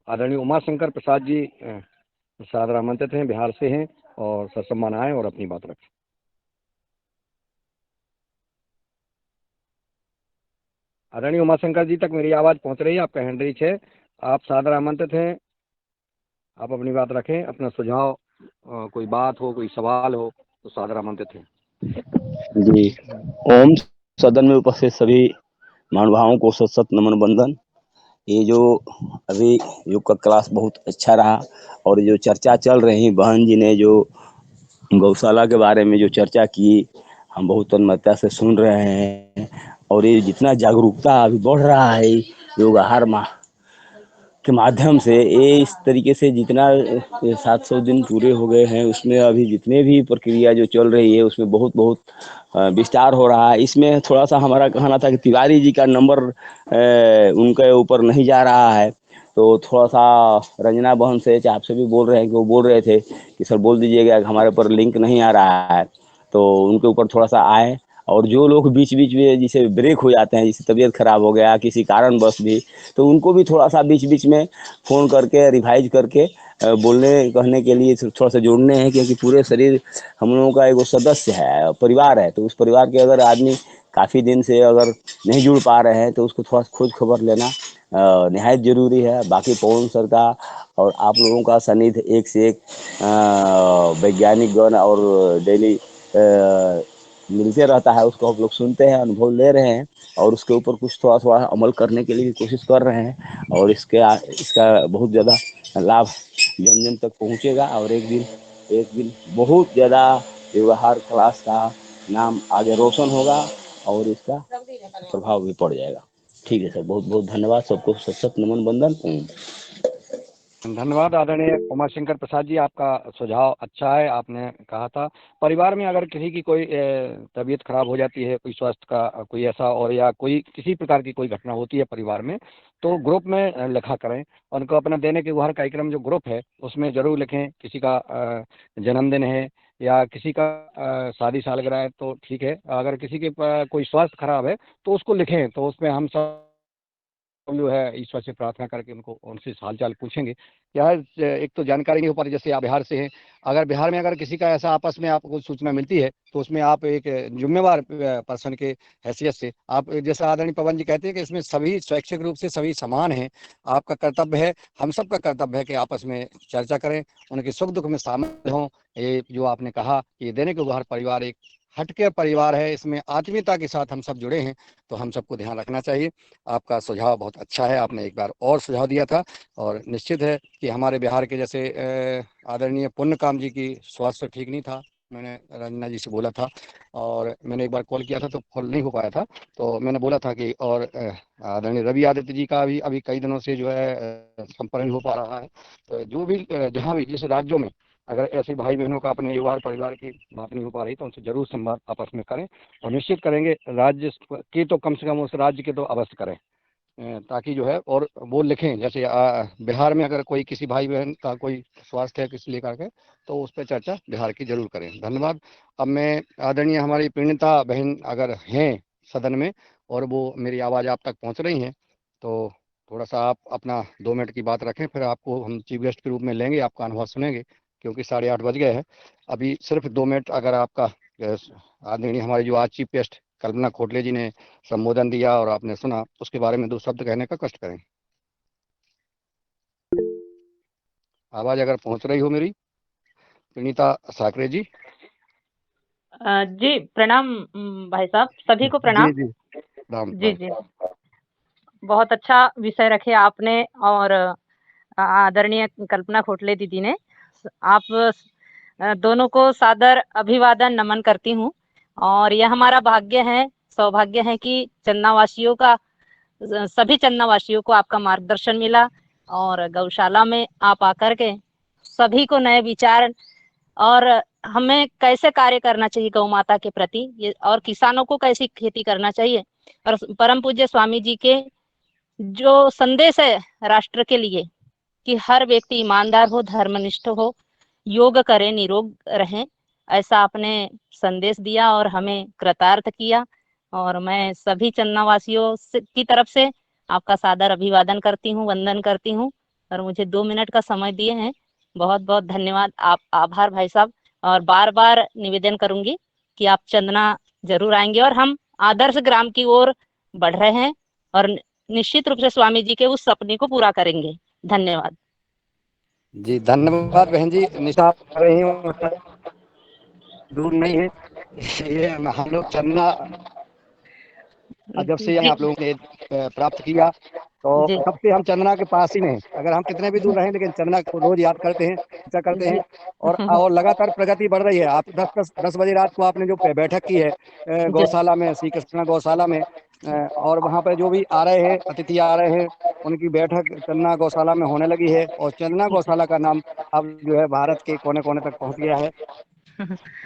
आदरणीय उमाशंकर प्रसाद जी सादर आमंत्रित हैं, बिहार से हैं, और ससम्मान आए और अपनी बात रखें। आदरणीय उमाशंकर जी तक मेरी आवाज़ पहुंच रही है? आपका हैंड रीच है, आप सादर आमंत्रित हैं, आप अपनी बात रखें, अपना सुझाव, कोई बात हो, कोई सवाल हो तो सादर आमंत्रित हैं। जी ओम। सदन में उपस्थित सभी महानुभावों को सत सत नमन बंदन। ये जो अभी योग का क्लास बहुत अच्छा रहा और जो चर्चा चल रही, बहन जी ने जो गौशाला के बारे में जो चर्चा की, हम बहुत तन्मयता से सुन रहे हैं। और ये जितना जागरूकता अभी बढ़ रहा है योग आहार के माध्यम से, ये इस तरीके से जितना 700 दिन पूरे हो गए हैं, उसमें अभी जितने भी प्रक्रिया जो चल रही है उसमें बहुत बहुत विस्तार हो रहा है। इसमें थोड़ा सा हमारा कहना था कि तिवारी जी का नंबर उनके ऊपर नहीं जा रहा है, तो थोड़ा सा रंजना बहन से, चाहे आपसे भी बोल रहे हैं कि वो बोल रहे थे कि सर बोल दीजिएगा कि हमारे ऊपर लिंक नहीं आ रहा है, तो उनके ऊपर थोड़ा सा आए। और जो लोग बीच बीच में जिसे ब्रेक हो जाते हैं, जिसे तबीयत खराब हो गया किसी कारणवश भी, तो उनको भी थोड़ा सा बीच बीच में फ़ोन करके रिवाइज करके बोलने कहने के लिए थोड़ा सा जोड़ने हैं, क्योंकि पूरे शरीर हम लोगों का एक सदस्य है, परिवार है। तो उस परिवार के अगर आदमी काफ़ी दिन से अगर नहीं जुड़ पा रहे हैं तो उसको थोड़ा खोज खबर लेना निहायत ज़रूरी है। बाकी पवन सर का और आप लोगों का सानिध्य एक से एक वैज्ञानिक गण और डेली मिलते रहता है, उसको हम लोग सुनते हैं, अनुभव ले रहे हैं और उसके ऊपर कुछ थोड़ा थोड़ा अमल करने के लिए भी कोशिश कर रहे हैं। और इसका बहुत ज़्यादा लाभ जन जन तक पहुँचेगा और एक दिन बहुत ज़्यादा व्यवहार क्लास का नाम आगे रोशन होगा और इसका प्रभाव भी पड़ जाएगा। ठीक है सर, बहुत बहुत धन्यवाद सबको, सत सत नमन बंदन। धन्यवाद आदरणीय उमाशंकर प्रसाद जी, आपका सुझाव अच्छा है। आपने कहा था परिवार में अगर किसी की कोई तबीयत खराब हो जाती है, कोई स्वास्थ्य का कोई ऐसा, और या कोई किसी प्रकार की कोई घटना होती है परिवार में, तो ग्रुप में लिखा करें। उनको अपना देने के उपहार कार्यक्रम जो ग्रुप है उसमें जरूर लिखें। किसी का जन्मदिन है या किसी का शादी सालगिरह है तो ठीक है, अगर किसी के कोई स्वास्थ्य खराब है तो उसको लिखें। तो उसमें हम सब जो है ईश्वर से प्रार्थना करके उनको उनसे हाल चाल पूछेंगे। क्या है, एक तो जानकारी नहीं हो पा रही, जैसे आप बिहार से हैं, अगर बिहार में अगर किसी का ऐसा आपस में आपको सूचना मिलती है तो उसमें आप एक जिम्मेवार पर्सन के हैसियत से आप, जैसा आदरणीय पवन जी कहते हैं कि इसमें सभी स्वैच्छिक रूप से सभी समान हैं। आपका कर्तव्य है, हम सबका कर्तव्य है कि आपस में चर्चा करें, उनके सुख दुख में शामिल हों। ये जो आपने कहा कि ये देने के उपहार परिवार एक हटके परिवार है, इसमें आत्मीयता के साथ हम सब जुड़े हैं, तो हम सबको ध्यान रखना चाहिए। आपका सुझाव बहुत अच्छा है, आपने एक बार और सुझाव दिया था। और निश्चित है कि हमारे बिहार के जैसे आदरणीय पुण्यकाम जी की स्वास्थ्य ठीक नहीं था, मैंने रंजना जी से बोला था और मैंने एक बार कॉल किया था तो कॉल नहीं हो पाया था, तो मैंने बोला था कि, और आदरणीय रवि आदित्य जी का भी अभी कई दिनों से जो है संपर्क नहीं हो पा रहा है। तो जो भी जहाँ भी जिस राज्यों में अगर ऐसे भाई बहनों का अपने परिवार की बात नहीं हो पा रही तो उनसे जरूर संवाद आपस में करें और निश्चित करेंगे राज्य की तो कम से कम उस राज्य के तो अवश्य करें, ताकि जो है और वो लिखें। जैसे बिहार में अगर कोई किसी भाई बहन का कोई स्वास्थ्य है किसी लेकर के, तो उस पर चर्चा बिहार की जरूर करें। धन्यवाद। अब मैं आदरणीय हमारी प्रणीता बहन अगर हैं सदन में और वो मेरी आवाज़ आप तक पहुंच रही हैं, तो थोड़ा सा आप अपना 2 मिनट की बात रखें, फिर आपको हम चीफ गेस्ट के रूप में लेंगे, आपका अनुभव सुनेंगे, क्योंकि 8:30 बज गए हैं। अभी सिर्फ 2 मिनट अगर आपका आदरणीय हमारी जो आज चीफ गेस्ट कल्पना खोटले जी ने संबोधन दिया और आपने सुना, उसके बारे में 2 शब्द कहने का कष्ट करें। आवाज अगर पहुंच रही हो मेरी, प्रणीता साकरे जी। जी प्रणाम भाई साहब, सभी को प्रणाम। जी राम जी जी, बहुत अच्छा विषय रखे आपने और आदरणीय कल्पना खोटले दीदी ने। आप दोनों को सादर अभिवादन नमन करती हूँ। और यह हमारा भाग्य है, सौभाग्य है कि चन्नावासियों का, सभी चन्नावासियों को आपका मार्गदर्शन मिला और गौशाला में आप आकर के सभी को नए विचार और हमें कैसे कार्य करना चाहिए गौ माता के प्रति, ये और किसानों को कैसी खेती करना चाहिए, और परम पूज्य स्वामी जी के जो संदेश है राष्ट्र के लिए कि हर व्यक्ति ईमानदार हो, धर्मनिष्ठ हो, योग करे, निरोग रहें, ऐसा आपने संदेश दिया और हमें कृतार्थ किया। और मैं सभी चन्नावासियों की तरफ से आपका सादर अभिवादन करती हूँ, वंदन करती हूँ। और मुझे 2 मिनट का समय दिए हैं, बहुत बहुत धन्यवाद। आप आभार भाई साहब। और बार बार निवेदन करूंगी कि आप चंदना जरूर आएंगे और हम आदर्श ग्राम की ओर बढ़ रहे हैं। और निश्चित रूप से स्वामी जी के उस सपने को पूरा करेंगे। धन्यवाद। जी धन्यवाद बहन जी, निशा कर रही हूँ, दूर नहीं है ये। हम लोग चंदा जब से जी आप लोगों ने प्राप्त किया तो जी तब से हम चंदना के पास ही नहीं, अगर हम कितने भी दूर रहें लेकिन चंदना को रोज याद करते हैं, चर्चा करते जी हैं। और लगातार प्रगति बढ़ रही है। आप 10 बजे रात को आपने जो बैठक की है जी गौशाला में, श्री कृष्णा गौशाला में, और वहाँ पर जो भी आ रहे हैं अतिथि आ रहे हैं उनकी बैठक चंदना गौशाला में होने लगी है, और चंदना गौशाला का नाम अब जो है भारत के कोने कोने तक पहुँच गया है।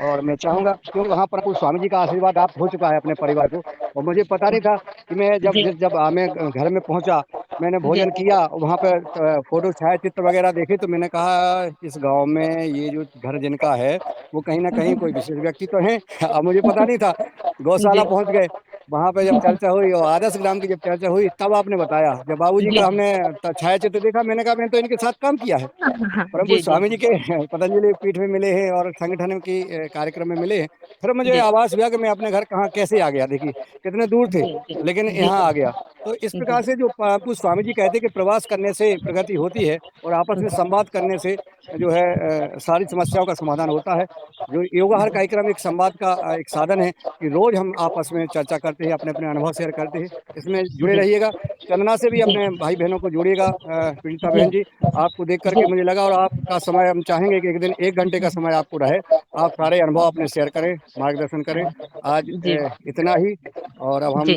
और मैं चाहूंगा, क्योंकि वहाँ पर कुछ स्वामी जी का आशीर्वाद आप हो चुका है अपने परिवार को, और मुझे पता नहीं था कि मैं जब मैं घर में पहुंचा, मैंने जी भोजन किया, वहाँ पर फोटो छायाचित्र वगैरह देखे, तो मैंने कहा इस गांव में ये जो घर जिनका है वो कहीं ना कहीं कोई विशेष व्यक्ति तो है। अब मुझे पता नहीं था। जी गौशाला पहुंच गए, वहां पे जब चर्चा हुई और आदर्श ग्राम की जब चर्चा हुई तब आपने बताया, जब बाबूजी जी का हमने छायाचित्र देखा, मैंने कहा मैंने तो इनके साथ काम किया है, परंतु जी जी स्वामी जी के पतंजलि पीठ में मिले हैं और संगठन की कार्यक्रम में मिले हैं। फिर मुझे जी आभास हुआ कि मैं अपने घर कहाँ कैसे आ गया, देखिए कितने दूर थे जी जी लेकिन जी यहाँ आ गया। तो इस जी प्रकार से जो कुछ स्वामी जी कहते हैं कि प्रवास करने से प्रगति होती है और आपस में संवाद करने से जो है सारी समस्याओं का समाधान होता है। जो योगाहार कार्यक्रम एक संवाद का एक साधन है कि रोज हम आपस में चर्चा करते हैं, अपने अपने अनुभव शेयर करते हैं। इसमें जुड़े जी रहिएगा, चंदना से भी जी अपने भाई बहनों को जोड़िएगा। पीड़िता जी बहन जी, आपको देख करके जी मुझे लगा, और आपका समय हम चाहेंगे कि एक दिन 1 घंटे का समय आपको रहे, आप सारे अनुभव अपने शेयर करें, मार्गदर्शन करें। आज जी इतना ही। और अब हम जी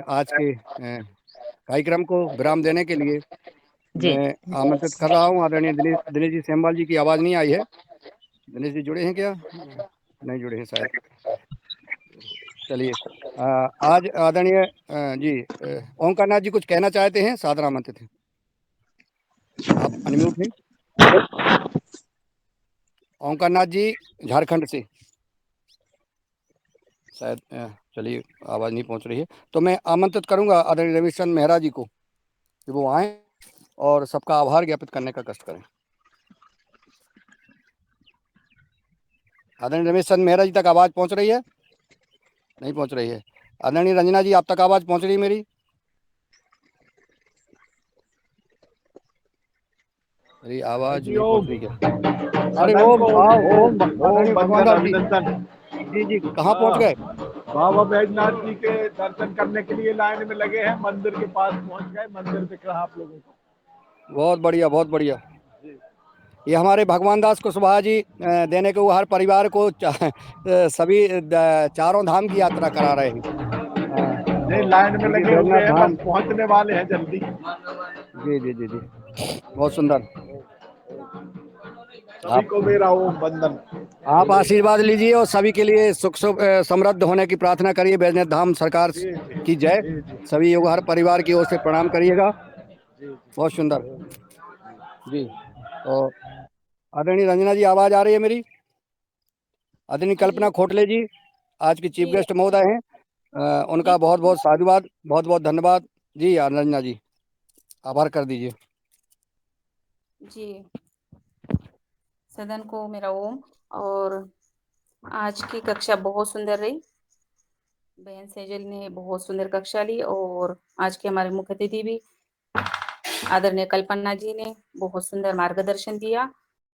आज के कार्यक्रम को विराम देने के लिए जी मैं आमंत्रित कर रहा हूँ आदरणीय दिनेश दिनेश जी सेमवाल जी की आवाज़ नहीं आई है। दिनेश जी जुड़े हैं क्या? नहीं जुड़े हैं शायद। चलिए, आज आदरणीय जी ओंकार नाथ जी कुछ कहना चाहते हैं, सादर आमंत्रित हैं। आप अनम्यूट हैं ओंकार नाथ जी, झारखंड से शायद। चलिए, आवाज़ नहीं पहुंच रही है, तो मैं आमंत्रित करूंगा आदरणीय रविशंकर मेहरा जी को कि वो आएँ और सबका आभार ज्ञापित करने का कष्ट करें। आदरणीय रविशंकर मेहरा जी तक आवाज़ पहुंच रही है? नहीं पहुंच रही है। आदरणीय रंजना जी, आप तक आवाज़ पहुंच रही है मेरी? मेरी आवाज़ नहीं पहुंच रही है। अरे सदन ओम को आओ, ओम ओम आदरणीय भगवान बंदन दास जी। अभिनंदन। जी जी, कहाँ पहुंच गए? बाबा बैजनाथ जी के दर्शन करने के लिए लाइन में लगे हैं, मंदिर के पास पहुंच गए, मंदिर दिख रहा आप लोगों को। बहुत बढ़िया, बहुत बढ़िया। ये हमारे भगवान दास कुशवाहा जी देने को हर परिवार को सभी चारों धाम की यात्रा करा रहे हैं। नहीं, लाइन में श्री लगे हुए बैजनाथ हैं, धाम। बस पहुंचने वाले हैं जल्दी। जी जी जी जी, बहुत सुंदर। सभी आप को मेरा ओम बंदन। आप आशीर्वाद लीजिए और सभी के लिए सुख समृद्ध होने की प्रार्थना करिए। बैजनाथ धाम सरकार जी जी की जय। जी जी सभी योगहर परिवार की ओर से प्रणाम करिएगा। जी बहुत सुंदर जी। तो आदरणीय रंजना जी, आवाज आ रही है मेरी? आदरणीय कल्पना खोटले जी आज की चीफ गेस्ट महोदय हैं, उनका बहुत बहुत साधुवाद, बहुत बहुत धन्यवाद जी। रंजना जी, आभार कर दीजिए। जी, सदन को मेरा ओम। और आज की कक्षा बहुत सुंदर रही। बहन सेजल ने बहुत सुंदर कक्षा ली, और आज के हमारे मुख्य अतिथि भी आदरणीय कल्पना जी ने बहुत सुंदर मार्गदर्शन दिया।